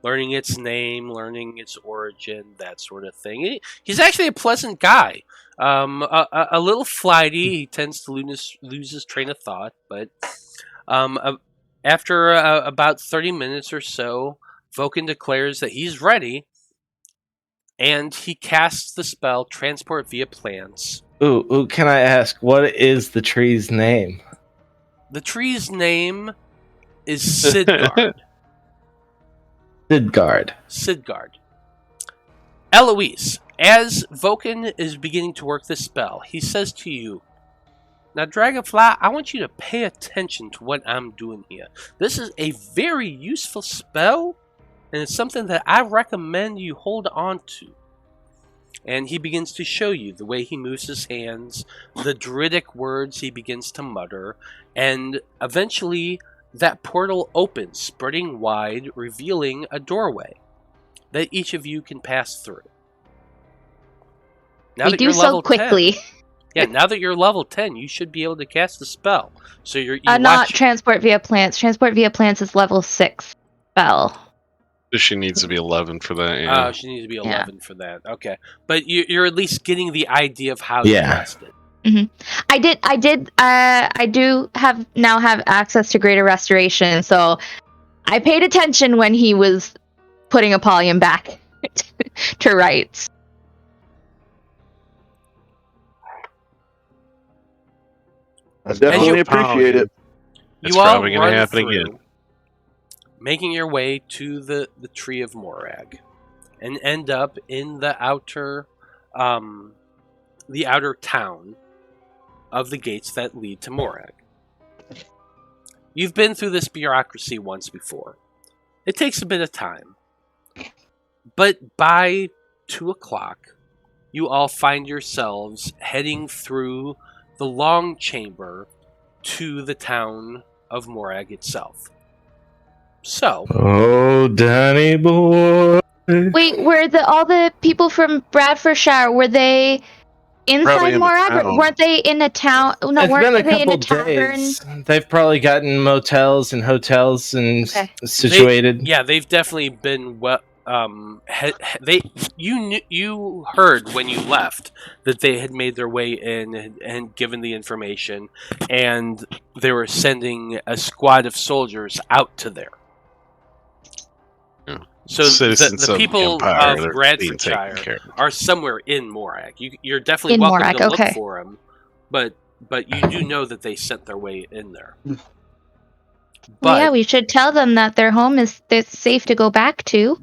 learning its name, learning its origin, that sort of thing. He's actually a pleasant guy. A little flighty. He tends to lose his train of thought, but after about 30 minutes or so, Voken declares that he's ready, and he casts the spell Transport via Plants. Ooh, can I ask, what is the tree's name? The tree's name is Sidgard. Sidgard. Eloise, as Voken is beginning to work this spell, he says to you, "Now, Dragonfly, I want you to pay attention to what I'm doing here. This is a very useful spell, and it's something that I recommend you hold on to." And he begins to show you the way he moves his hands, the druidic words he begins to mutter, and eventually that portal opens, spreading wide, revealing a doorway that each of you can pass through. Now We that do you're so level quickly. 10, now that you're level 10, you should be able to cast the spell. So you Not watch. Transport via Plants. Transport via Plants is level 6 spell. She needs to be 11 for that. Yeah. She needs to be 11 for that. Okay, but you're at least getting the idea of how to cast it. I do have access to Greater Restoration, so I paid attention when he was putting Apollyon back to rights. I definitely appreciate it. It's You all probably going to run happen through, again. making your way to the Tree of Morag, and end up in the outer town of the gates that lead to Morag. You've been through this bureaucracy once before. It takes a bit of time, but by 2 o'clock, you all find yourselves heading through the long chamber to the town of Morag itself. So, Oh, Danny boy. Wait, were all the people from Bradfordshire, were they Probably inside in the Morag? town. Weren't they in a town? No, It's weren't been a they in a couple tavern? days. They've probably gotten motels and hotels and situated. they've definitely been you heard when you left that they had made their way in and given the information, and they were sending a squad of soldiers out to there. Yeah. So Citizens the of people Empire of that are being taken Bradfordshire care of. are somewhere in Morag. You're definitely In welcome Morag, to okay. look for them, but you do know that they sent their way in there. Well, yeah, we should tell them that their home is safe to go back to.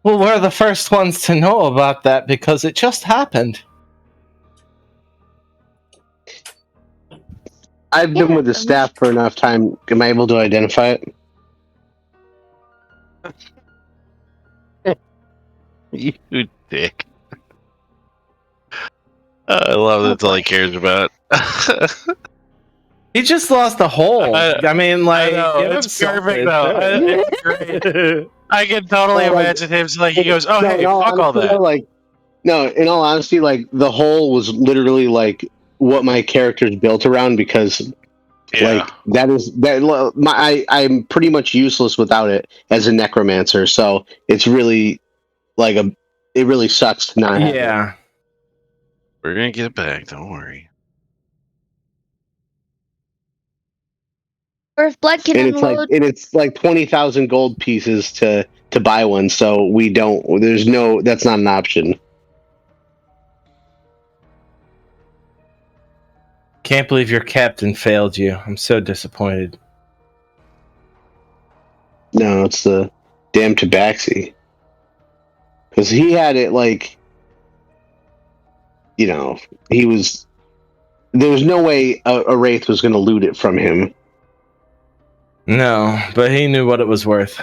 Well, we're the first ones to know about that because it just happened. I've been with the staff for enough time. Am I able to identify it? You dick. I love that's all he cares about. He just lost a hole. I mean, like, I know, give him it's perfect something. though. It's great. I can totally Well, like- imagine him. Like he goes, "Oh No, hey, in all fuck all honesty, that." though, like, no, in all honesty, like the whole was literally like what my character's built around because like I'm pretty much useless without it as a necromancer. So it's really like it really sucks to not have it. Yeah. We're gonna get it back. Don't worry. Or if blood can And it's like 20,000 gold pieces to buy one. So that's not an option. Can't believe your captain failed you. I'm so disappointed. No, it's the damn Tabaxi. Because he had it like, there was no way a Wraith was going to loot it from him. No, but he knew what it was worth.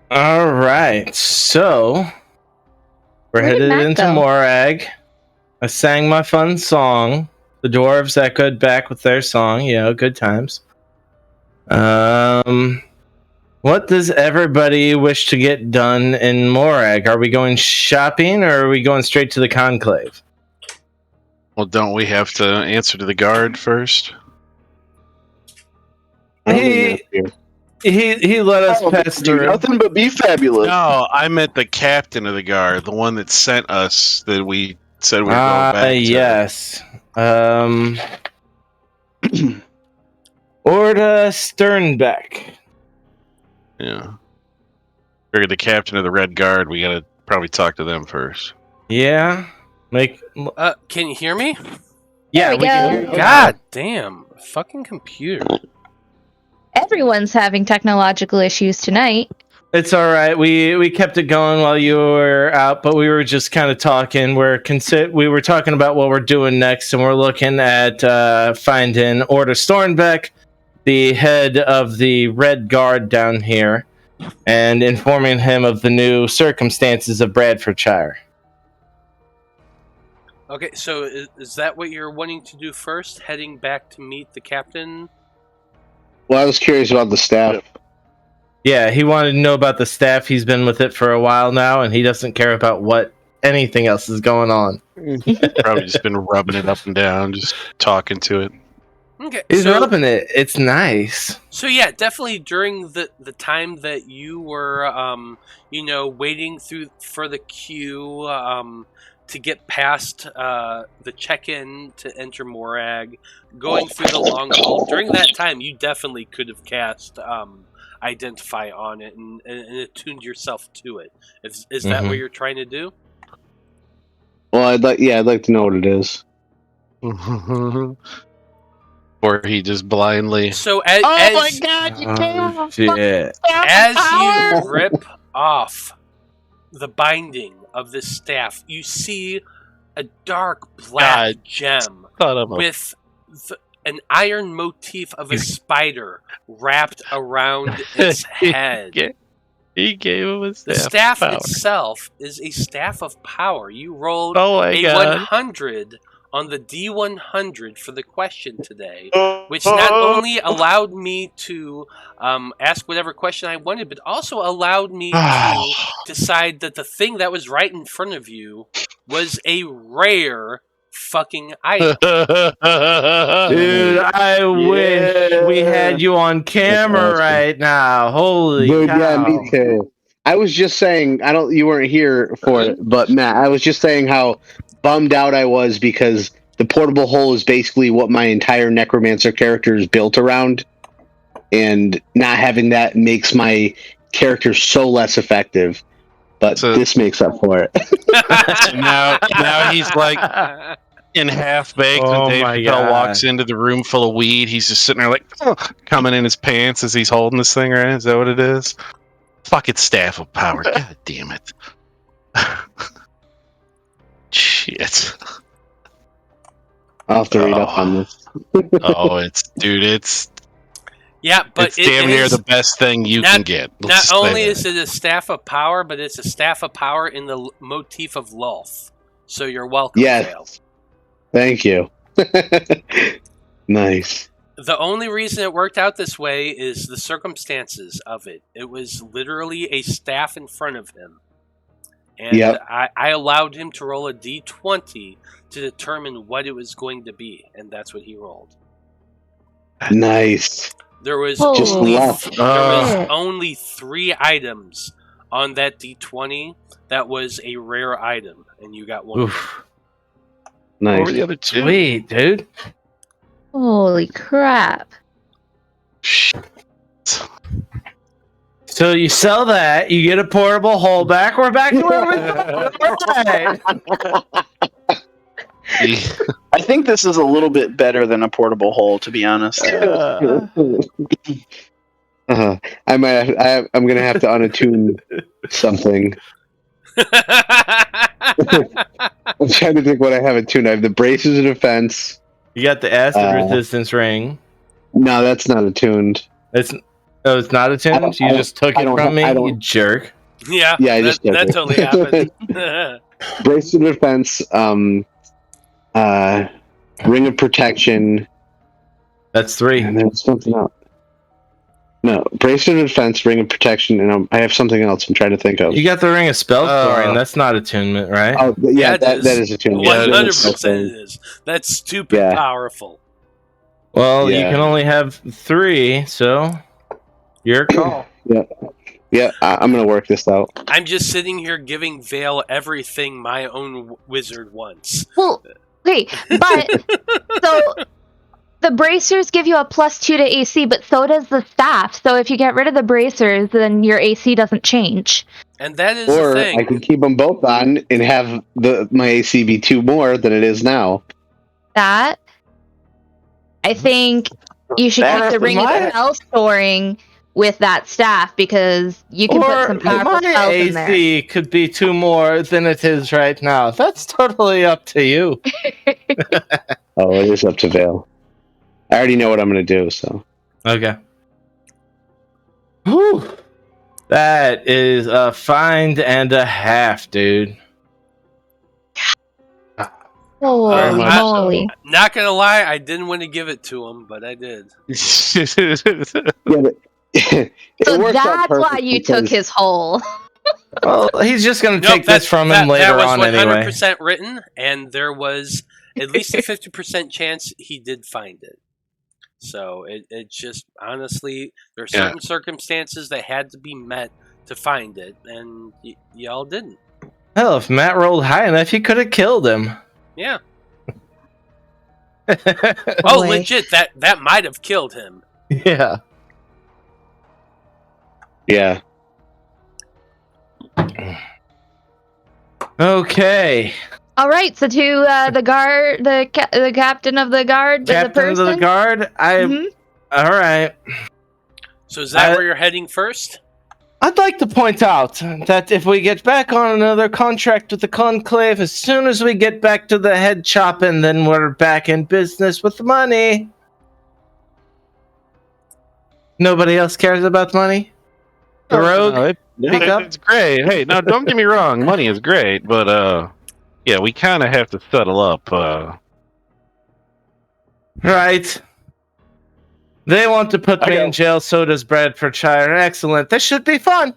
All right, so we're Where did headed Matt into go? Morag. I sang my fun song. The dwarves echoed back with their song. Good times. What does everybody wish to get done in Morag? Are we going shopping or are we going straight to the conclave? Well, don't we have to answer to the guard first? I don't think that's here. He let us pass do through. nothing but be fabulous. No, I meant the captain of the guard, the one that sent us that we said we were going back to. Yes. Orda Sternbeck. Yeah. Figured the captain of the Red Guard, we gotta probably talk to them first. Yeah. Can you hear me? Yeah, we we can go. hear you. God damn. Fucking computer. Everyone's having technological issues tonight. It's all right. We kept it going while you were out, but we were just kind of talking. We were talking about what we're doing next, and we're looking at finding Order Stornbeck, the head of the Red Guard down here, and informing him of the new circumstances of Bradfordshire. Okay, so is that what you're wanting to do first? Heading back to meet the captain? Well, I was curious about the staff. Yeah, he wanted to know about the staff. He's been with it for a while now, and he doesn't care about what anything else is going on. Probably just been rubbing it up and down, just talking to it. Okay, He's rubbing it. It's nice. So yeah, definitely during the time that you were, waiting for the queue, to get past the check-in to enter Morag, going through the long haul. During that time, you definitely could have cast Identify on it and attuned yourself to it. Is that what you're trying to do? Well, I'd like to know what it is. Or he just blindly. So my god, you can't! Shit. As you rip off the binding of this staff, you see a dark black gem with an iron motif of a spider wrapped around its head. He gave him a staff. The staff power. itself is a staff of power. You rolled my a God. 100 on the D100 for the question today, which not only allowed me to ask whatever question I wanted, but also allowed me to decide that the thing that was right in front of you was a rare fucking item. Dude, I wish we had you on camera right now. Holy Dude, cow. yeah, me too. I was just saying, you weren't here for it, but Matt, I was just saying how bummed out I was because the portable hole is basically what my entire necromancer character is built around, and not having that makes my character so less effective. But this makes up for it. now he's like, in half baked Oh when Dave my Chappelle God. walks into the room full of weed. He's just sitting there like coming in his pants as he's holding this thing, right? Is that what it is? Fucking staff of power. God damn it. Shit. I'll have to read up on this. Oh, it's Yeah, but it's damn near the best thing you can get. Let's Not just say only that. is it a staff of power, but it's a staff of power in the motif of Lolth. So you're welcome, Yes. Vale. Thank you. Nice. The only reason it worked out this way is the circumstances of it. It was literally a staff in front of him. And Yep. I allowed him to roll a d20 to determine what it was going to be, and that's what he rolled. Nice. There was Just only luck. there was only 3 items on that d20 that was a rare item, and you got one. Oof. What were Nice. the other two? Sweet, dude. Holy crap. So you sell that, you get a portable hole back. We're back to where we started. I think this is a little bit better than a portable hole, to be honest. I'm gonna have to unattune something. I'm trying to think what I have attuned. I have the braces of defense. You got the acid resistance ring. No, that's not attuned. It's not attuned. You just took it from me, you jerk. Yeah, Yeah, I just took that it. totally happened. Braces of defense. Ring of protection. That's 3. And there's something else. No, braces of defense, ring of protection, and I have something else I'm trying to think of. You got the ring of spell storing. That's not attunement, right? Oh, yeah, that is. is attuned. 100% it is. That's stupid powerful. Well, you Yeah. can only have 3, so your call. Yeah, I'm gonna work this out. I'm just sitting here giving Vale everything my own wizard wants. Well, okay, but so the bracers give you a +2 to AC, but so does the staff. So if you get rid of the bracers, then your AC doesn't change. And that is Or the thing. I could keep them both on and have my AC be 2 more than it is now. That I think you should keep the ring of spell storing with that staff because you can put some powerful my spells in there. AC could be 2 more than it is right now. That's totally up to you. Oh, it is up to Vale. I already know what I'm gonna do, so. Okay. Whew. That is a find and a half, dude. Holy moly. Not gonna lie, I didn't want to give it to him, but I did. Yeah, but it So worked out that's why perfect you took because- his hole. Well, he's just going to Nope, take this from him that later was on 100% anyway. written, and there was at least a 50% chance he did find it. So it just, honestly, there are certain circumstances that had to be met to find it, and y'all didn't. Hell, if Matt rolled high enough, he could have killed him. Yeah. Oh, Boy. legit, that might have killed him. Yeah. Yeah. Okay. All right, so to the guard, the captain of the guard, the Captain person. of the guard, Mhm. All right. So is that where you're heading first? I'd like to point out that if we get back on another contract with the Conclave, as soon as we get back to the head chopping, then we're back in business with money. Nobody else cares about money? The rogue? Pick up? It's great. Hey, now don't get me wrong, money is great, but yeah, we kind of have to settle up. Right. They want to put me in jail, so does Bradfordshire. Excellent. This should be fun.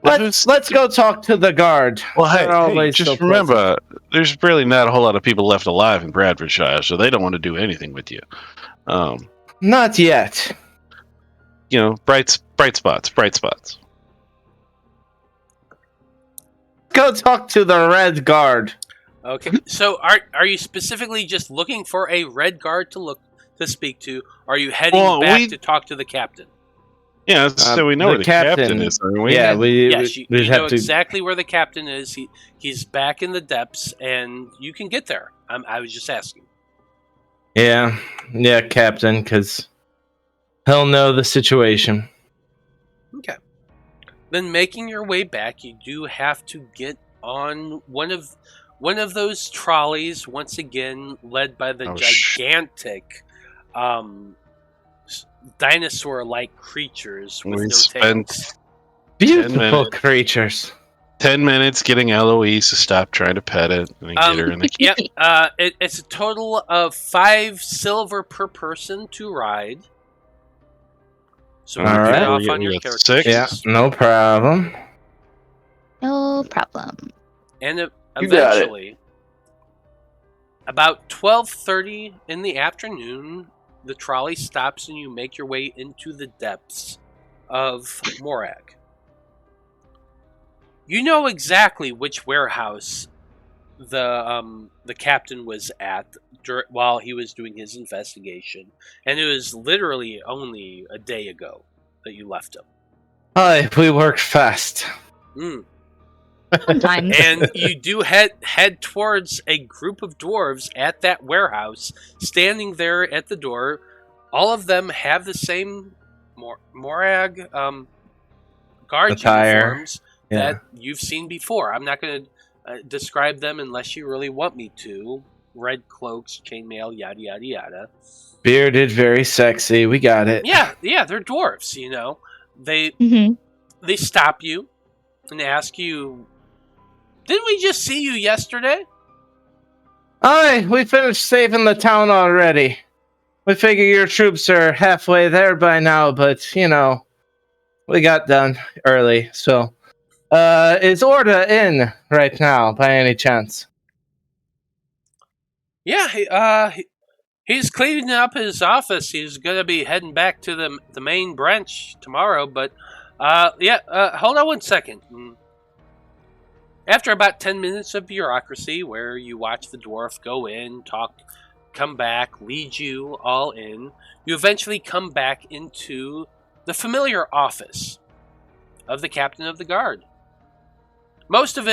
Let's go talk to the guard. Well, They're hey, always so just remember, there's really not a whole lot of people left alive in Bradfordshire, so they don't want to do anything with you. Not yet. You know, bright spots. Go talk to the Red Guard. Okay. So are you specifically just looking for a red guard to speak to? Or are you heading back to talk to the captain? Yeah, so we know the where the captain is, aren't we? Yeah, Yes, you we'd know have to. exactly where the captain is. He's back in the depths, and you can get there. I was just asking. Yeah, Captain, because he'll know the situation. Okay. Then making your way back, you do have to get on one of those trolleys, once again led by the gigantic dinosaur-like creatures with We no spent tails. Beautiful creatures. 10 minutes getting Eloise to stop trying to pet it and get her in the Yep. It's a total of 5 silver per person to ride. So All mark that right. off on your We got character 6. Yeah, sheets. no problem. No problem. And You got it. eventually, about 12:30 in the afternoon, the trolley stops and you make your way into the depths of Morag. You know exactly which warehouse the captain was at while he was doing his investigation, and it was literally only a day ago that you left him. Hi, we work fast. Sometimes. And you do head towards a group of dwarves at that warehouse, standing there at the door. All of them have the same Morag guard Attire. uniforms Yeah. that you've seen before. I'm not going to describe them unless you really want me to. Red cloaks, chainmail, yada yada yada. Bearded, very sexy. We got it. Yeah, they're dwarves. You know, they stop you and ask you, "Didn't we just see you yesterday?" Aye, we finished saving the town already. We figure your troops are halfway there by now, but, we got done early, so... is Orda in right now, by any chance? Yeah, he's cleaning up his office. He's gonna be heading back to the main branch tomorrow. But hold on one second. After about 10 minutes of bureaucracy, where you watch the dwarf go in, talk, come back, lead you all in, you eventually come back into the familiar office of the captain of the guard. Most of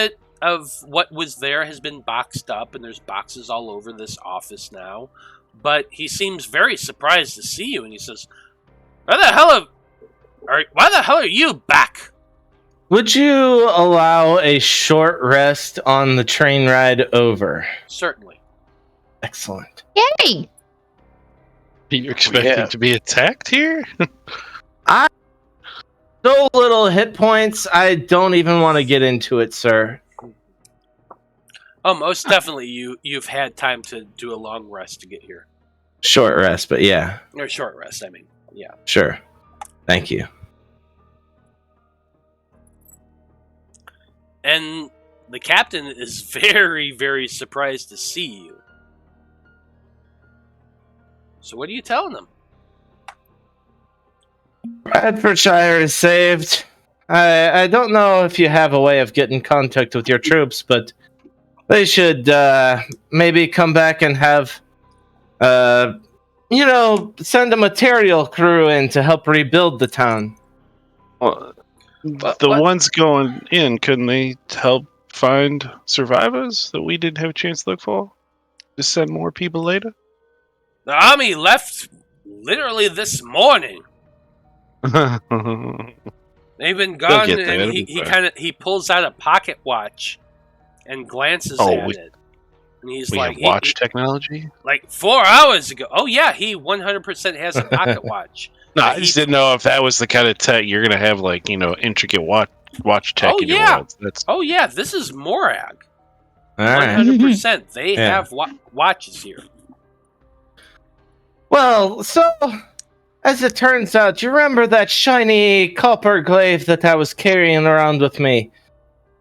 what was there has been boxed up, and there's boxes all over this office now. But he seems very surprised to see you, and he says, why the hell are you back? Would you allow a short rest on the train ride over? Certainly. Excellent. Yay! Are you expecting to be attacked here? So little hit points, I don't even want to get into it, sir. Oh, most definitely you've had time to do a long rest to get here. Short rest, but yeah. Or short rest, I mean. Yeah. Sure. Thank you. And the captain is very, very surprised to see you. So what are you telling them? Bradfordshire is saved. I don't know if you have a way of getting in contact with your troops, but they should maybe come back and have, send a material crew in to help rebuild the town. Well, the ones going in, couldn't they help find survivors that we didn't have a chance to look for? Just send more people later? The army left literally this morning. They've been gone, and he pulls out a pocket watch and glances at it. And he's we like, have watch technology? Like 4 hours ago. Oh yeah, he 100% has a pocket watch. No, I just didn't know if that was the kind of tech you're gonna have, like, intricate watch tech in your world. Oh yeah, this is Morag. All right. 100%. They have watches here. Well, so as it turns out, you remember that shiny copper glaive that I was carrying around with me?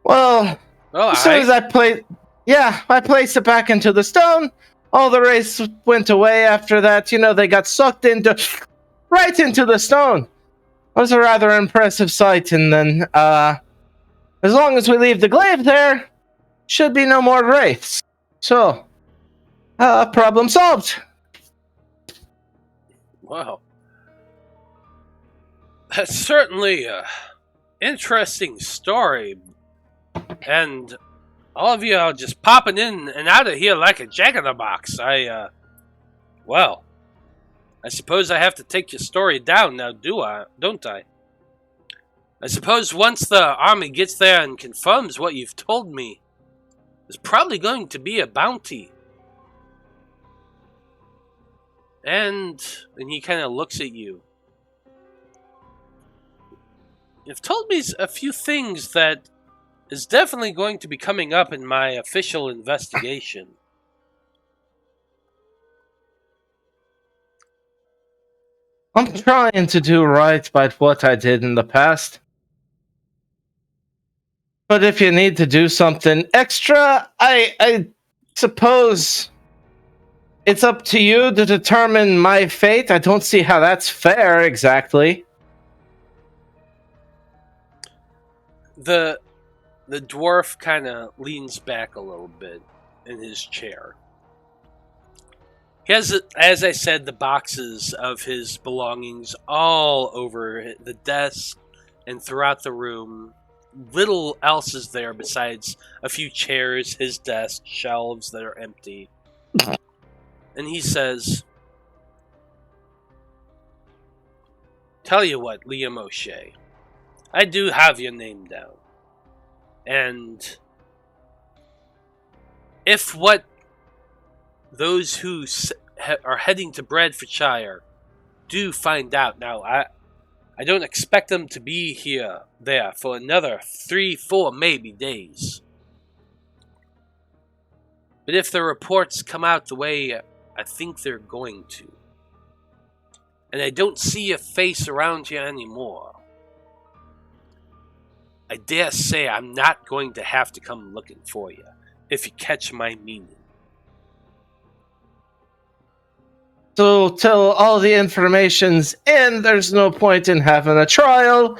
Well, as soon as I placed it back into the stone. All the rays went away after that. They got sucked right into the stone. It was a rather impressive sight. And then, as long as we leave the glaive there, should be no more wraiths. So, problem solved. Wow. That's certainly an interesting story. And all of you are just popping in and out of here like a jack-in-the-box. Well, I suppose I have to take your story down now, don't I? I suppose once the army gets there and confirms what you've told me, there's probably going to be a bounty. And he kind of looks at you. You've told me a few things that is definitely going to be coming up in my official investigation. I'm trying to do right by what I did in the past. But if you need to do something extra, I suppose it's up to you to determine my fate. I don't see how that's fair exactly. The dwarf kind of leans back a little bit in his chair. He has, as I said, the boxes of his belongings all over the desk and throughout the room. Little else is there besides a few chairs, his desk, shelves that are empty. And he says, "Tell you what, Liam O'Shea, I do have your name down. And if what those who are heading to Bradfordshire do find out, now I don't expect them to be there for another 3-4 maybe days. But if the reports come out the way I think they're going to, and I don't see your face around here anymore, I dare say I'm not going to have to come looking for you, if you catch my meaning." So till all the information's in, there's no point in having a trial,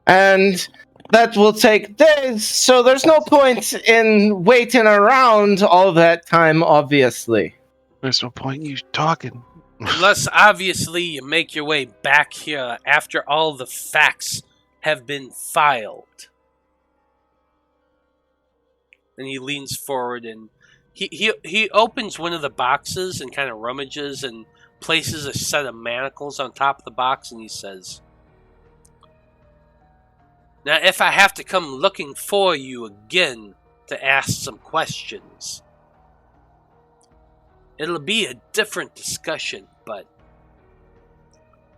and that will take days, so there's no point in waiting around all that time, obviously. There's no point in you talking. Unless, obviously, you make your way back here after all the facts have been filed. And he leans forward and he opens one of the boxes and kind of rummages and places a set of manacles on top of the box, and he says, "Now, if I have to come looking for you again to ask some questions, it'll be a different discussion, but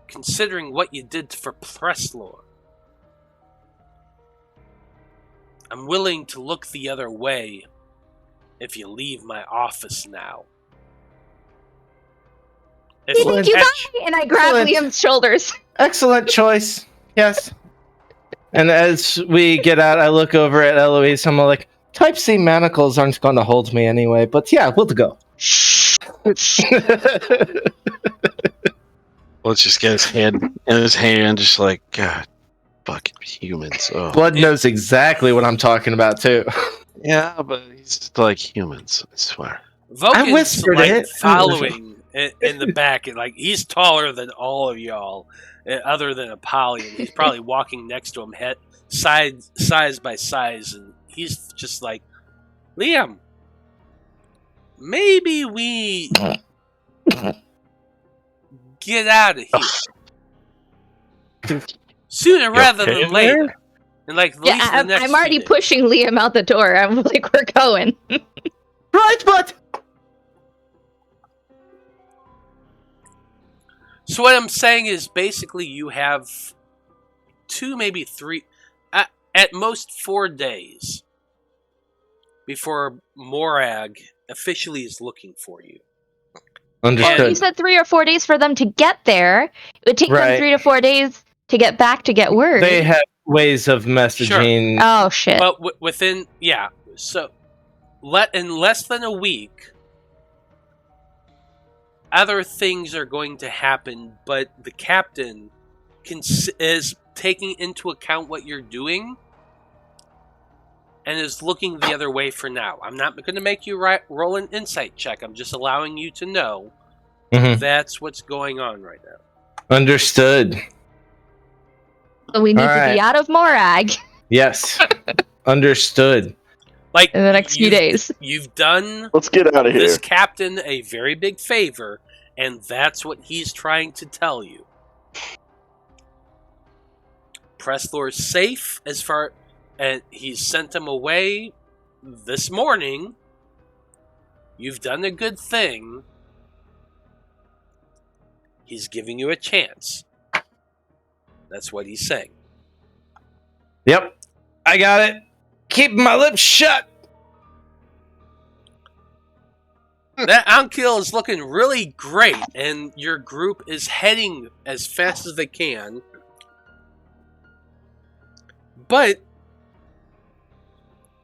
considering what you did for Presslor, I'm willing to look the other way if you leave my office now." Thank you, bye! And I grab Excellent. Liam's shoulders. Excellent choice. Yes. And as we get out, I look over at Eloise. I'm like, Type C manacles aren't going to hold me anyway, but yeah, we'll go. Let's just get his head in his hand, just like, God, fucking humans. Oh. Blood knows exactly what I'm talking about, too. Yeah, but he's just like humans, I swear. Vulcan's I whispered like it. following in the back, and like he's taller than all of y'all, other than Apollyon. He's probably walking next to him, size by size, and he's just like, "Liam, maybe we get out of here sooner rather than later." there? And like, at Yeah, least the next I'm already few days. pushing Liam out the door. I'm like, we're going. Right, but... So what I'm saying is basically you have 2, maybe 3, at most 4 days before Morag officially is looking for you. Understood. You said 3 or 4 days for them to get there. It would take Right. them 3 to 4 days to get back to get word. They have ways of messaging. Oh, shit. But within, yeah, so in less than a week, other things are going to happen, but the captain is taking into account what you're doing and is looking the other way for now. I'm not going to make you roll an insight check. I'm just allowing you to know Mhm. that's what's going on right now. Understood. So we need to Alright. be out of Morag Yes. Understood. Like in the next few days. You've done Let's get out of this here. captain a very big favor, and that's what he's trying to tell you. Prestlor's safe as far, and he's sent him away this morning. You've done a good thing. He's giving you a chance. That's what he's saying. Yep. I got it. Keeping my lips shut. That Ankill is looking really great, and your group is heading as fast as they can. But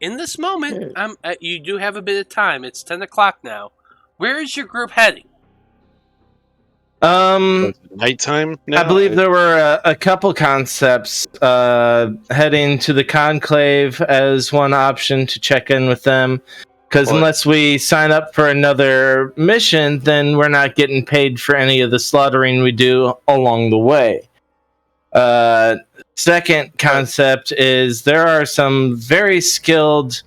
in this moment, you do have a bit of time. It's 10 o'clock now. Where is your group heading? Nighttime now? I believe there were a couple concepts heading to the Conclave as one option to check in with them. Because unless we sign up for another mission, then we're not getting paid for any of the slaughtering we do along the way. Second concept is there are some very skilled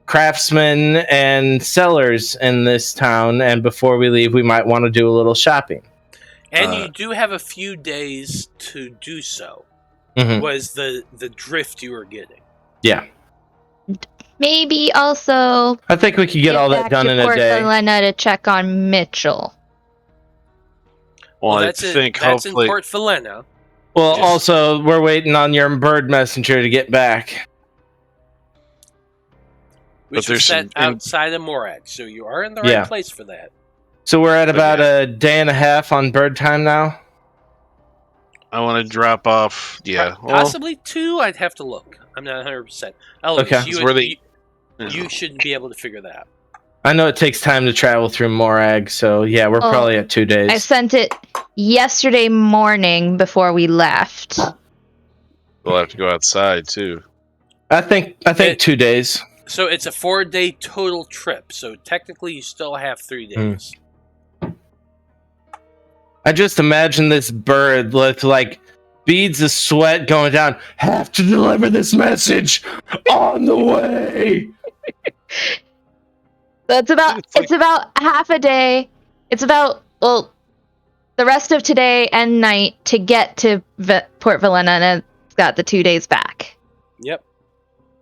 craftsmen and sellers in this town, and before we leave, we might want to do a little shopping. And you do have a few days to do so, was the drift you were getting. Yeah. Maybe also I think we could get all that done in a day. Elena to check on Mitchell. Well, that's in Port Philena. Well, also, we're waiting on your bird messenger to get back. Which is set outside of Morag, so you are in the right place for that. So we're at about a day and a half on bird time now? I want to drop off, Possibly 2, I'd have to look. I'm not 100%. Eloise, Okay. You shouldn't be able to figure that out. I know it takes time to travel through Morag, so yeah, we're probably at 2 days. I sent it yesterday morning before we left. We'll have to go outside too. I think 2 days. So it's a 4-day total trip. So technically, you still have 3 days. I just imagine this bird with like beads of sweat going down. Have to deliver this message on the way. It's about half a day. It's about the rest of today and night to get to Port Philena, and it's got the 2 days back. Yep.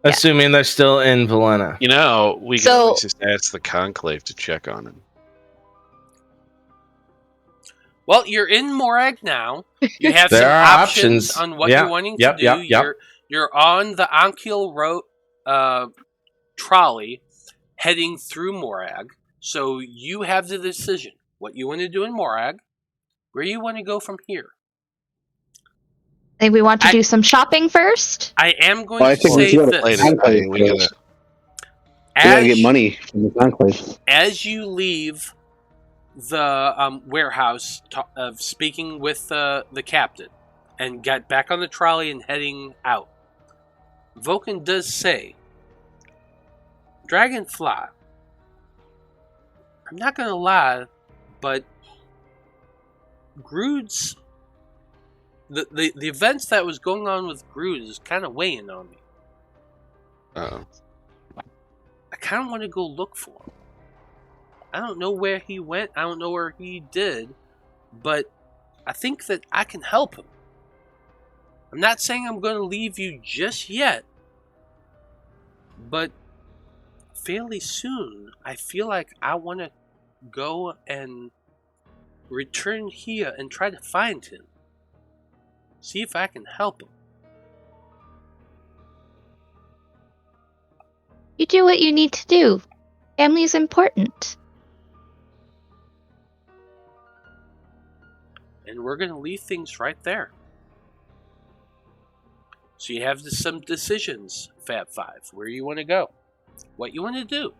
Assuming they're still in Philena. You know, we can always just ask the Conclave to check on him. Well, you're in Morag now. You have There some are options on what you're wanting to do. You're on the Ankiel Road trolley heading through Morag. So you have the decision what you want to do in Morag, where you want to go from here. I think we want to do some shopping first. I am going to say this. We gotta get money from the Conclave. As you leave the warehouse, speaking with the captain, and got back on the trolley and heading out, Vulcan does say, Dragonfly, I'm not going to lie, but Grood's... The events that was going on with Grood is kind of weighing on me. Uh-oh. I kind of want to go look for him. I don't know where he went. I don't know where he did. But I think that I can help him. I'm not saying I'm going to leave you just yet. But fairly soon, I feel like I want to go and return here and try to find him. See if I can help him. You do what you need to do. Family's important. And we're going to leave things right there. So you have some decisions, Faab Five, where you want to go, what you want to do.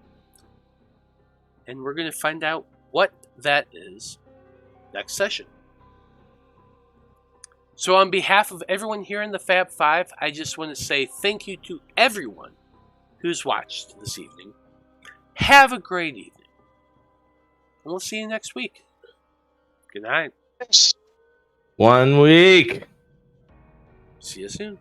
And we're going to find out what that is next session. So on behalf of everyone here in the Faab Five, I just want to say thank you to everyone who's watched this evening. Have a great evening. And we'll see you next week. Good night. 1 week. See you soon.